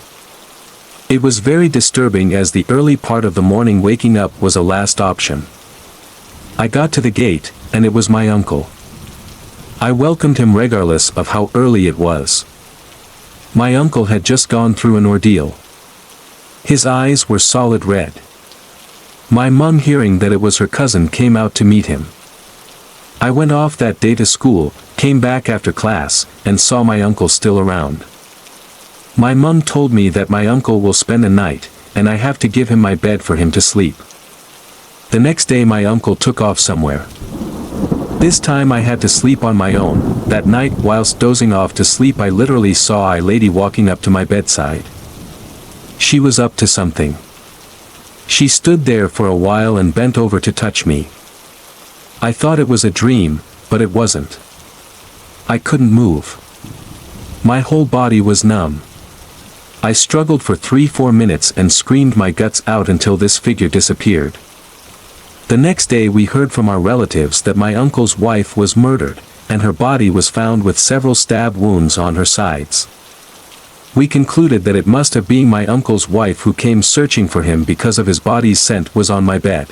Speaker 1: It was very disturbing as the early part of the morning waking up was a last option. I got to the gate, and it was my uncle. I welcomed him regardless of how early it was. My uncle had just gone through an ordeal. His eyes were solid red. My mum, hearing that it was her cousin, came out to meet him. I went off that day to school, came back after class, and saw my uncle still around. My mum told me that my uncle will spend the night, and I have to give him my bed for him to sleep. The next day my uncle took off somewhere. This time I had to sleep on my own. That night, whilst dozing off to sleep, I literally saw a lady walking up to my bedside. She was up to something. She stood there for a while and bent over to touch me. I thought it was a dream, but it wasn't. I couldn't move. My whole body was numb. I struggled for 3-4 minutes and screamed my guts out until this figure disappeared. The next day we heard from our relatives that my uncle's wife was murdered, and her body was found with several stab wounds on her sides. We concluded that it must have been my uncle's wife who came searching for him because of his body's scent was on my bed.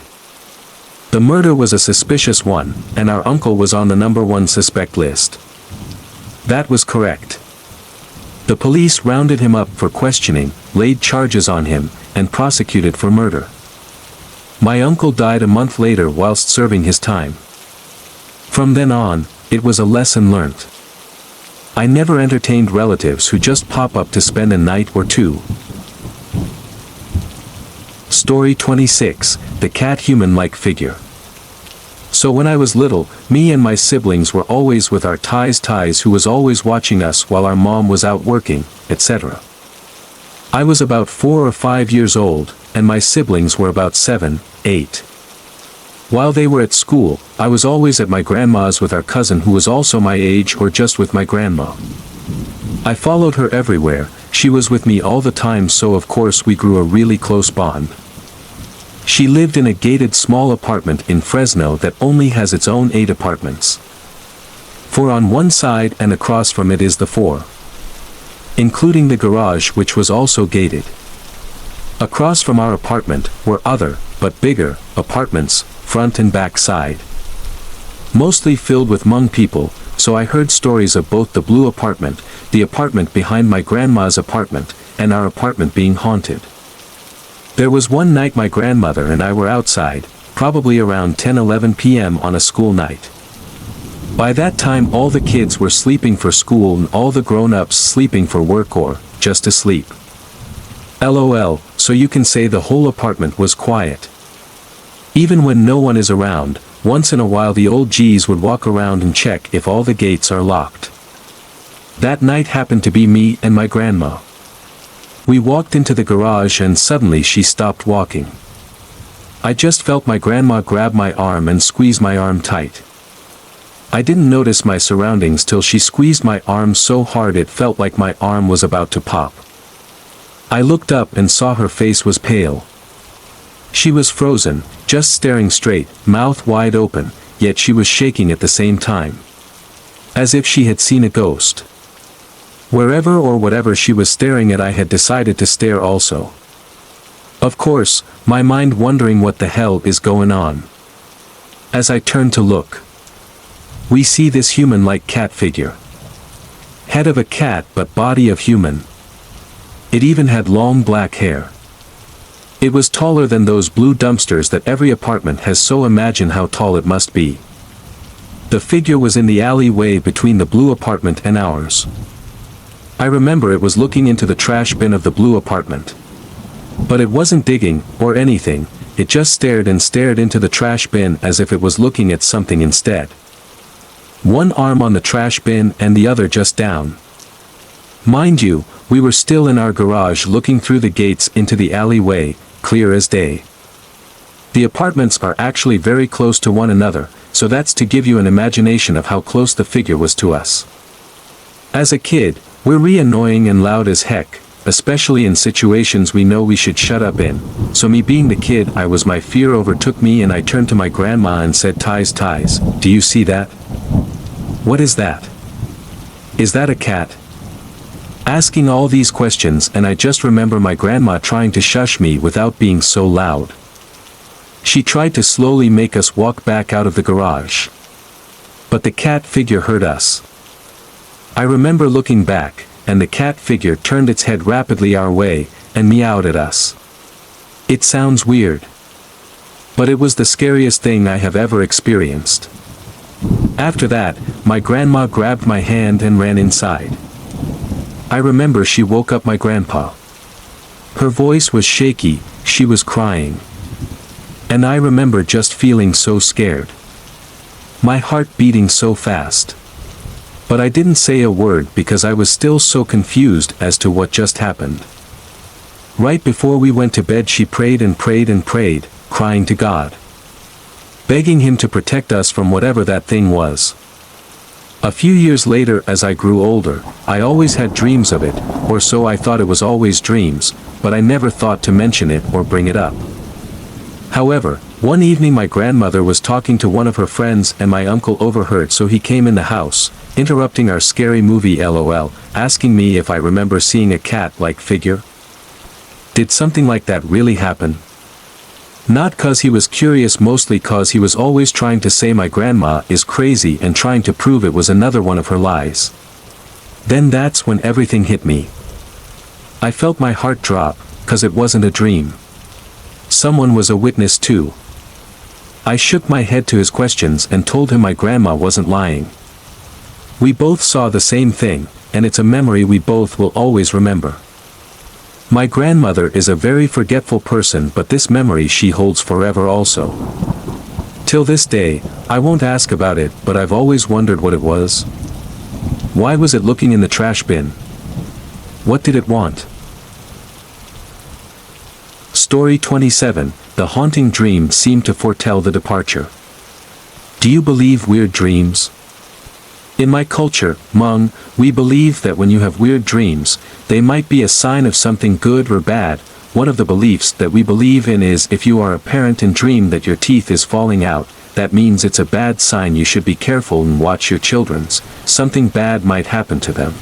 Speaker 1: The murder was a suspicious one, and our uncle was on the #1 suspect list. That was correct. The police rounded him up for questioning, laid charges on him, and prosecuted for murder. My uncle died a month later whilst serving his time. From then on, it was a lesson learnt. I never entertained relatives who just pop up to spend a night or two. Story 26, The Cat Human-Like Figure. So when I was little, me and my siblings were always with our ties who was always watching us while our mom was out working, etc. I was about 4 or 5 years old, and my siblings were about 7, 8. While they were at school, I was always at my grandma's with our cousin who was also my age or just with my grandma. I followed her everywhere, she was with me all the time, so of course we grew a really close bond. She lived in a gated small apartment in Fresno that only has its own 8 apartments. 4 on one side and across from it is the 4. Including the garage, which was also gated. Across from our apartment were other, but bigger, apartments, front and back side. Mostly filled with Hmong people, so I heard stories of both the blue apartment, the apartment behind my grandma's apartment, and our apartment being haunted. There was one night my grandmother and I were outside, probably around 10-11 p.m. on a school night. By that time all the kids were sleeping for school and all the grown-ups sleeping for work or just asleep. LOL, so you can say the whole apartment was quiet. Even when no one is around, once in a while the old G's would walk around and check if all the gates are locked. That night happened to be me and my grandma. We walked into the garage and suddenly she stopped walking. I just felt my grandma grab my arm and squeeze my arm tight. I didn't notice my surroundings till she squeezed my arm so hard it felt like my arm was about to pop. I looked up and saw her face was pale. She was frozen, just staring straight, mouth wide open, yet she was shaking at the same time. As if she had seen a ghost. Wherever or whatever she was staring at, I had decided to stare also. Of course, my mind wondering what the hell is going on. As I turned to look, we see this human-like cat figure. Head of a cat but body of human. It even had long black hair. It was taller than those blue dumpsters that every apartment has, so imagine how tall it must be. The figure was in the alleyway between the blue apartment and ours. I remember it was looking into the trash bin of the blue apartment. But it wasn't digging, or anything, it just stared and stared into the trash bin as if it was looking at something instead. One arm on the trash bin and the other just down. Mind you, we were still in our garage looking through the gates into the alleyway, clear as day. The apartments are actually very close to one another, so that's to give you an imagination of how close the figure was to us. As a kid, we're annoying and loud as heck, especially in situations we know we should shut up in, so me being the kid my fear overtook me and I turned to my grandma and said, "Ties, do you see that? What is that? Is that a cat?" Asking all these questions, and I just remember my grandma trying to shush me without being so loud. She tried to slowly make us walk back out of the garage. But the cat figure heard us. I remember looking back, and the cat figure turned its head rapidly our way, and meowed at us. It sounds weird. But it was the scariest thing I have ever experienced. After that, my grandma grabbed my hand and ran inside. I remember she woke up my grandpa. Her voice was shaky, she was crying. And I remember just feeling so scared. My heart beating so fast. But I didn't say a word because I was still so confused as to what just happened. Right before we went to bed she prayed and prayed and prayed, crying to God. Begging him to protect us from whatever that thing was. A few years later, as I grew older, I always had dreams of it, or so I thought. It was always dreams, but I never thought to mention it or bring it up. However, one evening my grandmother was talking to one of her friends and my uncle overheard, so he came in the house, interrupting our scary movie LOL, asking me if I remember seeing a cat-like figure. Did something like that really happen? Not cause he was curious, mostly cause he was always trying to say my grandma is crazy and trying to prove it was another one of her lies. Then that's when everything hit me. I felt my heart drop, cause it wasn't a dream. Someone was a witness too. I shook my head to his questions and told him my grandma wasn't lying. We both saw the same thing, and it's a memory we both will always remember. My grandmother is a very forgetful person, but this memory she holds forever also. Till this day, I won't ask about it, but I've always wondered what it was. Why was it looking in the trash bin? What did it want? Story 27, The haunting dream seemed to foretell the departure. Do you believe weird dreams? In my culture, Hmong, we believe that when you have weird dreams, they might be a sign of something good or bad. One of the beliefs that we believe in is if you are a parent and dream that your teeth is falling out, that means it's a bad sign. You should be careful and watch your children's. Something bad might happen to them.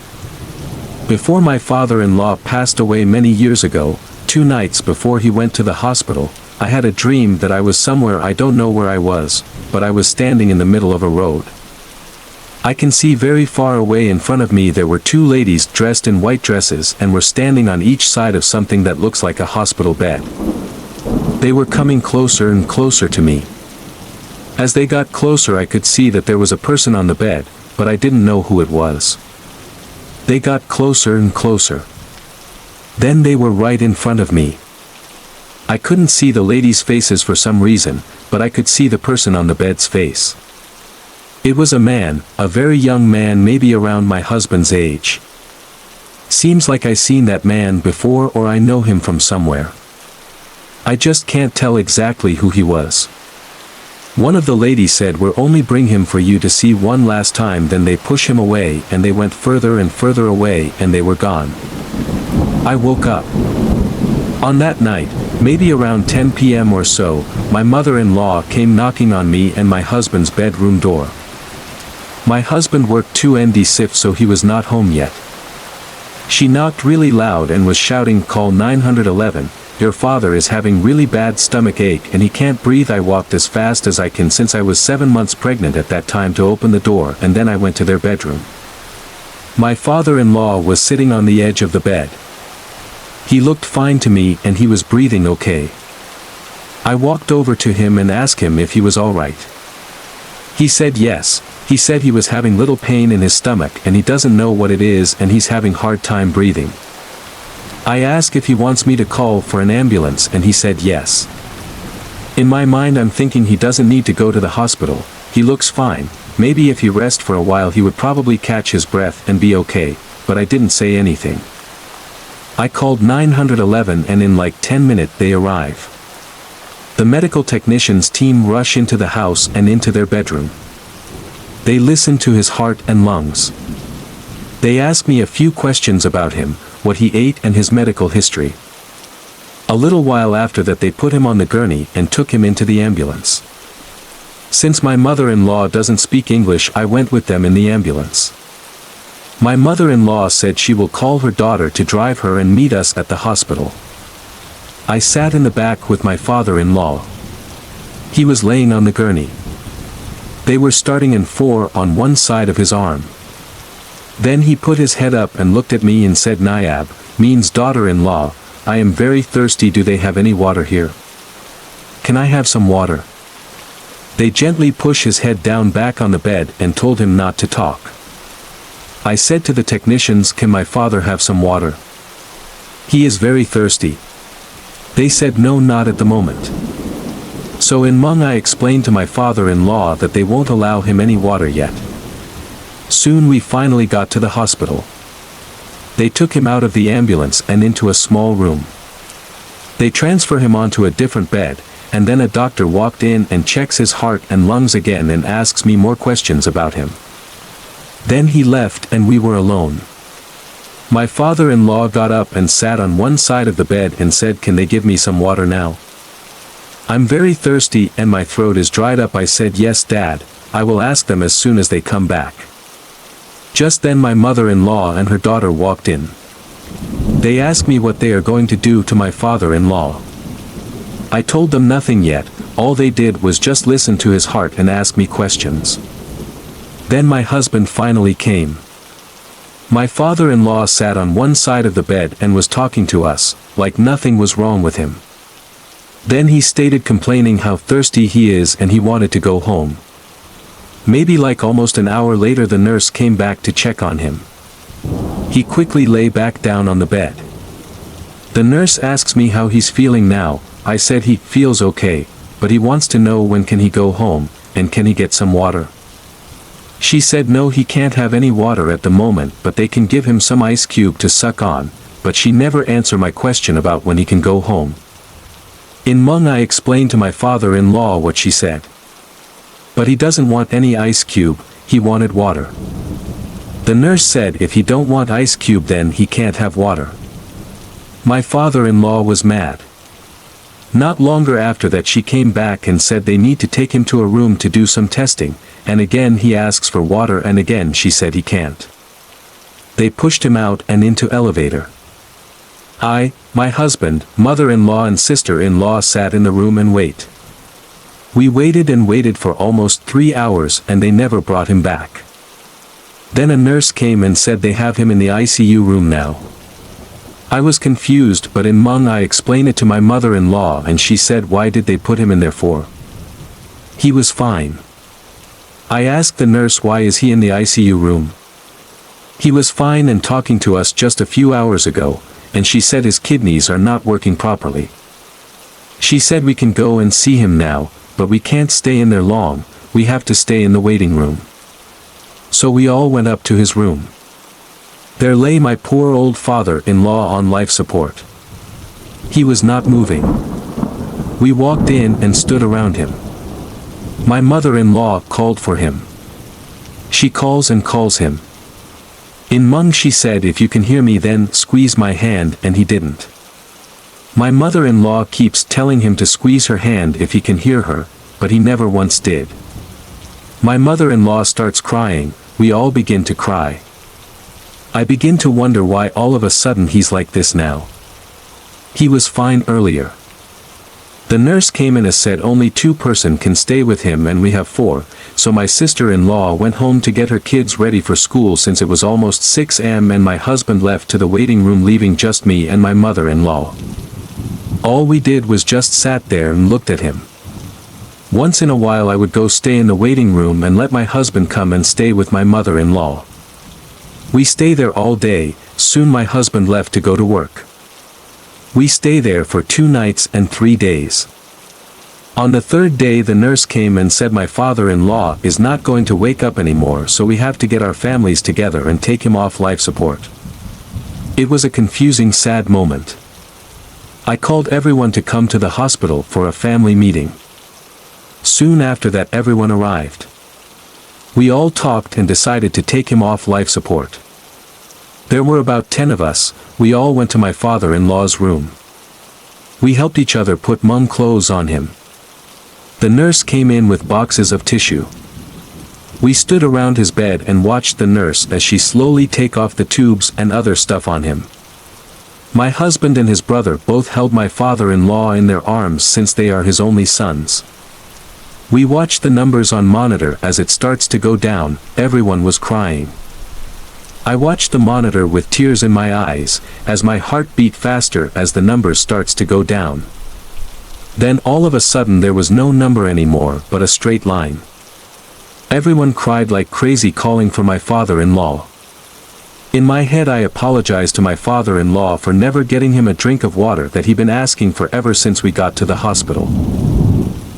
Speaker 1: Before my father-in-law passed away many years ago, 2 nights before he went to the hospital, I had a dream that I was somewhere. I don't know where I was, but I was standing in the middle of a road. I can see very far away in front of me there were 2 ladies dressed in white dresses and were standing on each side of something that looks like a hospital bed. They were coming closer and closer to me. As they got closer I could see that there was a person on the bed, but I didn't know who it was. They got closer and closer. Then they were right in front of me. I couldn't see the ladies' faces for some reason, but I could see the person on the bed's face. It was a man, a very young man, maybe around my husband's age. Seems like I've seen that man before or I know him from somewhere. I just can't tell exactly who he was. One of the ladies said, "We'll only bring him for you to see one last time." Then they push him away and they went further and further away and they were gone. I woke up. On that night, maybe around 10 p.m. or so, my mother-in-law came knocking on me and my husband's bedroom door. My husband worked 2 shifts, so he was not home yet. She knocked really loud and was shouting, "Call 911, your father is having really bad stomach ache and he can't breathe." I walked as fast as I can since I was 7 months pregnant at that time to open the door, and then I went to their bedroom. My father-in-law was sitting on the edge of the bed. He looked fine to me and he was breathing okay. I walked over to him and asked him if he was alright. He said yes. He said he was having little pain in his stomach and he doesn't know what it is and he's having hard time breathing. I asked if he wants me to call for an ambulance and he said yes. In my mind I'm thinking he doesn't need to go to the hospital, he looks fine, maybe if he rests for a while he would probably catch his breath and be okay, but I didn't say anything. I called 911 and in like 10 minutes they arrive. The medical technicians team rush into the house and into their bedroom. They listen to his heart and lungs. They ask me a few questions about him, what he ate and his medical history. A little while after that they put him on the gurney and took him into the ambulance. Since my mother-in-law doesn't speak English, I went with them in the ambulance. My mother-in-law said she will call her daughter to drive her and meet us at the hospital. I sat in the back with my father-in-law. He was laying on the gurney. They were starting in 4 on one side of his arm. Then he put his head up and looked at me and said, "Nayab," means daughter-in-law, "I am very thirsty. Do they have any water here? Can I have some water?" They gently pushed his head down back on the bed and told him not to talk. I said to the technicians, "Can my father have some water? He is very thirsty." They said no, not at the moment. So in Hmong I explained to my father-in-law that they won't allow him any water yet. Soon we finally got to the hospital. They took him out of the ambulance and into a small room. They transfer him onto a different bed, and then a doctor walked in and checks his heart and lungs again and asks me more questions about him. Then he left and we were alone. My father-in-law got up and sat on one side of the bed and said, "Can they give me some water now? I'm very thirsty and my throat is dried up." I said, "Yes, Dad, I will ask them as soon as they come back." Just then my mother-in-law and her daughter walked in. They asked me what they are going to do to my father-in-law. I told them nothing yet, all they did was just listen to his heart and ask me questions. Then my husband finally came. My father-in-law sat on one side of the bed and was talking to us, like nothing was wrong with him. Then he started complaining how thirsty he is and he wanted to go home. Maybe like almost an hour later the nurse came back to check on him. He quickly lay back down on the bed. The nurse asks me how he's feeling now. I said he feels okay, but he wants to know when can he go home, and can he get some water. She said no, he can't have any water at the moment, but they can give him some ice cube to suck on, but she never answered my question about when he can go home. In Hmong I explained to my father-in-law what she said. But he doesn't want any ice cube, he wanted water. The nurse said if he don't want ice cube then he can't have water. My father-in-law was mad. Not longer after that she came back and said they need to take him to a room to do some testing, and again he asks for water and again she said he can't. They pushed him out and into elevator. I, my husband, mother-in-law and sister-in-law sat in the room and wait. We waited and waited for almost 3 hours and they never brought him back. Then a nurse came and said they have him in the ICU room now. I was confused but in Hmong I explained it to my mother-in-law and she said why did they put him in there for? He was fine. I asked the nurse why is he in the ICU room? He was fine and talking to us just a few hours ago, and she said his kidneys are not working properly. She said we can go and see him now, but we can't stay in there long, we have to stay in the waiting room. So we all went up to his room. There lay my poor old father-in-law on life support. He was not moving. We walked in and stood around him. My mother-in-law called for him. She calls and calls him. In Hmong she said if you can hear me then squeeze my hand and he didn't. My mother-in-law keeps telling him to squeeze her hand if he can hear her, but he never once did. My mother-in-law starts crying, we all begin to cry. I begin to wonder why all of a sudden he's like this now. He was fine earlier. The nurse came in and said only 2 person can stay with him and we have 4, so my sister-in-law went home to get her kids ready for school since it was almost 6 am and my husband left to the waiting room leaving just me and my mother-in-law. All we did was just sat there and looked at him. Once in a while I would go stay in the waiting room and let my husband come and stay with my mother-in-law. We stay there all day, soon my husband left to go to work. We stay there for 2 nights and 3 days. On the 3rd day the nurse came and said my father-in-law is not going to wake up anymore so we have to get our families together and take him off life support. It was a confusing sad moment. I called everyone to come to the hospital for a family meeting. Soon after that everyone arrived. We all talked and decided to take him off life support. There were about 10 of us, we all went to my father-in-law's room. We helped each other put Hmong clothes on him. The nurse came in with boxes of tissue. We stood around his bed and watched the nurse as she slowly take off the tubes and other stuff on him. My husband and his brother both held my father-in-law in their arms since they are his only sons. We watched the numbers on monitor as it starts to go down, everyone was crying. I watched the monitor with tears in my eyes, as my heart beat faster as the number starts to go down. Then all of a sudden there was no number anymore but a straight line. Everyone cried like crazy calling for my father-in-law. In my head I apologized to my father-in-law for never getting him a drink of water that he'd been asking for ever since we got to the hospital.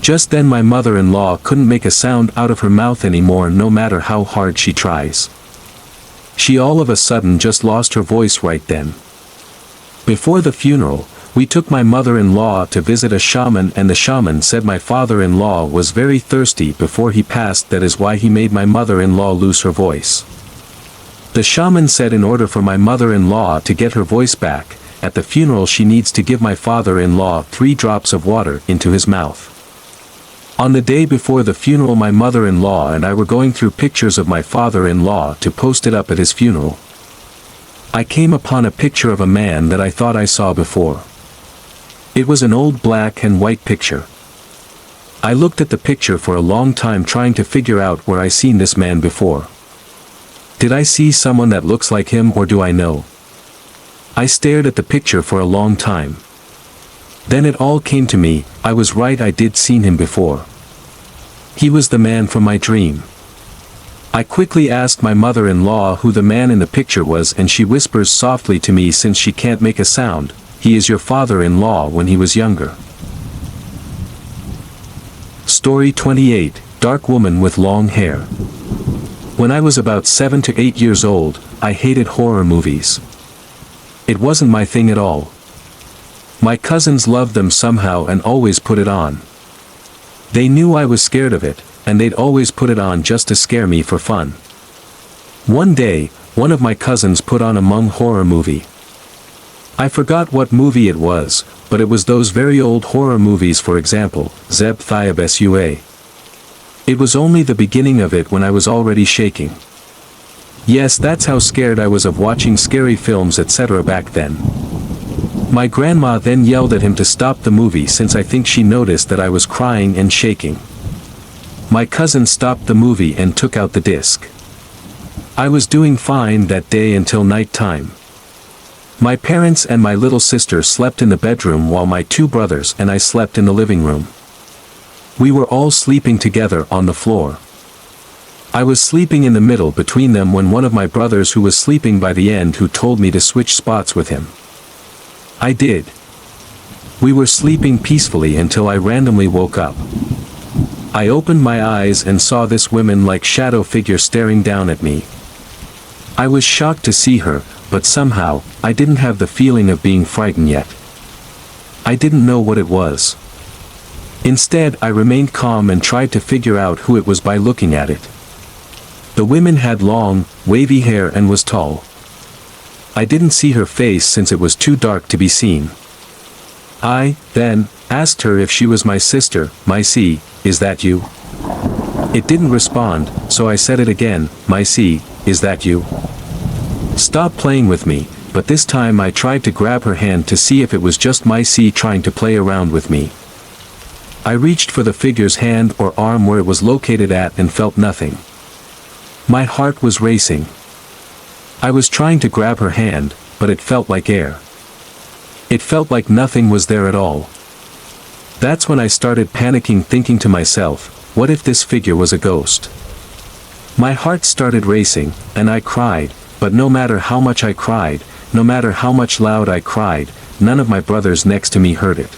Speaker 1: Just then my mother-in-law couldn't make a sound out of her mouth anymore no matter how hard she tries. She all of a sudden just lost her voice right then. Before the funeral, we took my mother-in-law to visit a shaman and the shaman said my father-in-law was very thirsty before he passed, that is why he made my mother-in-law lose her voice. The shaman said in order for my mother-in-law to get her voice back, at the funeral she needs to give my father-in-law 3 drops of water into his mouth. On the day before the funeral my mother-in-law and I were going through pictures of my father-in-law to post it up at his funeral. I came upon a picture of a man that I thought I saw before. It was an old black and white picture. I looked at the picture for a long time trying to figure out where I seen this man before. Did I see someone that looks like him or do I know? I stared at the picture for a long time. Then it all came to me, I was right, I did seen him before. He was the man from my dream. I quickly asked my mother-in-law who the man in the picture was and she whispers softly to me since she can't make a sound, he is your father-in-law when he was younger. Story 28, Dark Woman with Long Hair. When I was about 7 to 8 years old, I hated horror movies. It wasn't my thing at all. My cousins loved them somehow and always put it on. They knew I was scared of it, and they'd always put it on just to scare me for fun. One day, one of my cousins put on a Hmong horror movie. I forgot what movie it was, but it was those very old horror movies, for example, Zeb Thiab Sua. It was only the beginning of it when I was already shaking. Yes, that's how scared I was of watching scary films etc. back then. My grandma then yelled at him to stop the movie since I think she noticed that I was crying and shaking. My cousin stopped the movie and took out the disc. I was doing fine that day until night time. My parents and my little sister slept in the bedroom while my two brothers and I slept in the living room. We were all sleeping together on the floor. I was sleeping in the middle between them when one of my brothers who was sleeping by the end who told me to switch spots with him. I did. We were sleeping peacefully until I randomly woke up. I opened my eyes and saw this woman-like shadow figure staring down at me. I was shocked to see her, but somehow, I didn't have the feeling of being frightened yet. I didn't know what it was. Instead, I remained calm and tried to figure out who it was by looking at it. The woman had long, wavy hair and was tall. I didn't see her face since it was too dark to be seen. I, then, asked her if she was my sister. "My C, is that you?" It didn't respond, so I said it again. "My C, is that you?" Stop playing with me, but this time I tried to grab her hand to see if it was just my C trying to play around with me. I reached for the figure's hand or arm where it was located at and felt nothing. My heart was racing. I was trying to grab her hand, but it felt like air. It felt like nothing was there at all. That's when I started panicking, thinking to myself, what if this figure was a ghost? My heart started racing, and I cried, but no matter how much I cried, no matter how much loud I cried, none of my brothers next to me heard it.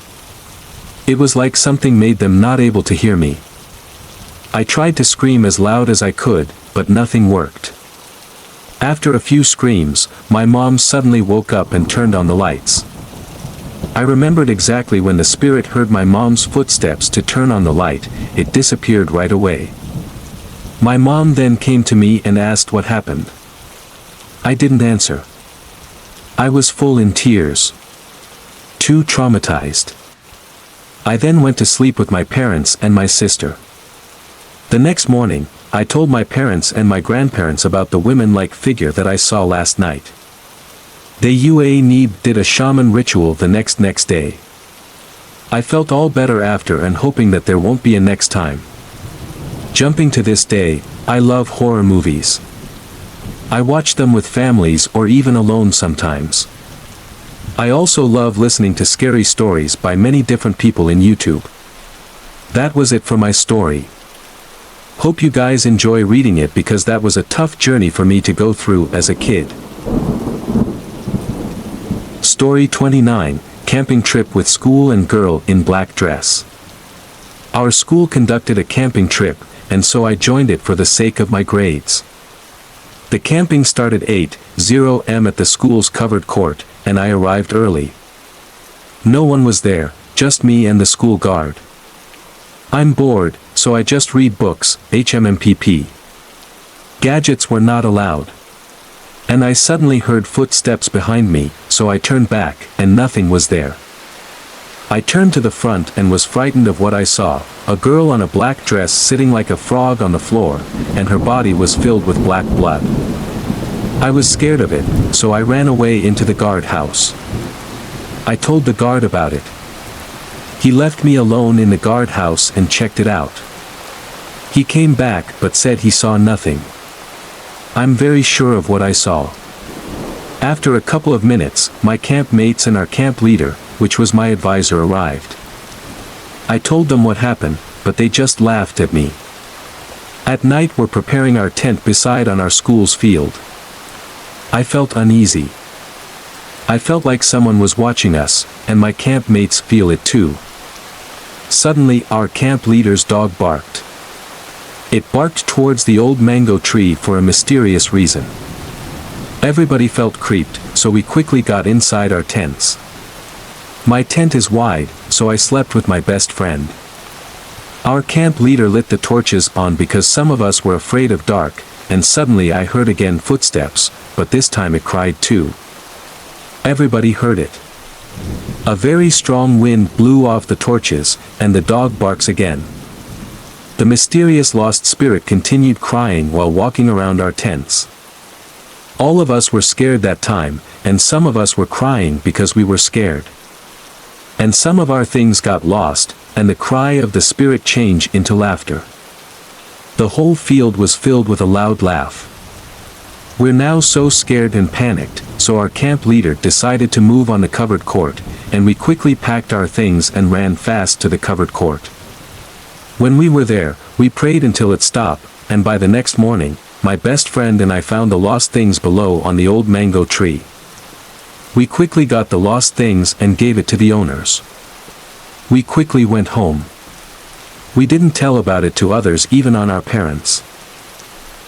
Speaker 1: It was like something made them not able to hear me. I tried to scream as loud as I could, but nothing worked. After a few screams, my mom suddenly woke up and turned on the lights. I remembered exactly when the spirit heard my mom's footsteps to turn on the light. It disappeared right away. My mom then came to me and asked what happened. I didn't answer. I was full in tears. Too traumatized. I then went to sleep with my parents and my sister. The next morning, I told my parents and my grandparents about the women-like figure that I saw last night. They did a shaman ritual the next day. I felt all better after and hoping that there won't be a next time. Jumping to this day, I love horror movies. I watch them with families or even alone sometimes. I also love listening to scary stories by many different people in YouTube. That was it for my story. Hope you guys enjoy reading it because that was a tough journey for me to go through as a kid. Story 29, Camping Trip with School and Girl in Black Dress. Our school conducted a camping trip, and so I joined it for the sake of my grades. The camping started 8:00 am at the school's covered court, and I arrived early. No one was there, just me and the school guard. I'm bored, so I just read books, HMMPP. Gadgets were not allowed. And I suddenly heard footsteps behind me, so I turned back, and nothing was there. I turned to the front and was frightened of what I saw, a girl on a black dress sitting like a frog on the floor, and her body was filled with black blood. I was scared of it, so I ran away into the guardhouse. I told the guard about it. He left me alone in the guardhouse and checked it out. He came back but said he saw nothing. I'm very sure of what I saw. After a couple of minutes, my camp mates and our camp leader, which was my advisor, arrived. I told them what happened, but they just laughed at me. At night we're preparing our tent beside on our school's field. I felt uneasy. I felt like someone was watching us, and my camp mates feel it too. Suddenly our camp leader's dog barked. It barked towards the old mango tree for a mysterious reason. Everybody felt creeped, so we quickly got inside our tents. My tent is wide, so I slept with my best friend. Our camp leader lit the torches on because some of us were afraid of dark, and suddenly I heard again footsteps, but this time it cried too. Everybody heard it. A very strong wind blew off the torches, and the dog barks again. The mysterious lost spirit continued crying while walking around our tents. All of us were scared that time, and some of us were crying because we were scared. And some of our things got lost, and the cry of the spirit changed into laughter. The whole field was filled with a loud laugh. We're now so scared and panicked, so our camp leader decided to move on the covered court, and we quickly packed our things and ran fast to the covered court. When we were there, we prayed until it stopped, and by the next morning, my best friend and I found the lost things below on the old mango tree. We quickly got the lost things and gave it to the owners. We quickly went home. We didn't tell about it to others, even on our parents.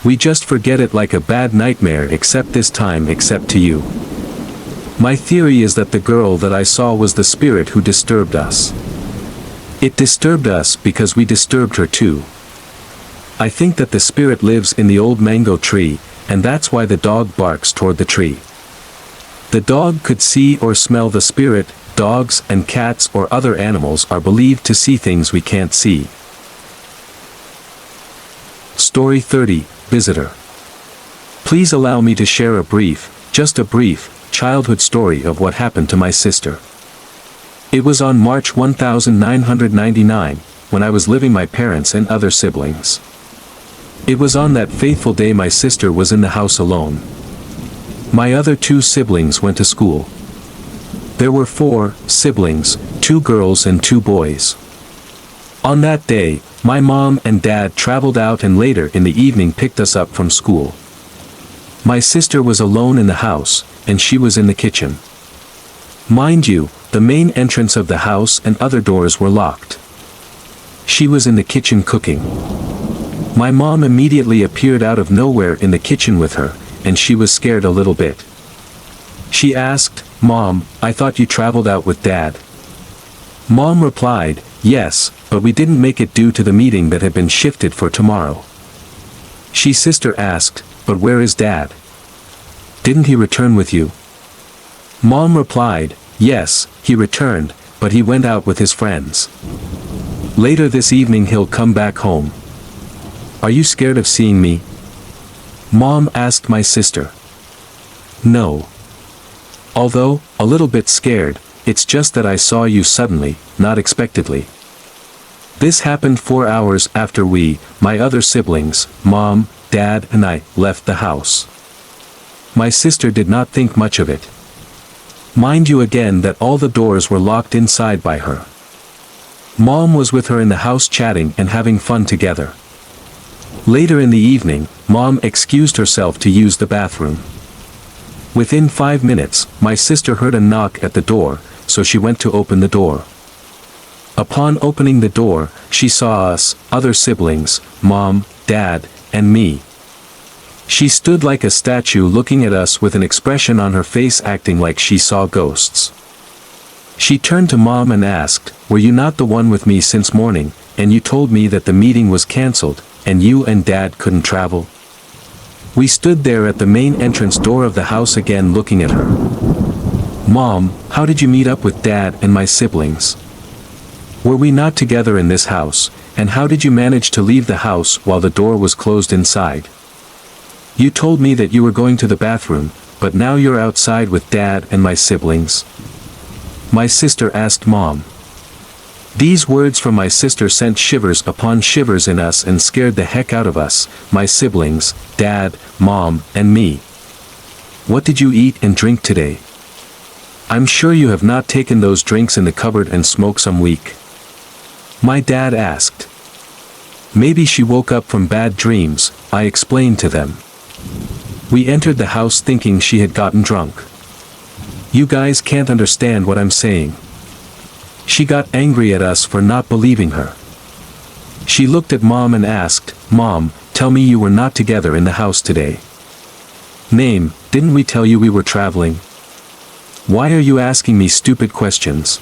Speaker 1: We just forget it like a bad nightmare, except this time, except to you. My theory is that the girl that I saw was the spirit who disturbed us. It disturbed us because we disturbed her too. I think that the spirit lives in the old mango tree, and that's why the dog barks toward the tree. The dog could see or smell the spirit. Dogs and cats or other animals are believed to see things we can't see. Story 30, Visitor. Please allow me to share a brief, just a brief, childhood story of what happened to my sister. It was on March 1999, when I was living with my parents and other siblings. It was on that fateful day my sister was in the house alone. My other two siblings went to school. There were 4 siblings, 2 girls and 2 boys. On that day, my mom and dad traveled out and later in the evening picked us up from school. My sister was alone in the house, and she was in the kitchen. Mind you, the main entrance of the house and other doors were locked. She was in the kitchen cooking. My mom immediately appeared out of nowhere in the kitchen with her, and she was scared a little bit. She asked, "Mom, I thought you traveled out with Dad." Mom replied, "Yes, but we didn't make it due to the meeting that had been shifted for tomorrow." Sister asked, "But where is Dad? Didn't he return with you?" Mom replied, "Yes, he returned, but he went out with his friends. Later this evening he'll come back home." "Are you scared of seeing me?" Mom asked my sister. "No. Although, a little bit scared, it's just that I saw you suddenly, not expectedly." This happened 4 hours after we, my other siblings, Mom, Dad and I, left the house. My sister did not think much of it. Mind you again that all the doors were locked inside by her. Mom was with her in the house chatting and having fun together. Later in the evening, Mom excused herself to use the bathroom. Within 5 minutes, my sister heard a knock at the door, so she went to open the door. Upon opening the door, she saw us, other siblings, Mom, Dad, and me. She stood like a statue looking at us with an expression on her face acting like she saw ghosts. She turned to Mom and asked, "Were you not the one with me since morning, and you told me that the meeting was cancelled, and you and Dad couldn't travel?" We stood there at the main entrance door of the house again looking at her. "Mom, how did you meet up with Dad and my siblings? Were we not together in this house, and how did you manage to leave the house while the door was closed inside? You told me that you were going to the bathroom, but now you're outside with Dad and my siblings?" My sister asked Mom. These words from my sister sent shivers upon shivers in us and scared the heck out of us, my siblings, Dad, Mom, and me. "What did you eat and drink today? I'm sure you have not taken those drinks in the cupboard and smoked some week?" My dad asked. "Maybe she woke up from bad dreams," I explained to them. We entered the house thinking she had gotten drunk. You guys can't understand what I'm saying. She got angry at us for not believing her. She looked at Mom and asked, "Mom, tell me you were not together in the house today. Didn't we tell you we were traveling?" Why are you asking me stupid questions?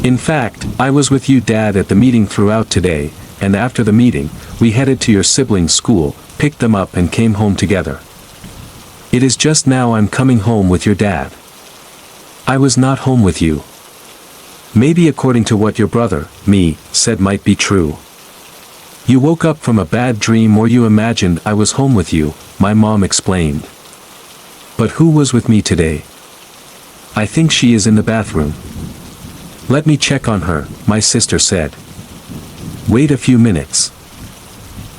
Speaker 1: In fact, I was with you, Dad, at the meeting throughout today, and after the meeting, we headed to your siblings' school, picked them up and came home together. It is just now I'm coming home with your dad. I was not home with you. Maybe according to what your brother, me, said might be true. You woke up from a bad dream or you imagined I was home with you, my mom explained. But who was with me today? I think she is in the bathroom. Let me check on her, my sister said. Wait a few minutes.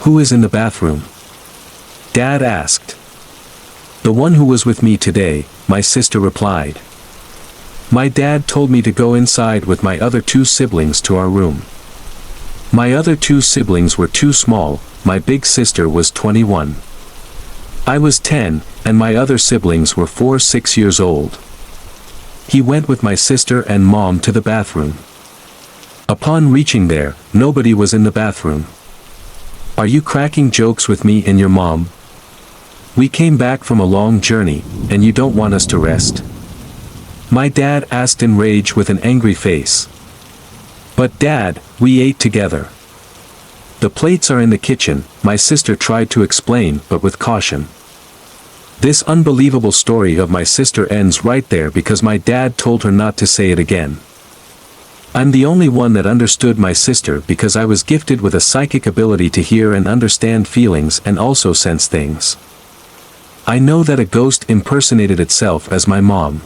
Speaker 1: Who is in the bathroom? Dad asked. The one who was with me today, my sister replied. My dad told me to go inside with my other two siblings to our room. My other two siblings were too small, my big sister was 21. I was 10, and my other siblings were 6 years old. He went with my sister and mom to the bathroom. Upon reaching there, nobody was in the bathroom. Are you cracking jokes with me and your mom? We came back from a long journey, and you don't want us to rest? My dad asked in rage with an angry face. But Dad, we ate together. The plates are in the kitchen, my sister tried to explain, but with caution. This unbelievable story of my sister ends right there because my dad told her not to say it again. I'm the only one that understood my sister because I was gifted with a psychic ability to hear and understand feelings and also sense things. I know that a ghost impersonated itself as my mom.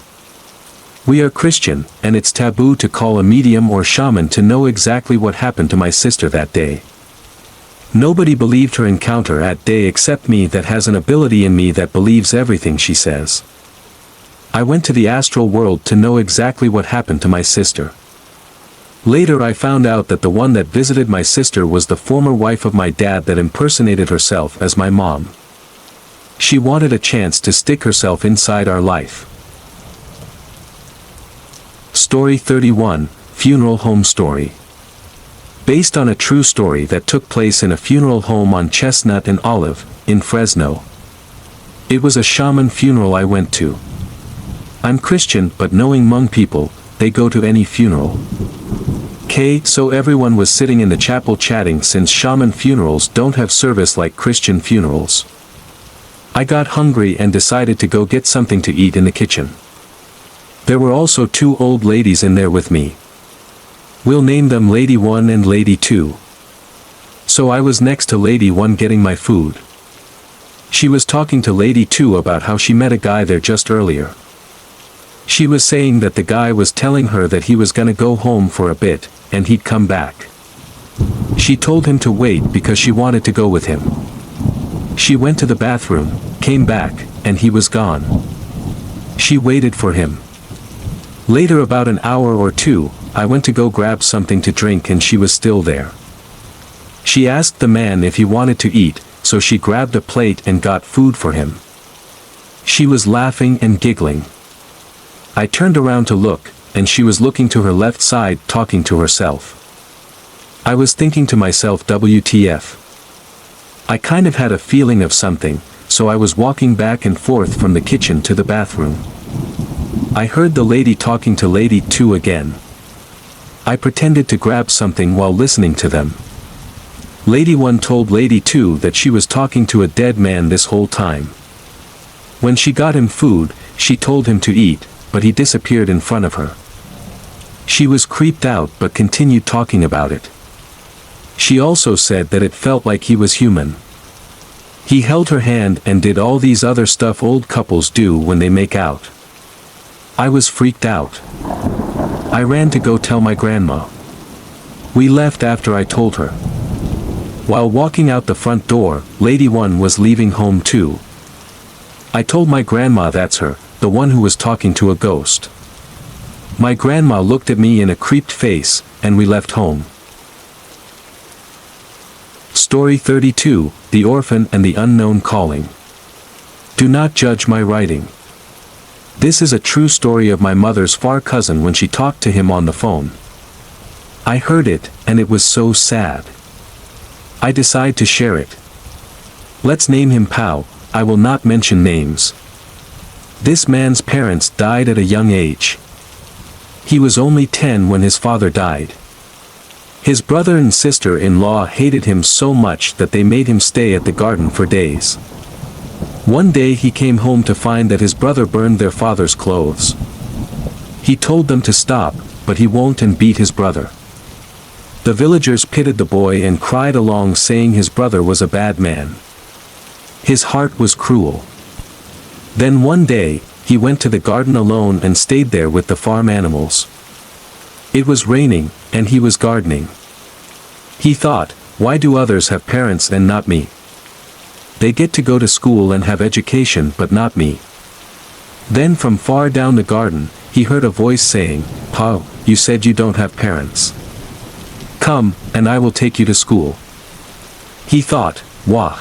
Speaker 1: We are Christian, and it's taboo to call a medium or shaman to know exactly what happened to my sister that day. Nobody believed her encounter that day except me that has an ability in me that believes everything she says. I went to the astral world to know exactly what happened to my sister. Later I found out that the one that visited my sister was the former wife of my dad that impersonated herself as my mom. She wanted a chance to stick herself inside our life. Story 31, Funeral Home Story. Based on a true story that took place in a funeral home on Chestnut and Olive, in Fresno. It was a shaman funeral I went to. I'm Christian, but knowing Hmong people, they go to any funeral. So everyone was sitting in the chapel chatting since shaman funerals don't have service like Christian funerals. I got hungry and decided to go get something to eat in the kitchen. There were also two old ladies in there with me. We'll name them Lady 1 and Lady 2. So I was next to Lady 1 getting my food. She was talking to Lady 2 about how she met a guy there just earlier. She was saying that the guy was telling her that he was gonna go home for a bit, and he'd come back. She told him to wait because she wanted to go with him. She went to the bathroom, came back, and he was gone. She waited for him. Later, about an hour or two, I went to go grab something to drink and she was still there. She asked the man if he wanted to eat, so she grabbed a plate and got food for him. She was laughing and giggling. I turned around to look, and she was looking to her left side talking to herself. I was thinking to myself, WTF. I kind of had a feeling of something, so I was walking back and forth from the kitchen to the bathroom. I heard the lady talking to Lady 2 again. I pretended to grab something while listening to them. Lady 1 told Lady 2 that she was talking to a dead man this whole time. When she got him food, she told him to eat, but he disappeared in front of her. She was creeped out but continued talking about it. She also said that it felt like he was human. He held her hand and did all these other stuff old couples do when they make out. I was freaked out. I ran to go tell my grandma. We left after I told her. While walking out the front door, Lady 1 was leaving home too. I told my grandma that's her, the one who was talking to a ghost. My grandma looked at me in a creeped face, and we left home. Story 32, The Orphan and the Unknown Calling. Do not judge my writing. This is a true story of my mother's far cousin when she talked to him on the phone. I heard it, and it was so sad. I decide to share it. Let's name him Pau, I will not mention names. This man's parents died at a young age. He was only 10 when his father died. His brother and sister-in-law hated him so much that they made him stay at the garden for days. One day he came home to find that his brother burned their father's clothes. He told them to stop, but he won't and beat his brother. The villagers pitied the boy and cried along, saying his brother was a bad man. His heart was cruel. Then one day, he went to the garden alone and stayed there with the farm animals. It was raining, and he was gardening. He thought, why do others have parents and not me? They get to go to school and have education but not me. Then from far down the garden, he heard a voice saying, "Pa, you said you don't have parents. Come, and I will take you to school." He thought, wah.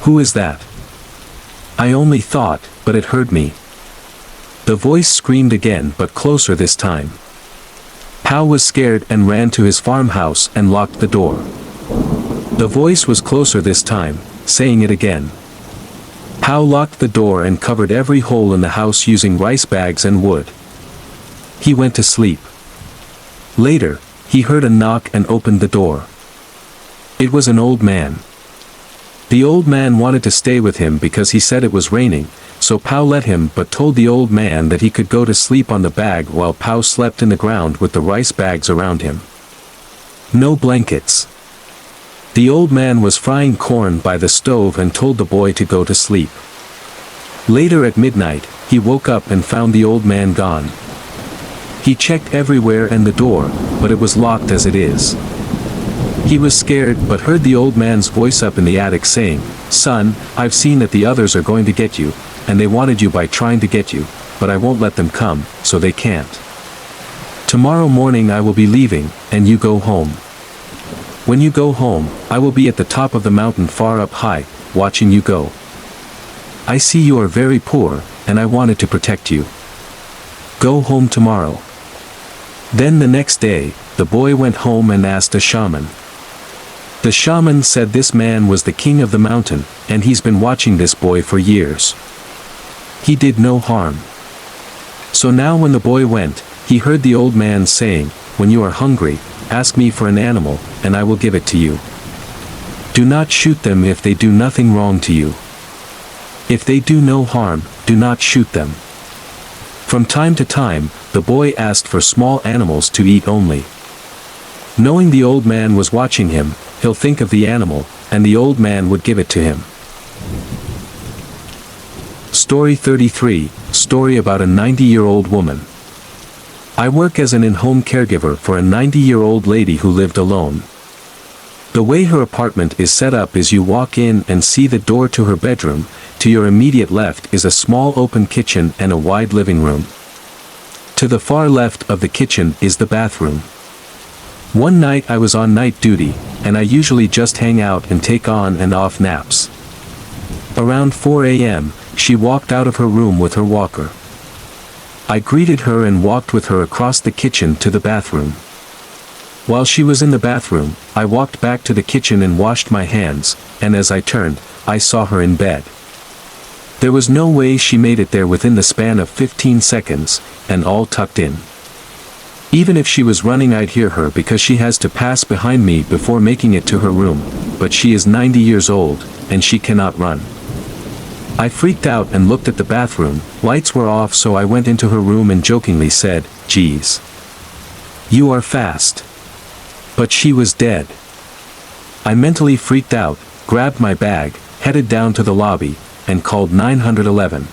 Speaker 1: Who is that? I only thought, but it heard me. The voice screamed again, but closer this time. Pao was scared and ran to his farmhouse and locked the door. The voice was closer this time, saying it again. Pao locked the door and covered every hole in the house using rice bags and wood. He went to sleep. Later, he heard a knock and opened the door. It was an old man. The old man wanted to stay with him because he said it was raining, so Pao let him, but told the old man that he could go to sleep on the bag while Pao slept in the ground with the rice bags around him. No blankets. The old man was frying corn by the stove and told the boy to go to sleep. Later at midnight, he woke up and found the old man gone. He checked everywhere and the door, but it was locked as it is. He was scared but heard the old man's voice up in the attic saying, "Son, I've seen that the others are going to get you, and they wanted you by trying to get you, but I won't let them come, so they can't. Tomorrow morning I will be leaving, and you go home. When you go home, I will be at the top of the mountain far up high, watching you go. I see you are very poor, and I wanted to protect you. Go home tomorrow." Then the next day, the boy went home and asked a shaman. The shaman said this man was the king of the mountain, and he's been watching this boy for years. He did no harm. So now when the boy went, he heard the old man saying, "When you are hungry, ask me for an animal, and I will give it to you. Do not shoot them if they do nothing wrong to you. If they do no harm, do not shoot them." From time to time, the boy asked for small animals to eat only. Knowing the old man was watching him, he'll think of the animal, and the old man would give it to him. Story 33, story about a 90-year-old woman. I work as an in-home caregiver for a 90-year-old lady who lived alone. The way her apartment is set up is you walk in and see the door to her bedroom. To your immediate left is a small open kitchen and a wide living room. To the far left of the kitchen is the bathroom. One night I was on night duty, and I usually just hang out and take on and off naps. Around 4 a.m., she walked out of her room with her walker. I greeted her and walked with her across the kitchen to the bathroom. While she was in the bathroom, I walked back to the kitchen and washed my hands, and as I turned, I saw her in bed. There was no way she made it there within the span of 15 seconds, and all tucked in. Even if she was running I'd hear her because she has to pass behind me before making it to her room, but she is 90 years old, and she cannot run. I freaked out and looked at the bathroom. Lights were off, so I went into her room and jokingly said, "Geez. You are fast." But she was dead. I mentally freaked out, grabbed my bag, headed down to the lobby, and called 911.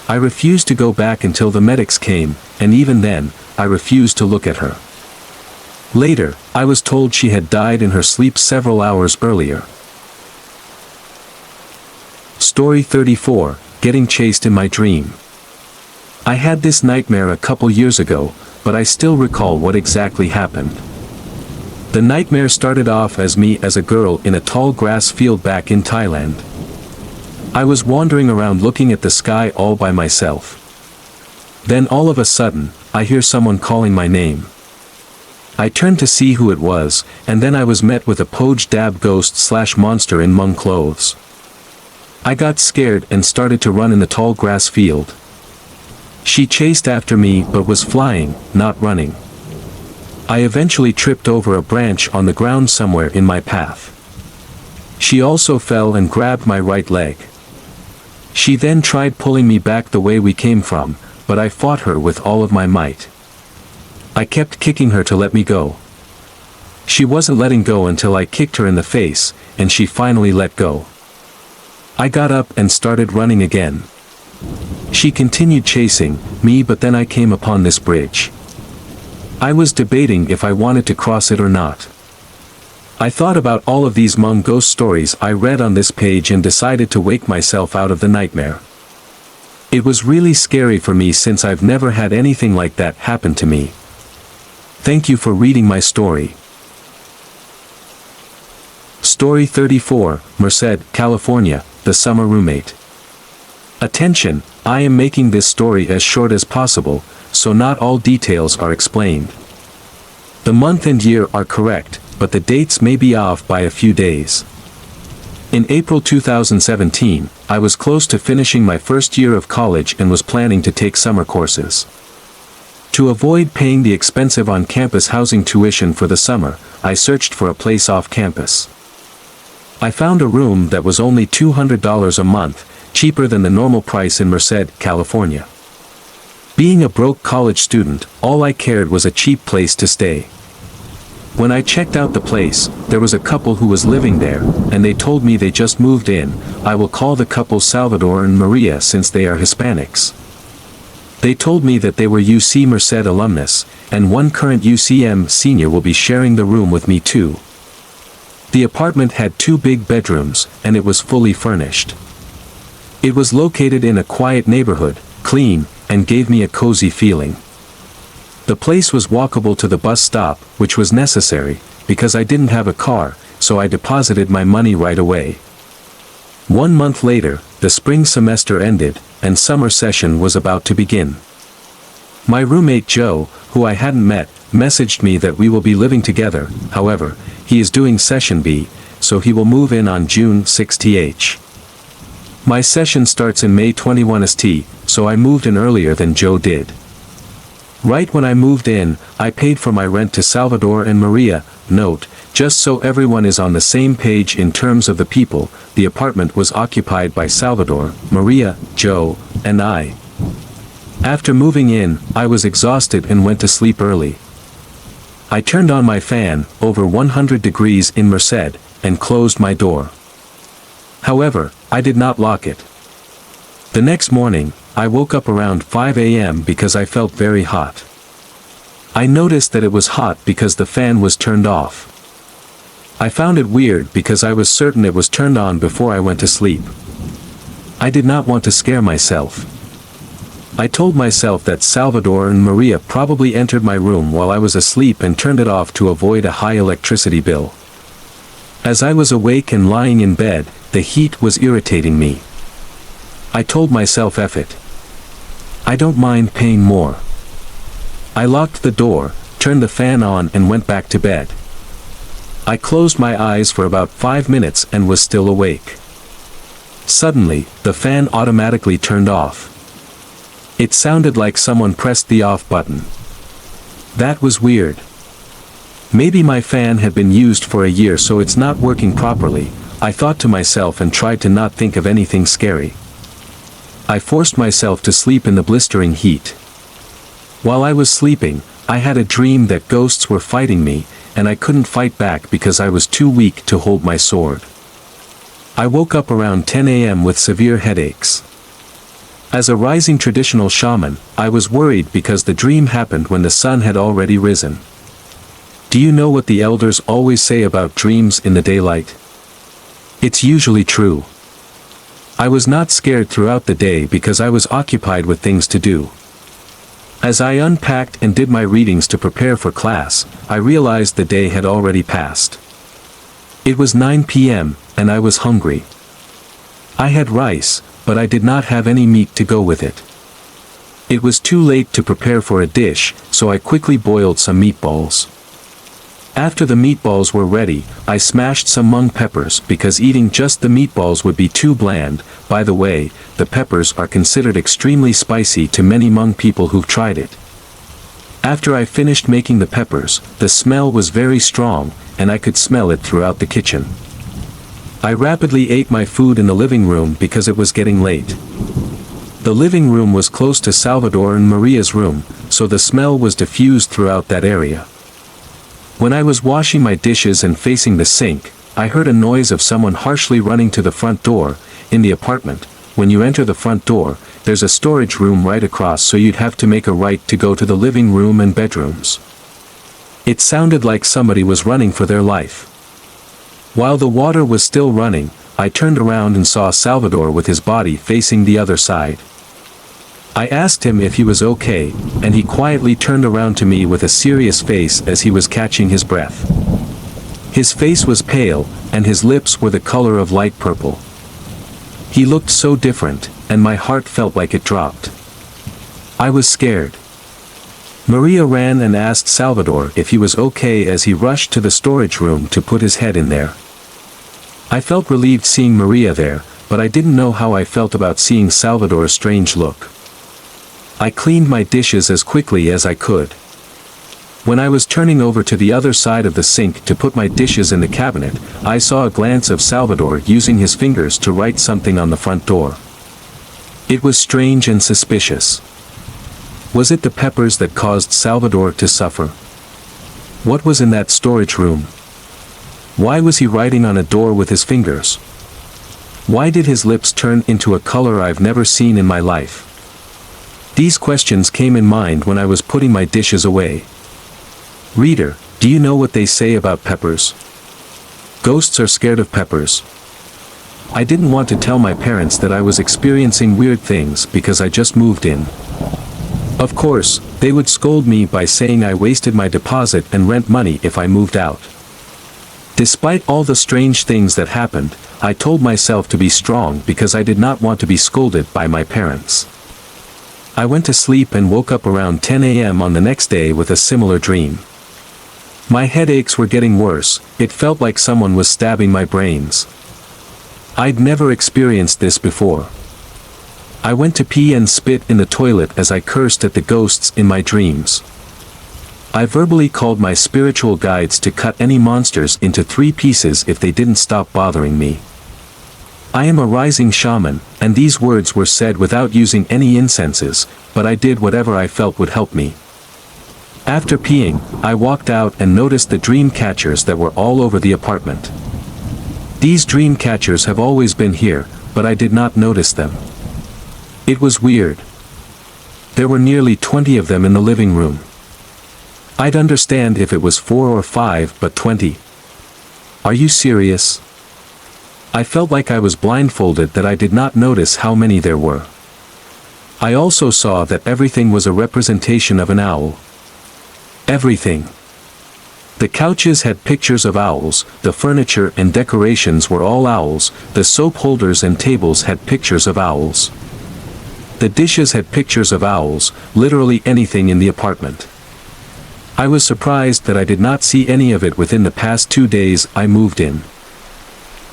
Speaker 1: I refused to go back until the medics came, and even then, I refused to look at her. Later, I was told she had died in her sleep several hours earlier. Story 34, getting chased in my dream. I had this nightmare a couple years ago, but I still recall what exactly happened. The nightmare started off as me as a girl in a tall grass field back in Thailand. I was wandering around looking at the sky all by myself. Then all of a sudden, I hear someone calling my name. I turned to see who it was, and then I was met with a poj dab ghost/monster in monk clothes. I got scared and started to run in the tall grass field. She chased after me but was flying, not running. I eventually tripped over a branch on the ground somewhere in my path. She also fell and grabbed my right leg. She then tried pulling me back the way we came from, but I fought her with all of my might. I kept kicking her to let me go. She wasn't letting go until I kicked her in the face, and she finally let go. I got up and started running again. She continued chasing me, but then I came upon this bridge. I was debating if I wanted to cross it or not. I thought about all of these Hmong ghost stories I read on this page and decided to wake myself out of the nightmare. It was really scary for me since I've never had anything like that happen to me. Thank you for reading my story. Story 34, Merced, California, The Summer Roommate. Attention, I am making this story as short as possible, so not all details are explained. The month and year are correct, but the dates may be off by a few days. In April 2017, I was close to finishing my first year of college and was planning to take summer courses. To avoid paying the expensive on-campus housing tuition for the summer, I searched for a place off campus. I found a room that was only $200 a month, cheaper than the normal price in Merced, California. Being a broke college student, all I cared was a cheap place to stay. When I checked out the place, there was a couple who was living there, and they told me they just moved in. I will call the couple Salvador and Maria since they are Hispanics. They told me that they were UC Merced alumnus, and one current UCM senior will be sharing the room with me too. The apartment had 2 big bedrooms, and it was fully furnished. It was located in a quiet neighborhood, clean, and gave me a cozy feeling. The place was walkable to the bus stop, which was necessary, because I didn't have a car, so I deposited my money right away. 1 month later, the spring semester ended, and summer session was about to begin. My roommate Joe, who I hadn't met, messaged me that we will be living together. However, he is doing session B, so he will move in on June 6th. My session starts in May 21 st, so I moved in earlier than Joe did. Right when I moved in, I paid for my rent to Salvador and Maria. Note, just so everyone is on the same page in terms of the people, the apartment was occupied by Salvador, Maria, Joe, and I. After moving in, I was exhausted and went to sleep early. I turned on my fan, over 100 degrees in Merced, and closed my door. However, I did not lock it. The next morning, I woke up around 5 a.m. because I felt very hot. I noticed that it was hot because the fan was turned off. I found it weird because I was certain it was turned on before I went to sleep. I did not want to scare myself. I told myself that Salvador and Maria probably entered my room while I was asleep and turned it off to avoid a high electricity bill. As I was awake and lying in bed, the heat was irritating me. I told myself F it. I don't mind paying more. I locked the door, turned the fan on and went back to bed. I closed my eyes for about 5 minutes and was still awake. Suddenly, the fan automatically turned off. It sounded like someone pressed the off button. That was weird. Maybe my fan had been used for a year so it's not working properly, I thought to myself and tried to not think of anything scary. I forced myself to sleep in the blistering heat. While I was sleeping, I had a dream that ghosts were fighting me, and I couldn't fight back because I was too weak to hold my sword. I woke up around 10 a.m. with severe headaches. As a rising traditional shaman, I was worried because the dream happened when the sun had already risen. Do you know what the elders always say about dreams in the daylight? It's usually true. I was not scared throughout the day because I was occupied with things to do. As I unpacked and did my readings to prepare for class, I realized the day had already passed. It was 9 p.m., and I was hungry. I had rice, but I did not have any meat to go with it. It was too late to prepare for a dish, so I quickly boiled some meatballs. After the meatballs were ready, I smashed some mung peppers because eating just the meatballs would be too bland. By the way, the peppers are considered extremely spicy to many Hmong people who've tried it. After I finished making the peppers, the smell was very strong, and I could smell it throughout the kitchen. I rapidly ate my food in the living room because it was getting late. The living room was close to Salvador and Maria's room, so the smell was diffused throughout that area. When I was washing my dishes and facing the sink, I heard a noise of someone harshly running to the front door. In the apartment, when you enter the front door, there's a storage room right across, so you'd have to make a right to go to the living room and bedrooms. It sounded like somebody was running for their life. While the water was still running, I turned around and saw Salvador with his body facing the other side. I asked him if he was okay, and he quietly turned around to me with a serious face as he was catching his breath. His face was pale, and his lips were the color of light purple. He looked so different, and my heart felt like it dropped. I was scared. Maria ran and asked Salvador if he was okay as he rushed to the storage room to put his head in there. I felt relieved seeing Maria there, but I didn't know how I felt about seeing Salvador's strange look. I cleaned my dishes as quickly as I could. When I was turning over to the other side of the sink to put my dishes in the cabinet, I saw a glance of Salvador using his fingers to write something on the front door. It was strange and suspicious. Was it the peppers that caused Salvador to suffer? What was in that storage room? Why was he writing on a door with his fingers? Why did his lips turn into a color I've never seen in my life? These questions came in mind when I was putting my dishes away. Reader, do you know what they say about peppers? Ghosts are scared of peppers. I didn't want to tell my parents that I was experiencing weird things because I just moved in. Of course, they would scold me by saying I wasted my deposit and rent money if I moved out. Despite all the strange things that happened, I told myself to be strong because I did not want to be scolded by my parents. I went to sleep and woke up around 10 a.m. on the next day with a similar dream. My headaches were getting worse. It felt like someone was stabbing my brains. I'd never experienced this before. I went to pee and spit in the toilet as I cursed at the ghosts in my dreams. I verbally called my spiritual guides to cut any monsters into 3 pieces if they didn't stop bothering me. I am a rising shaman, and these words were said without using any incenses, but I did whatever I felt would help me. After peeing, I walked out and noticed the dream catchers that were all over the apartment. These dream catchers have always been here, but I did not notice them. It was weird. There were nearly 20 of them in the living room. I'd understand if it was 4 or 5, but 20. Are you serious? I felt like I was blindfolded that I did not notice how many there were. I also saw that everything was a representation of an owl. Everything. The couches had pictures of owls, the furniture and decorations were all owls, the soap holders and tables had pictures of owls. The dishes had pictures of owls, literally anything in the apartment. I was surprised that I did not see any of it within the past 2 days I moved in.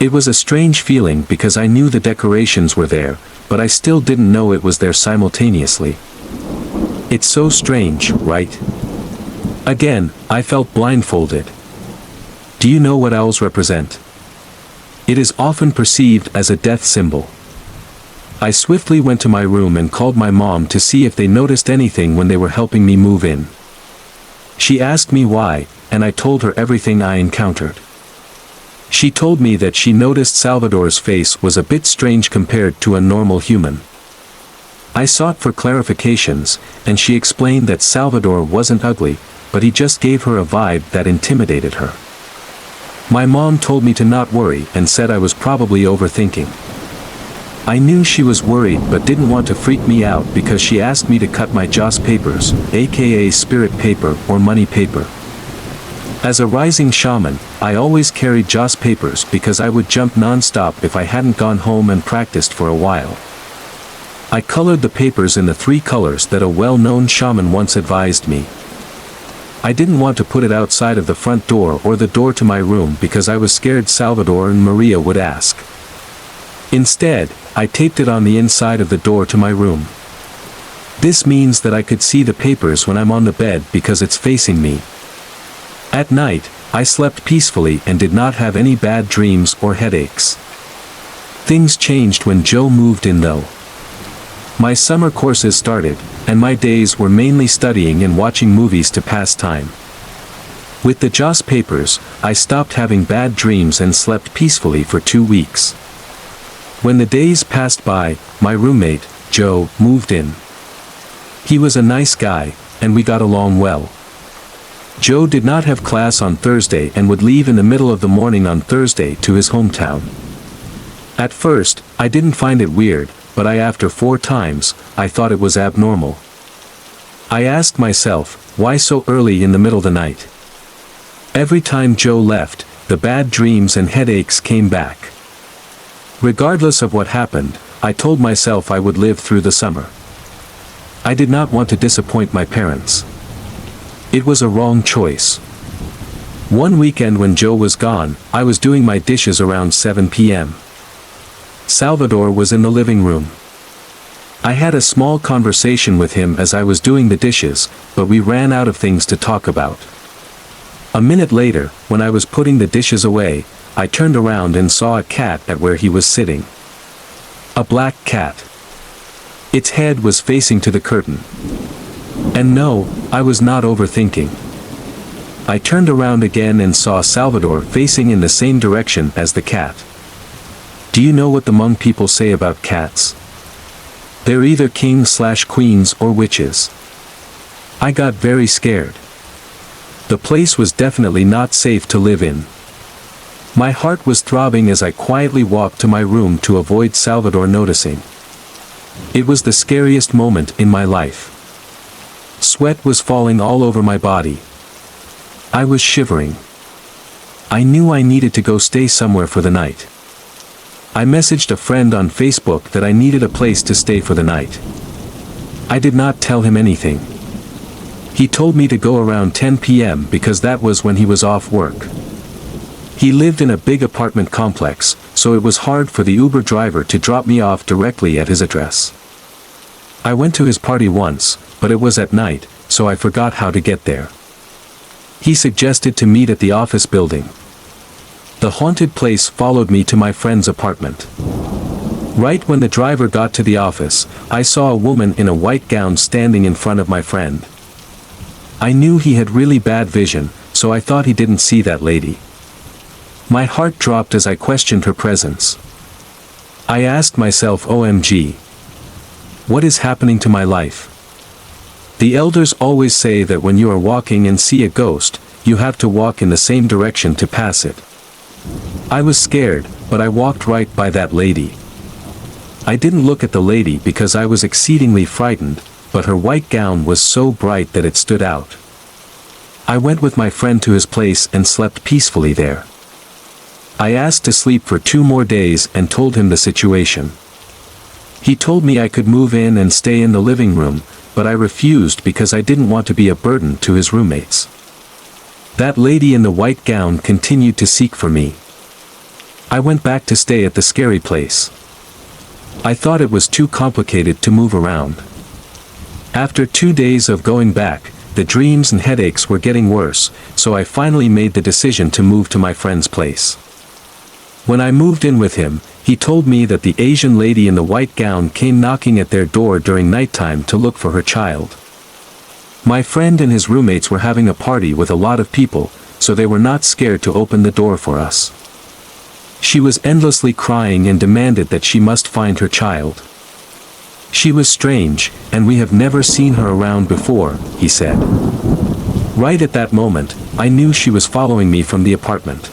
Speaker 1: It was a strange feeling because I knew the decorations were there, but I still didn't know it was there simultaneously. It's so strange, right? Again, I felt blindfolded. Do you know what owls represent? It is often perceived as a death symbol. I swiftly went to my room and called my mom to see if they noticed anything when they were helping me move in. She asked me why, and I told her everything I encountered. She told me that she noticed Salvador's face was a bit strange compared to a normal human. I sought for clarifications, and she explained that Salvador wasn't ugly, but he just gave her a vibe that intimidated her. My mom told me to not worry and said I was probably overthinking. I knew she was worried but didn't want to freak me out because she asked me to cut my joss papers, aka spirit paper or money paper. As a rising shaman, I always carried joss papers because I would jump non-stop if I hadn't gone home and practiced for a while. I colored the papers in the 3 colors that a well-known shaman once advised me. I didn't want to put it outside of the front door or the door to my room because I was scared Salvador and Maria would ask. Instead, I taped it on the inside of the door to my room. This means that I could see the papers when I'm on the bed because it's facing me. At night, I slept peacefully and did not have any bad dreams or headaches. Things changed when Joe moved in though. My summer courses started, and my days were mainly studying and watching movies to pass time. With the Joss papers, I stopped having bad dreams and slept peacefully for 2 weeks. When the days passed by, my roommate, Joe, moved in. He was a nice guy, and we got along well. Joe did not have class on Thursday and would leave in the middle of the morning on Thursday to his hometown. At first, I didn't find it weird, but after 4 times, I thought it was abnormal. I asked myself, why so early in the middle of the night? Every time Joe left, the bad dreams and headaches came back. Regardless of what happened, I told myself I would live through the summer. I did not want to disappoint my parents. It was a wrong choice. One weekend when Joe was gone, I was doing my dishes around 7 p.m. Salvador was in the living room. I had a small conversation with him as I was doing the dishes, but we ran out of things to talk about. A minute later, when I was putting the dishes away, I turned around and saw a cat at where he was sitting. A black cat. Its head was facing to the curtain. And no, I was not overthinking. I turned around again and saw Salvador facing in the same direction as the cat. Do you know what the Hmong people say about cats? They're either kings/queens or witches. I got very scared. The place was definitely not safe to live in. My heart was throbbing as I quietly walked to my room to avoid Salvador noticing. It was the scariest moment in my life. Sweat was falling all over my body. I was shivering. I knew I needed to go stay somewhere for the night. I messaged a friend on Facebook that I needed a place to stay for the night. I did not tell him anything. He told me to go around 10 p.m. because that was when he was off work. He lived in a big apartment complex, so it was hard for the Uber driver to drop me off directly at his address. I went to his party once, but it was at night, so I forgot how to get there. He suggested to meet at the office building. The haunted place followed me to my friend's apartment. Right when the driver got to the office, I saw a woman in a white gown standing in front of my friend. I knew he had really bad vision, so I thought he didn't see that lady. My heart dropped as I questioned her presence. I asked myself, OMG. What is happening to my life? The elders always say that when you are walking and see a ghost, you have to walk in the same direction to pass it. I was scared, but I walked right by that lady. I didn't look at the lady because I was exceedingly frightened, but her white gown was so bright that it stood out. I went with my friend to his place and slept peacefully there. I asked to sleep for 2 more days and told him the situation. He told me I could move in and stay in the living room, but I refused because I didn't want to be a burden to his roommates. That lady in the white gown continued to seek for me. I went back to stay at the scary place. I thought it was too complicated to move around. After 2 days of going back, the dreams and headaches were getting worse, so I finally made the decision to move to my friend's place. When I moved in with him, he told me that the Asian lady in the white gown came knocking at their door during nighttime to look for her child. My friend and his roommates were having a party with a lot of people, so they were not scared to open the door for us. She was endlessly crying and demanded that she must find her child. She was strange, and we have never seen her around before, he said. Right at that moment, I knew she was following me from the apartment.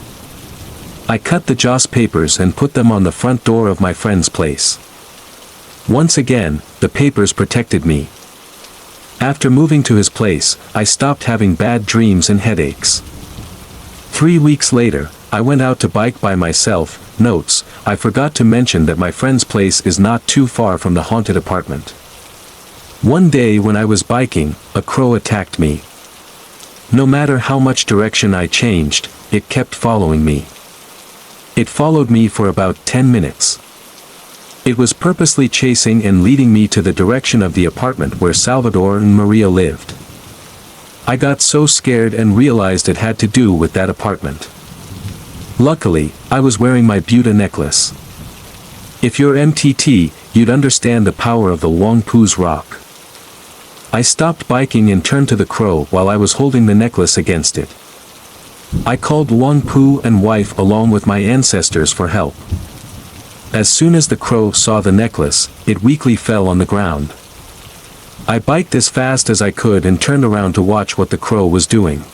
Speaker 1: I cut the Joss papers and put them on the front door of my friend's place. Once again, the papers protected me. After moving to his place, I stopped having bad dreams and headaches. 3 weeks later, I went out to bike by myself. Notes, I forgot to mention that my friend's place is not too far from the haunted apartment. One day when I was biking, a crow attacked me. No matter how much direction I changed, it kept following me. It followed me for about 10 minutes. It was purposely chasing and leading me to the direction of the apartment where Salvador and Maria lived. I got so scared and realized it had to do with that apartment. Luckily, I was wearing my Buddha necklace. If you're MTT, you'd understand the power of the Wong Pu's rock. I stopped biking and turned to the crow while I was holding the necklace against it. I called Wong Pu and wife along with my ancestors for help. As soon as the crow saw the necklace, it weakly fell on the ground. I biked as fast as I could and turned around to watch what the crow was doing.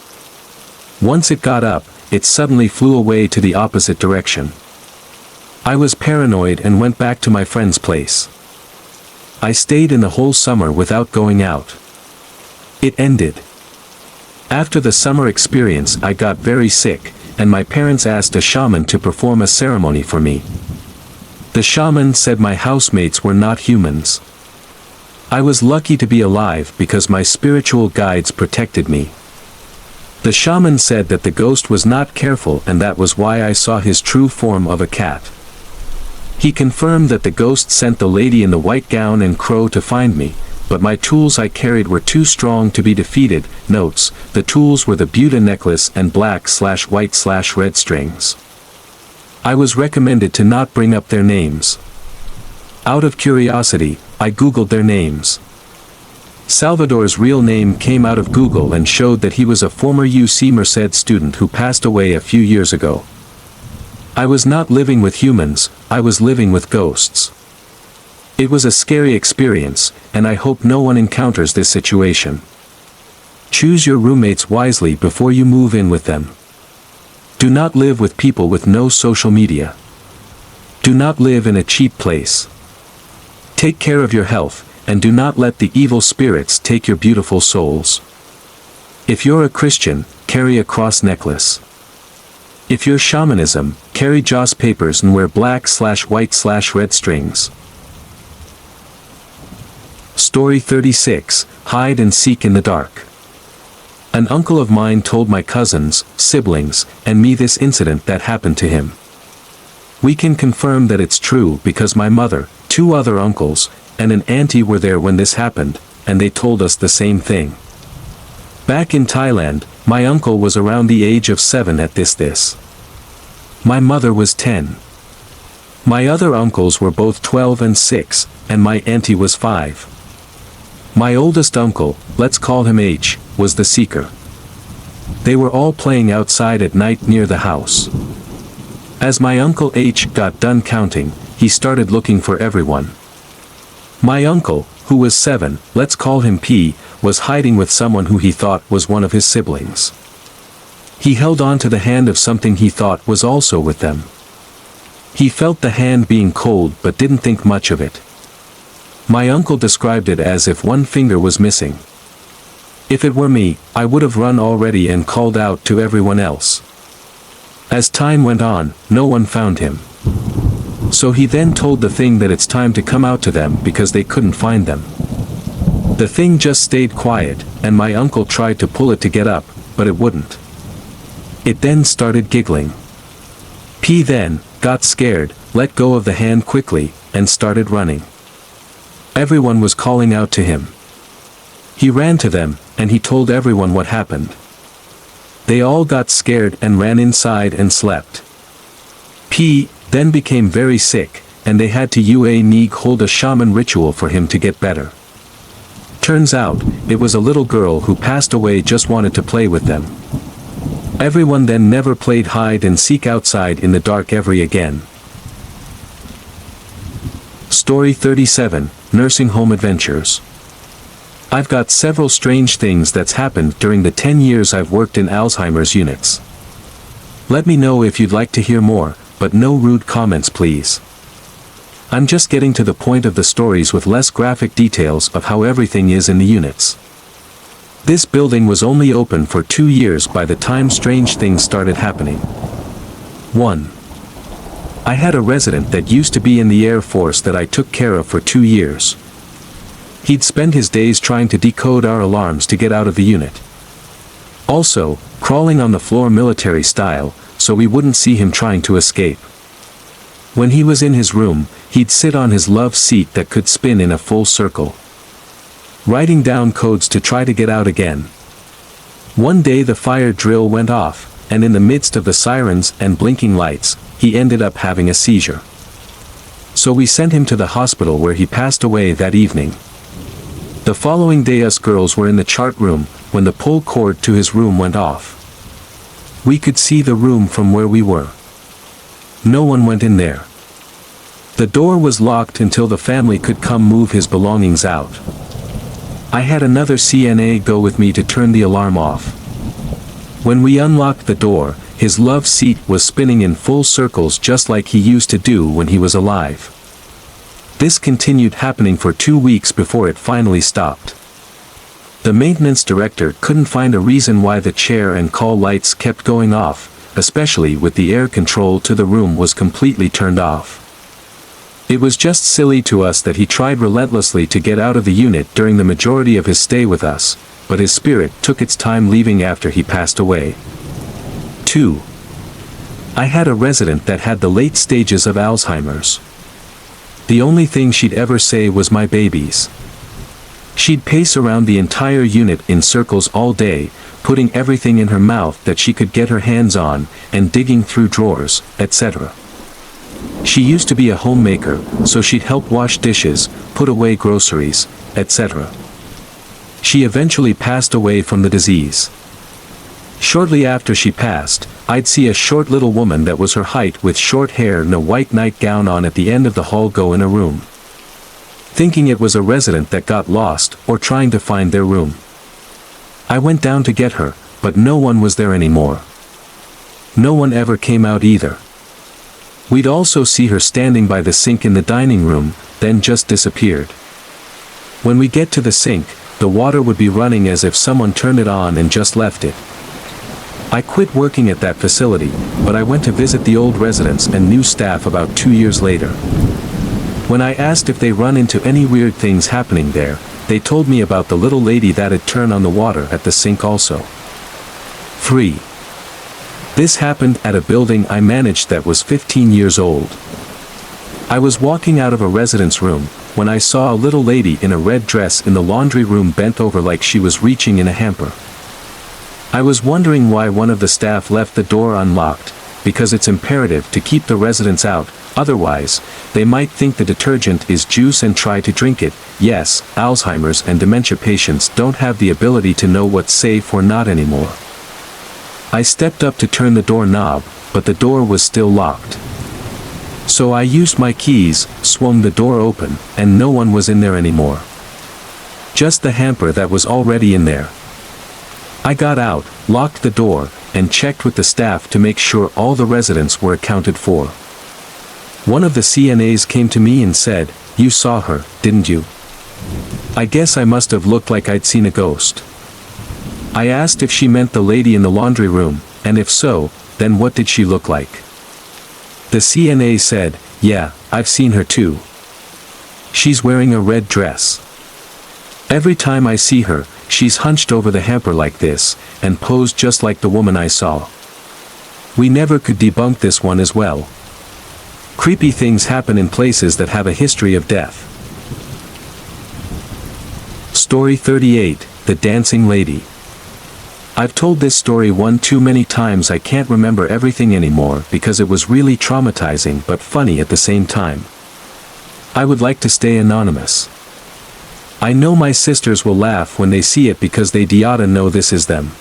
Speaker 1: Once it got up, it suddenly flew away to the opposite direction. I was paranoid and went back to my friend's place. I stayed in the whole summer without going out. It ended. After the summer experience, I got very sick, and my parents asked a shaman to perform a ceremony for me. The shaman said my housemates were not humans. I was lucky to be alive because my spiritual guides protected me. The shaman said that the ghost was not careful and that was why I saw his true form of a cat. He confirmed that the ghost sent the lady in the white gown and crow to find me, but my tools I carried were too strong to be defeated. Notes: the tools were the Buddha necklace and black/white/red strings. I was recommended to not bring up their names. Out of curiosity, I googled their names. Salvador's real name came out of Google and showed that he was a former UC Merced student who passed away a few years ago. I was not living with humans, I was living with ghosts. It was a scary experience, and I hope no one encounters this situation. Choose your roommates wisely before you move in with them. Do not live with people with no social media. Do not live in a cheap place. Take care of your health, and do not let the evil spirits take your beautiful souls. If you're a Christian, carry a cross necklace. If you're shamanism, carry joss papers and wear black/white/red strings. Story 36, Hide and Seek in the Dark. An uncle of mine told my cousins, siblings, and me this incident that happened to him. We can confirm that it's true because my mother, 2 other uncles, and an auntie were there when this happened, and they told us the same thing. Back in Thailand, my uncle was around the age of 7 at this. My mother was 10. My other uncles were both 12 and 6, and my auntie was 5. My oldest uncle, let's call him H, was the seeker. They were all playing outside at night near the house. As my uncle H got done counting, he started looking for everyone. My uncle, who was 7, let's call him P, was hiding with someone who he thought was one of his siblings. He held on to the hand of something he thought was also with them. He felt the hand being cold but didn't think much of it. My uncle described it as if one finger was missing. If it were me, I would have run already and called out to everyone else. As time went on, no one found him. So he then told the thing that it's time to come out to them because they couldn't find them. The thing just stayed quiet, and my uncle tried to pull it to get up, but it wouldn't. It then started giggling. P then got scared, let go of the hand quickly, and started running. Everyone was calling out to him. He ran to them, and he told everyone what happened. They all got scared and ran inside and slept. P then became very sick, and they had to hold a shaman ritual for him to get better. Turns out, it was a little girl who passed away just wanted to play with them. Everyone then never played hide and seek outside in the dark ever again. Story 37, Nursing Home Adventures. I've got several strange things that's happened during the 10 years I've worked in Alzheimer's units. Let me know if you'd like to hear more, but no rude comments please. I'm just getting to the point of the stories with less graphic details of how everything is in the units. This building was only open for 2 years by the time strange things started happening. 1. I had a resident that used to be in the Air Force that I took care of for 2 years. He'd spend his days trying to decode our alarms to get out of the unit. Also, crawling on the floor military style, so we wouldn't see him trying to escape. When he was in his room, he'd sit on his love seat that could spin in a full circle, writing down codes to try to get out again. One day the fire drill went off, and in the midst of the sirens and blinking lights, he ended up having a seizure. So we sent him to the hospital where he passed away that evening. The following day us girls were in the chart room, when the pull cord to his room went off. We could see the room from where we were. No one went in there. The door was locked until the family could come move his belongings out. I had another CNA go with me to turn the alarm off. When we unlocked the door, his love seat was spinning in full circles just like he used to do when he was alive. This continued happening for 2 weeks before it finally stopped. The maintenance director couldn't find a reason why the chair and call lights kept going off, especially with the air control to the room was completely turned off. It was just silly to us that he tried relentlessly to get out of the unit during the majority of his stay with us, but his spirit took its time leaving after he passed away. 2. I had a resident that had the late stages of Alzheimer's. The only thing she'd ever say was "my babies." She'd pace around the entire unit in circles all day, putting everything in her mouth that she could get her hands on, and digging through drawers, etc. She used to be a homemaker, so she'd help wash dishes, put away groceries, etc. She eventually passed away from the disease. Shortly after she passed, I'd see a short little woman that was her height with short hair and a white nightgown on at the end of the hall go in a room. Thinking it was a resident that got lost or trying to find their room. I went down to get her, but no one was there anymore. No one ever came out either. We'd also see her standing by the sink in the dining room, then just disappeared. When we get to the sink, the water would be running as if someone turned it on and just left it. I quit working at that facility, but I went to visit the old residents and new staff about 2 years later. When I asked if they run into any weird things happening there, they told me about the little lady that'd turn on the water at the sink also. 3. This happened at a building I managed that was 15 years old. I was walking out of a resident's room, when I saw a little lady in a red dress in the laundry room bent over like she was reaching in a hamper. I was wondering why one of the staff left the door unlocked, because it's imperative to keep the residents out, otherwise, they might think the detergent is juice and try to drink it. Yes, Alzheimer's and dementia patients don't have the ability to know what's safe or not anymore. I stepped up to turn the door knob, but the door was still locked. So I used my keys, swung the door open, and no one was in there anymore. Just the hamper that was already in there. I got out, locked the door, and checked with the staff to make sure all the residents were accounted for. One of the CNAs came to me and said, "You saw her, didn't you?" I guess I must have looked like I'd seen a ghost. I asked if she meant the lady in the laundry room, and if so, then what did she look like? The CNA said, "Yeah, I've seen her too. She's wearing a red dress. Every time I see her, she's hunched over the hamper like this, and posed just like the woman I saw." We never could debunk this one as well. Creepy things happen in places that have a history of death. Story 38, The Dancing Lady. I've told this story one too many times. I can't remember everything anymore because it was really traumatizing but funny at the same time. I would like to stay anonymous. I know my sisters will laugh when they see it because they oughta know this is them.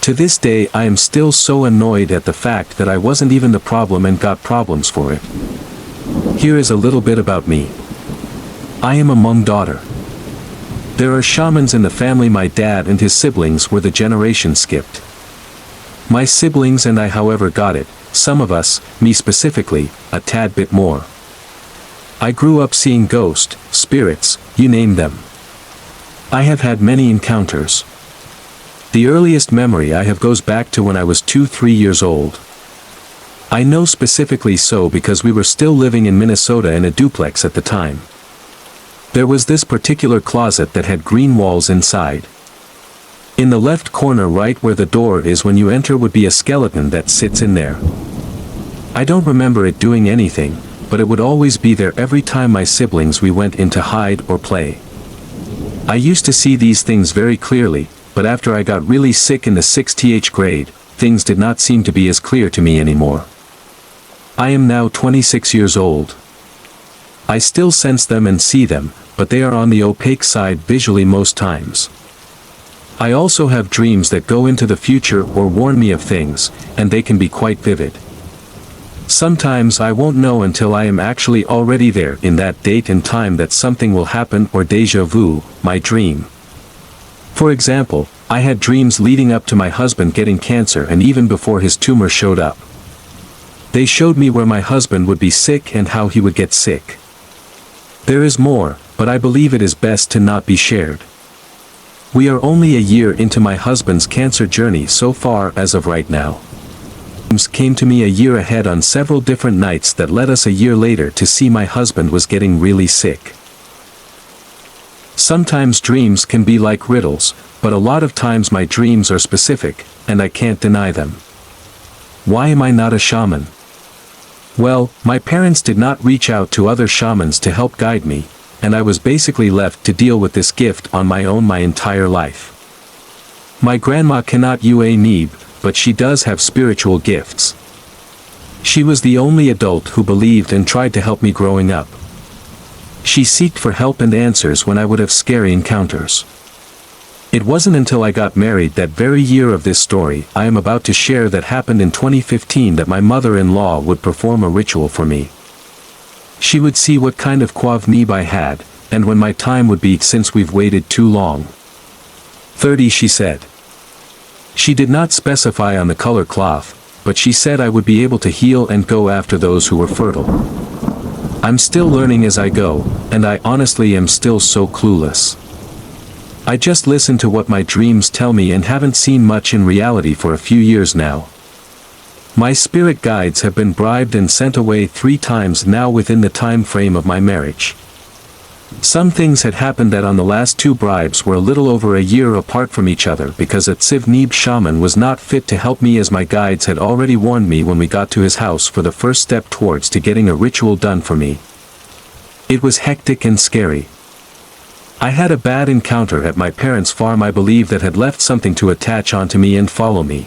Speaker 1: To this day I am still so annoyed at the fact that I wasn't even the problem and got problems for it. Here is a little bit about me. I am a Hmong daughter. There are shamans in the family. My dad and his siblings were the generation skipped. My siblings and I however got it, some of us, me specifically, a tad bit more. I grew up seeing ghosts, spirits, you name them. I have had many encounters. The earliest memory I have goes back to when I was 2-3 years old. I know specifically so because we were still living in Minnesota in a duplex at the time. There was this particular closet that had green walls inside. In the left corner right where the door is when you enter would be a skeleton that sits in there. I don't remember it doing anything, but it would always be there every time my siblings we went in to hide or play. I used to see these things very clearly, but after I got really sick in the 6th grade, things did not seem to be as clear to me anymore. I am now 26 years old. I still sense them and see them, but they are on the opaque side visually most times. I also have dreams that go into the future or warn me of things, and they can be quite vivid. Sometimes I won't know until I am actually already there in that date and time that something will happen, or déjà vu, my dream. For example, I had dreams leading up to my husband getting cancer and even before his tumor showed up. They showed me where my husband would be sick and how he would get sick. There is more, but I believe it is best to not be shared. We are only a year into my husband's cancer journey so far as of right now. Dreams came to me a year ahead on several different nights that led us a year later to see my husband was getting really sick. Sometimes dreams can be like riddles, but a lot of times my dreams are specific, and I can't deny them. Why am I not a shaman? Well, my parents did not reach out to other shamans to help guide me, and I was basically left to deal with this gift on my own my entire life. My grandma cannot neeb, but she does have spiritual gifts. She was the only adult who believed and tried to help me growing up. She sought for help and answers when I would have scary encounters. It wasn't until I got married that very year of this story I am about to share that happened in 2015 that my mother-in-law would perform a ritual for me. She would see what kind of neeb I had, and when my time would be since we've waited too long. 30, she said. She did not specify on the color cloth, but she said I would be able to heal and go after those who were fertile. I'm still learning as I go, and I honestly am still so clueless. I just listen to what my dreams tell me and haven't seen much in reality for a few years now. My spirit guides have been bribed and sent away 3 times now within the time frame of my marriage. Some things had happened that on the last 2 bribes were a little over a year apart from each other because a Tsivneeb shaman was not fit to help me, as my guides had already warned me when we got to his house for the first step towards to getting a ritual done for me. It was hectic and scary. I had a bad encounter at my parents' farm, I believe, that had left something to attach onto me and follow me.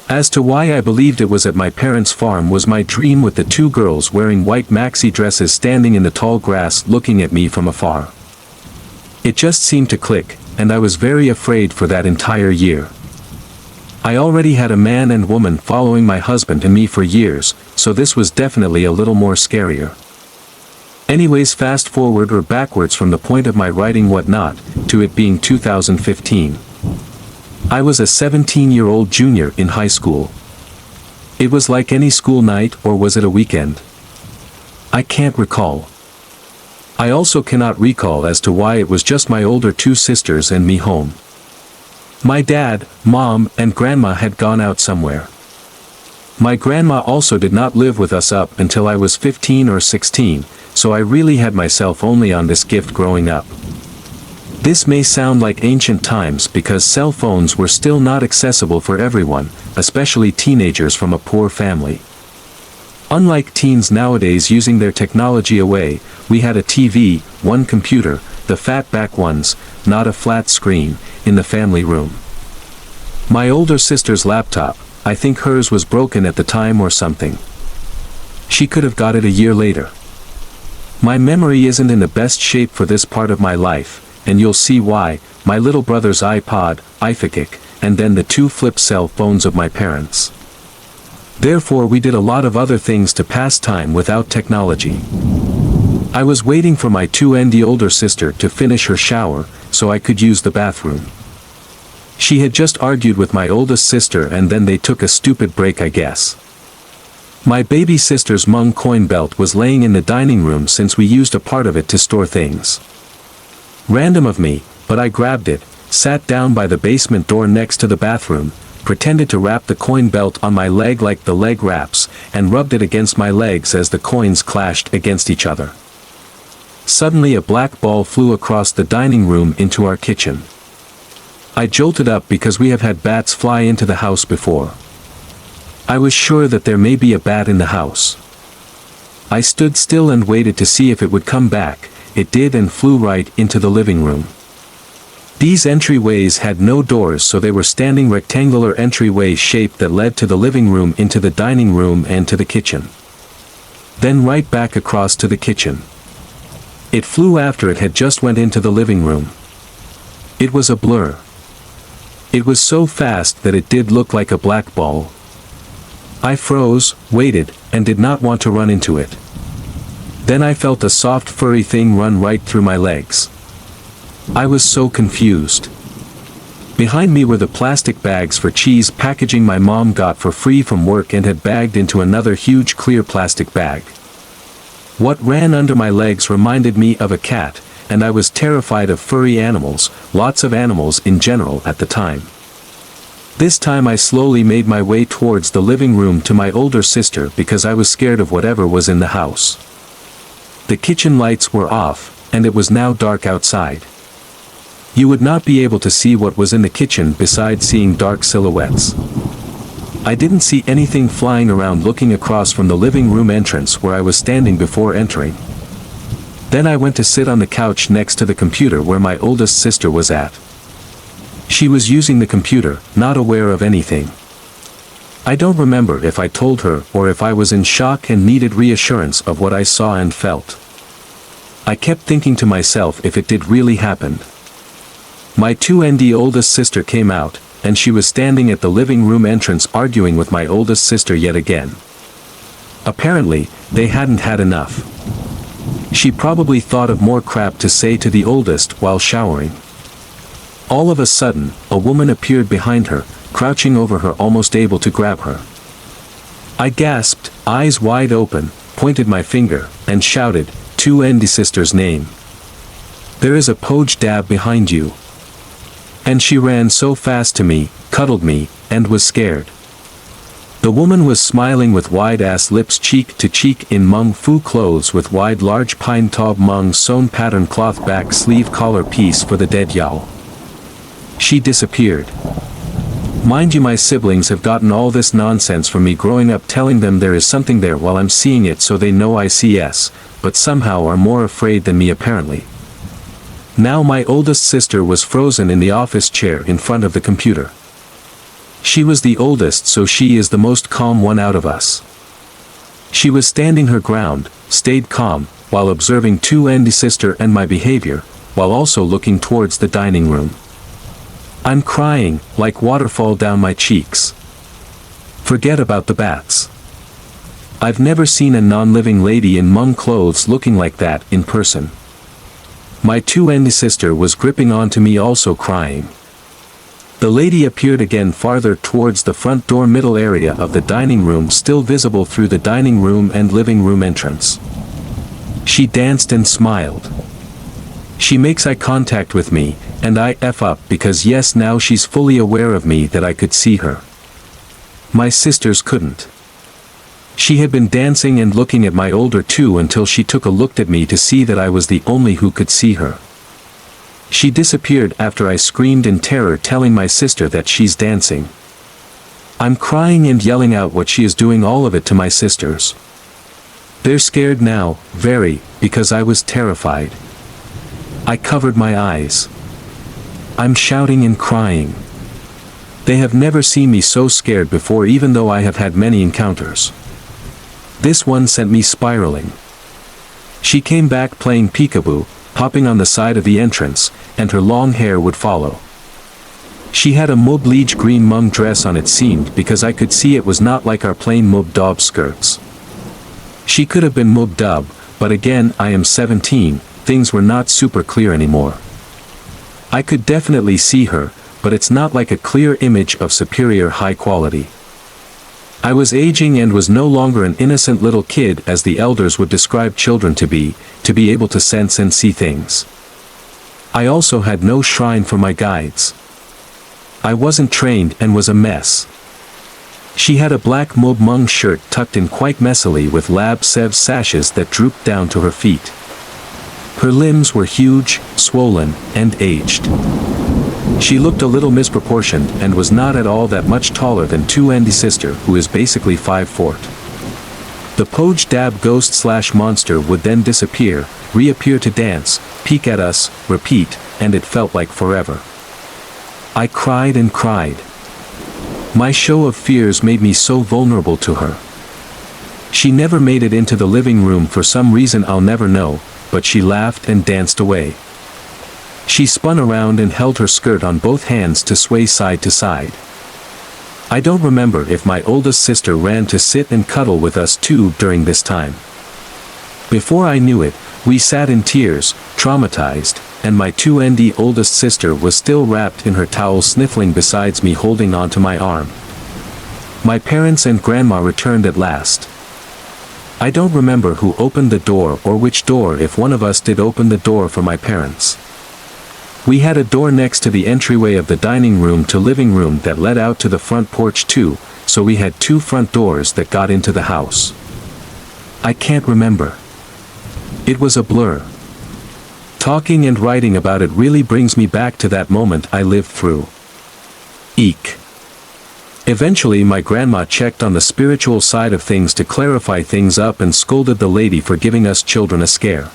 Speaker 1: As to why I believed it was at my parents' farm was my dream with the 2 girls wearing white maxi dresses standing in the tall grass looking at me from afar. It just seemed to click, and I was very afraid for that entire year. I already had a man and woman following my husband and me for years, so this was definitely a little more scarier. Anyways, fast forward or backwards from the point of my writing whatnot, to it being 2015. I was a 17-year-old junior in high school. It was like any school night, or was it a weekend? I can't recall. I also cannot recall as to why it was just my older 2 sisters and me home. My dad, mom, and grandma had gone out somewhere. My grandma also did not live with us up until I was 15 or 16, so I really had myself only on this gift growing up. This may sound like ancient times because cell phones were still not accessible for everyone, especially teenagers from a poor family. Unlike teens nowadays using their technology away, we had a TV, 1 computer, the fat back ones, not a flat screen, in the family room. My older sister's laptop, I think hers was broken at the time or something. She could have got it a year later. My memory isn't in the best shape for this part of my life, and you'll see why. My little brother's iPod, iFikic, and then the 2 flip cell phones of my parents. Therefore we did a lot of other things to pass time without technology. I was waiting for my 2 older sister to finish her shower, so I could use the bathroom. She had just argued with my oldest sister and then they took a stupid break, I guess. My baby sister's Hmong coin belt was laying in the dining room since we used a part of it to store things. Random of me, but I grabbed it, sat down by the basement door next to the bathroom, pretended to wrap the coin belt on my leg like the leg wraps, and rubbed it against my legs as the coins clashed against each other. Suddenly a black ball flew across the dining room into our kitchen. I jolted up because we have had bats fly into the house before. I was sure that there may be a bat in the house. I stood still and waited to see if it would come back. It did, and flew right into the living room. These entryways had no doors, so they were standing rectangular entryway shape that led to the living room, into the dining room, and to the kitchen. Then right back across to the kitchen. It flew after it had just went into the living room. It was a blur. It was so fast that it did look like a black ball. I froze, waited, and did not want to run into it. Then I felt a soft furry thing run right through my legs. I was so confused. Behind me were the plastic bags for cheese packaging my mom got for free from work and had bagged into another huge clear plastic bag. What ran under my legs reminded me of a cat, and I was terrified of furry animals, lots of animals in general at the time. This time I slowly made my way towards the living room to my older sister because I was scared of whatever was in the house. The kitchen lights were off, and it was now dark outside. You would not be able to see what was in the kitchen besides seeing dark silhouettes. I didn't see anything flying around looking across from the living room entrance where I was standing before entering. Then I went to sit on the couch next to the computer where my oldest sister was at. She was using the computer, not aware of anything. I don't remember if I told her or if I was in shock and needed reassurance of what I saw and felt. I kept thinking to myself if it did really happen. My 2nd oldest sister came out, and she was standing at the living room entrance arguing with my oldest sister yet again. Apparently, they hadn't had enough. She probably thought of more crap to say to the oldest while showering. All of a sudden, a woman appeared behind her, crouching over her, almost able to grab her. I gasped, eyes wide open, pointed my finger, and shouted, 2nd sister's name. "There is a Poj Dab behind you." And she ran so fast to me, cuddled me, and was scared. The woman was smiling with wide-ass lips, cheek to cheek, in Hmong Fu clothes with wide large pine tob Hmong sewn pattern cloth back sleeve collar piece for the dead Yao. She disappeared. Mind you, my siblings have gotten all this nonsense from me growing up, telling them there is something there while I'm seeing it, so they know I see yes, but somehow are more afraid than me apparently. Now my oldest sister was frozen in the office chair in front of the computer. She was the oldest, so she is the most calm one out of us. She was standing her ground, stayed calm, while observing 2nd sister and my behavior, while also looking towards the dining room. I'm crying, like waterfall down my cheeks. Forget about the bats. I've never seen a non-living lady in Hmong clothes looking like that in person. My 2nd sister was gripping onto me, also crying. The lady appeared again farther towards the front door middle area of the dining room, still visible through the dining room and living room entrance. She danced and smiled. She makes eye contact with me, and I F up because yes, now she's fully aware of me, that I could see her. My sisters couldn't. She had been dancing and looking at my older two until she took a look at me to see that I was the only who could see her. She disappeared after I screamed in terror, telling my sister that she's dancing. I'm crying and yelling out what she is doing, all of it to my sisters. They're scared now, very, because I was terrified. I covered my eyes. I'm shouting and crying. They have never seen me so scared before, even though I have had many encounters. This one sent me spiraling. She came back playing peekaboo, hopping on the side of the entrance, and her long hair would follow. She had a mauve liege green Hmong dress on, it seemed, because I could see it was not like our plain mauve daub skirts. She could have been mauve dub, but again, I am 17, things were not super clear anymore. I could definitely see her, but it's not like a clear image of superior high quality. I was aging and was no longer an innocent little kid as the elders would describe children to be able to sense and see things. I also had no shrine for my guides. I wasn't trained and was a mess. She had a black mauve Hmong shirt tucked in quite messily with lab sev sashes that drooped down to her feet. Her limbs were huge, swollen, and aged. She looked a little misproportioned and was not at all that much taller than 2nd sister, who is basically 5'4". The Poj Dab ghost/monster would then disappear, reappear to dance, peek at us, repeat, and it felt like forever. I cried and cried. My show of fears made me so vulnerable to her. She never made it into the living room for some reason I'll never know, but she laughed and danced away. She spun around and held her skirt on both hands to sway side to side. I don't remember if my oldest sister ran to sit and cuddle with us too during this time. Before I knew it, we sat in tears, traumatized, and my 2nd oldest sister was still wrapped in her towel sniffling besides me holding onto my arm. My parents and grandma returned at last. I don't remember who opened the door or which door, if one of us did open the door for my parents. We had a door next to the entryway of the dining room to living room that led out to the front porch too, so we had 2 front doors that got into the house. I can't remember. It was a blur. Talking and writing about it really brings me back to that moment I lived through. Eek. Eventually my grandma checked on the spiritual side of things to clarify things up and scolded the lady for giving us children a scare.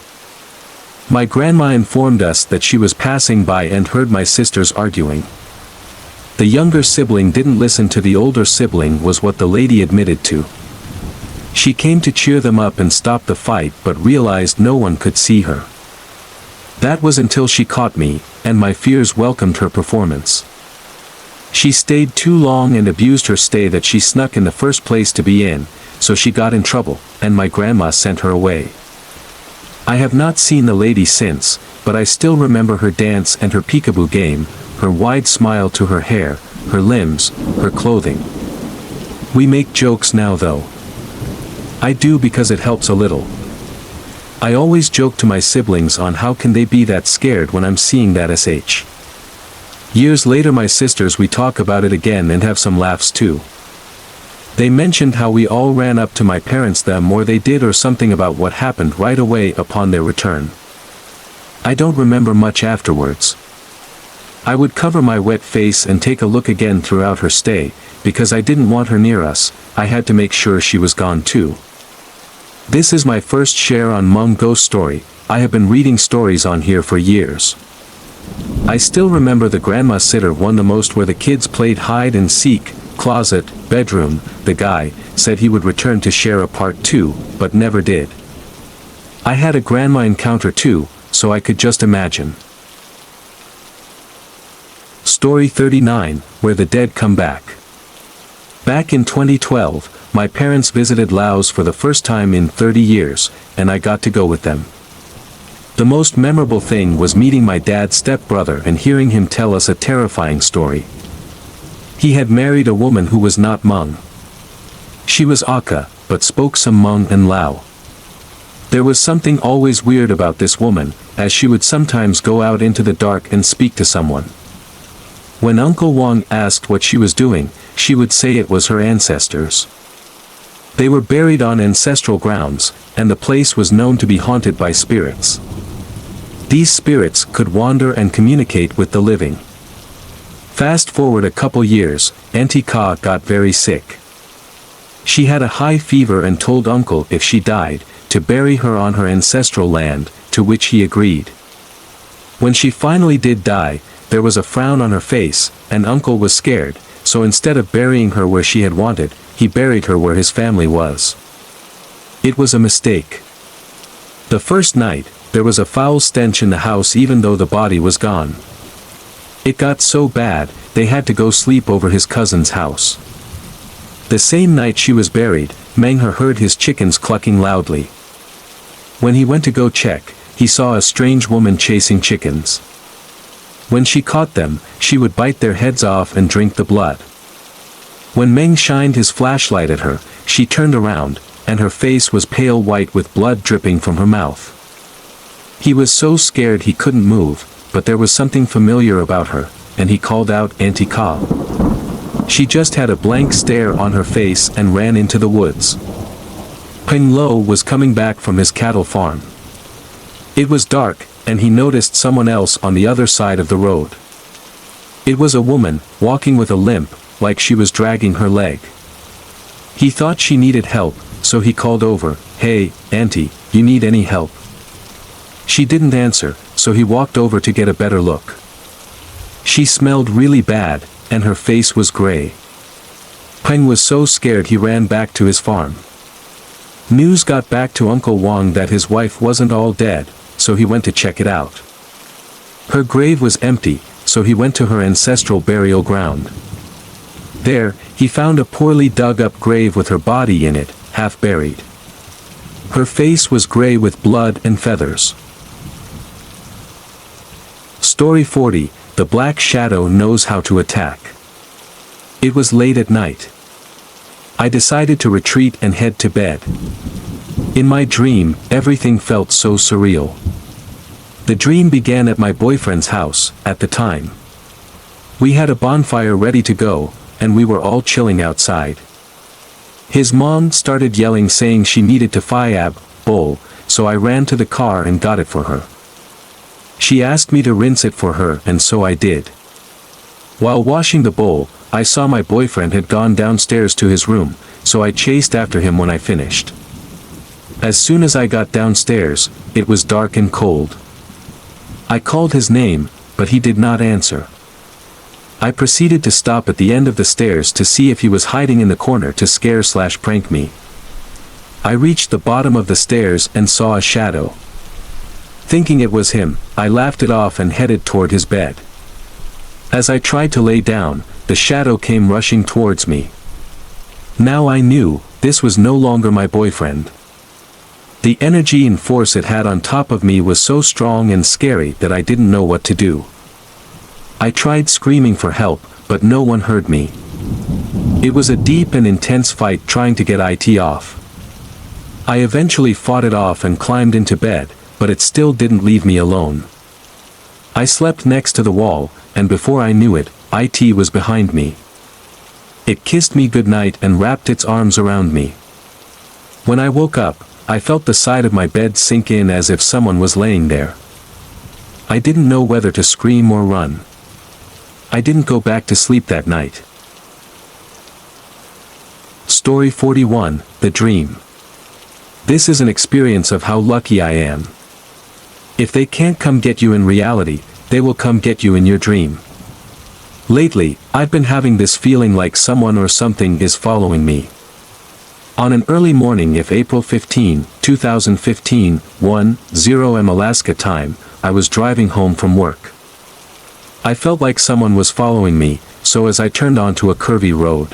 Speaker 1: My grandma informed us that she was passing by and heard my sisters arguing. The younger sibling didn't listen to the older sibling, was what the lady admitted to. She came to cheer them up and stop the fight but realized no one could see her. That was until she caught me, and my fears welcomed her performance. She stayed too long and abused her stay that she snuck in the first place to be in, so she got in trouble, and my grandma sent her away. I have not seen the lady since, but I still remember her dance and her peekaboo game, her wide smile to her hair, her limbs, her clothing. We make jokes now though. I do because it helps a little. I always joke to my siblings on how can they be that scared when I'm seeing that sh. Years later my sisters, we talk about it again and have some laughs too. They mentioned how we all ran up to my parents them or they did or something about what happened right away upon their return. I don't remember much afterwards. I would cover my wet face and take a look again throughout her stay, because I didn't want her near us. I had to make sure she was gone too. This is my first share on Mum Ghost Story. I have been reading stories on here for years. I still remember the grandma sitter one the most, where the kids played hide and seek, closet, bedroom. The guy said he would return to share a part 2, but never did. I had a grandma encounter too, so I could just imagine. Story 39, Where the Dead Come Back. Back in 2012, my parents visited Laos for the first time in 30 years, and I got to go with them. The most memorable thing was meeting my dad's stepbrother and hearing him tell us a terrifying story. He had married a woman who was not Hmong. She was Aka, but spoke some Hmong and Lao. There was something always weird about this woman, as she would sometimes go out into the dark and speak to someone. When Uncle Wong asked what she was doing, she would say it was her ancestors. They were buried on ancestral grounds, and the place was known to be haunted by spirits. These spirits could wander and communicate with the living. Fast forward a couple years, Auntie Ka got very sick. She had a high fever and told Uncle if she died, to bury her on her ancestral land, to which he agreed. When she finally did die, there was a frown on her face, and Uncle was scared, so instead of burying her where she had wanted, he buried her where his family was. It was a mistake. The first night, there was a foul stench in the house even though the body was gone. It got so bad, they had to go sleep over his cousin's house. The same night she was buried, Menghe heard his chickens clucking loudly. When he went to go check, he saw a strange woman chasing chickens. When she caught them, she would bite their heads off and drink the blood. When Meng shined his flashlight at her, she turned around, and her face was pale white with blood dripping from her mouth. He was so scared he couldn't move, but there was something familiar about her, and he called out Auntie Ka. She just had a blank stare on her face and ran into the woods. Peng Lo was coming back from his cattle farm. It was dark, and he noticed someone else on the other side of the road. It was a woman, walking with a limp, like she was dragging her leg. He thought she needed help, so he called over, "Hey, auntie, you need any help?" She didn't answer, so he walked over to get a better look. She smelled really bad, and her face was gray. Peng was so scared he ran back to his farm. News got back to Uncle Wang that his wife wasn't all dead, so he went to check it out. Her grave was empty, so he went to her ancestral burial ground. There, he found a poorly dug-up grave with her body in it, half buried. Her face was gray with blood and feathers. Story 40, The Black Shadow Knows How to Attack. It was late at night. I decided to retreat and head to bed. In my dream, everything felt so surreal. The dream began at my boyfriend's house, at the time. We had a bonfire ready to go, and we were all chilling outside. His mom started yelling saying she needed to fire bowl, so I ran to the car and got it for her. She asked me to rinse it for her, and so I did. While washing the bowl, I saw my boyfriend had gone downstairs to his room, so I chased after him when I finished. As soon as I got downstairs, it was dark and cold. I called his name, but he did not answer. I proceeded to stop at the end of the stairs to see if he was hiding in the corner to scare/prank me. I reached the bottom of the stairs and saw a shadow. Thinking it was him, I laughed it off and headed toward his bed. As I tried to lay down, the shadow came rushing towards me. Now I knew, this was no longer my boyfriend. The energy and force it had on top of me was so strong and scary that I didn't know what to do. I tried screaming for help, but no one heard me. It was a deep and intense fight trying to get it off. I eventually fought it off and climbed into bed, but it still didn't leave me alone. I slept next to the wall, and before I knew it, it was behind me. It kissed me goodnight and wrapped its arms around me. When I woke up, I felt the side of my bed sink in as if someone was laying there. I didn't know whether to scream or run. I didn't go back to sleep that night. Story 41, The Dream. This is an experience of how lucky I am. If they can't come get you in reality, they will come get you in your dream. Lately, I've been having this feeling like someone or something is following me. On an early morning of April 15, 2015, 1:0 am Alaska time, I was driving home from work. I felt like someone was following me, so as I turned onto a curvy road.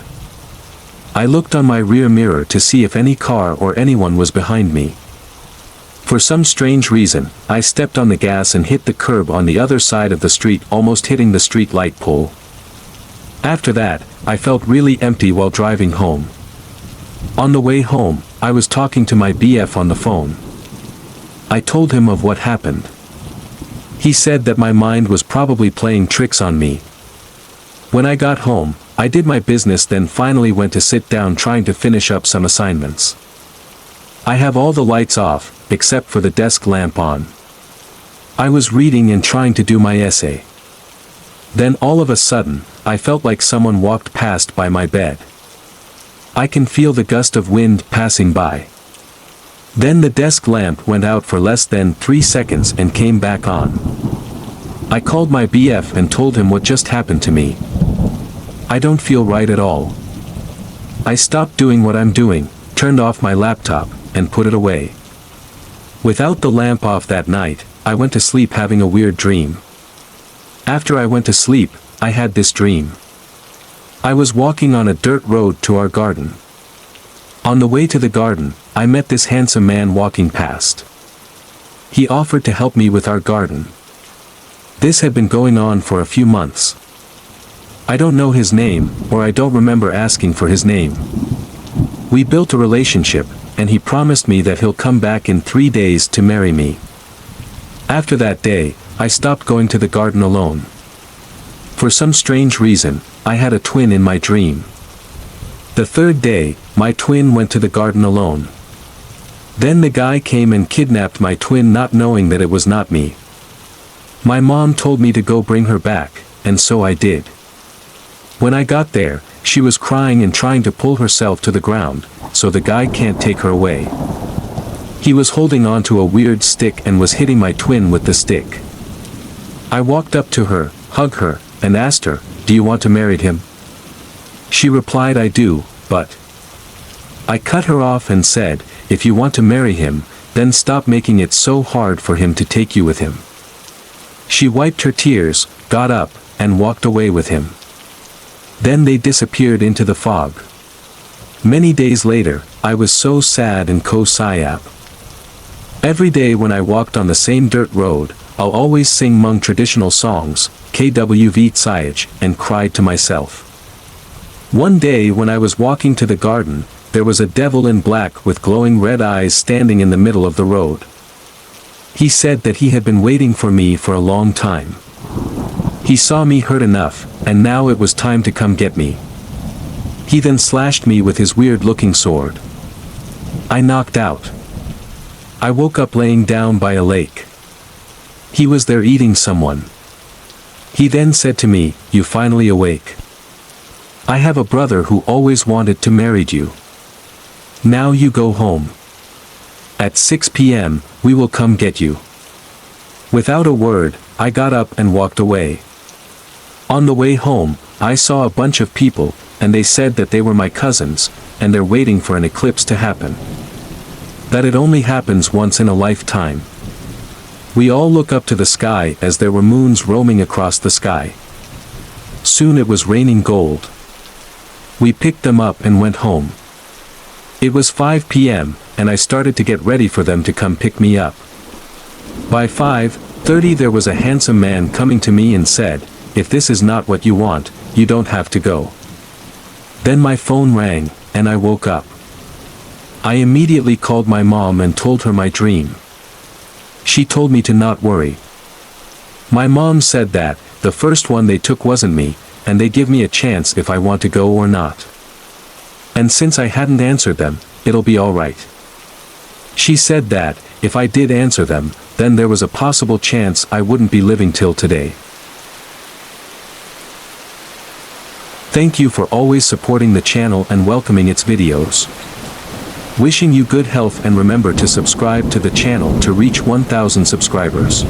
Speaker 1: I looked on my rear mirror to see if any car or anyone was behind me. For some strange reason, I stepped on the gas and hit the curb on the other side of the street, almost hitting the street light pole. After that, I felt really empty while driving home. On the way home, I was talking to my BF on the phone. I told him of what happened. He said that my mind was probably playing tricks on me. When I got home, I did my business, then finally went to sit down trying to finish up some assignments. I have all the lights off, except for the desk lamp on. I was reading and trying to do my essay. Then all of a sudden, I felt like someone walked past by my bed. I can feel the gust of wind passing by. Then the desk lamp went out for less than 3 seconds and came back on. I called my BF and told him what just happened to me. I don't feel right at all. I stopped doing what I'm doing, turned off my laptop, and put it away. Without the lamp off that night, I went to sleep having a weird dream. After I went to sleep, I had this dream. I was walking on a dirt road to our garden. On the way to the garden, I met this handsome man walking past. He offered to help me with our garden. This had been going on for a few months. I don't know his name, or I don't remember asking for his name. We built a relationship, and he promised me that he'll come back in 3 days to marry me. After that day, I stopped going to the garden alone. For some strange reason, I had a twin in my dream. The third day, my twin went to the garden alone. Then the guy came and kidnapped my twin, not knowing that it was not me. My mom told me to go bring her back, and so I did. When I got there, she was crying and trying to pull herself to the ground, so the guy can't take her away. He was holding onto a weird stick and was hitting my twin with the stick. I walked up to her, hugged her, and asked her, "Do you want to marry him?" She replied, "I do, but..." I cut her off and said, "If you want to marry him, then stop making it so hard for him to take you with him." She wiped her tears, got up, and walked away with him. Then they disappeared into the fog. Many days later, I was so sad and co-siap. Every day when I walked on the same dirt road, I'll always sing Hmong traditional songs, KWV Tsayach, and cried to myself. One day when I was walking to the garden, there was a devil in black with glowing red eyes standing in the middle of the road. He said that he had been waiting for me for a long time. He saw me hurt enough, and now it was time to come get me. He then slashed me with his weird-looking sword. I knocked out. I woke up laying down by a lake. He was there eating someone. He then said to me, "You finally awake. I have a brother who always wanted to marry you. Now you go home. At 6 p.m., we will come get you." Without a word, I got up and walked away. On the way home, I saw a bunch of people, and they said that they were my cousins, and they're waiting for an eclipse to happen. That it only happens once in a lifetime. We all look up to the sky as there were moons roaming across the sky. Soon it was raining gold. We picked them up and went home. It was 5 p.m., and I started to get ready for them to come pick me up. By 5:30 there was a handsome man coming to me and said, "If this is not what you want, you don't have to go." Then my phone rang, and I woke up. I immediately called my mom and told her my dream. She told me to not worry. My mom said that, the first one they took wasn't me, and they give me a chance if I want to go or not. And since I hadn't answered them, it'll be alright. She said that, if I did answer them, then there was a possible chance I wouldn't be living till today. Thank you for always supporting the channel and welcoming its videos. Wishing you good health, and remember to subscribe to the channel to reach 1,000 subscribers.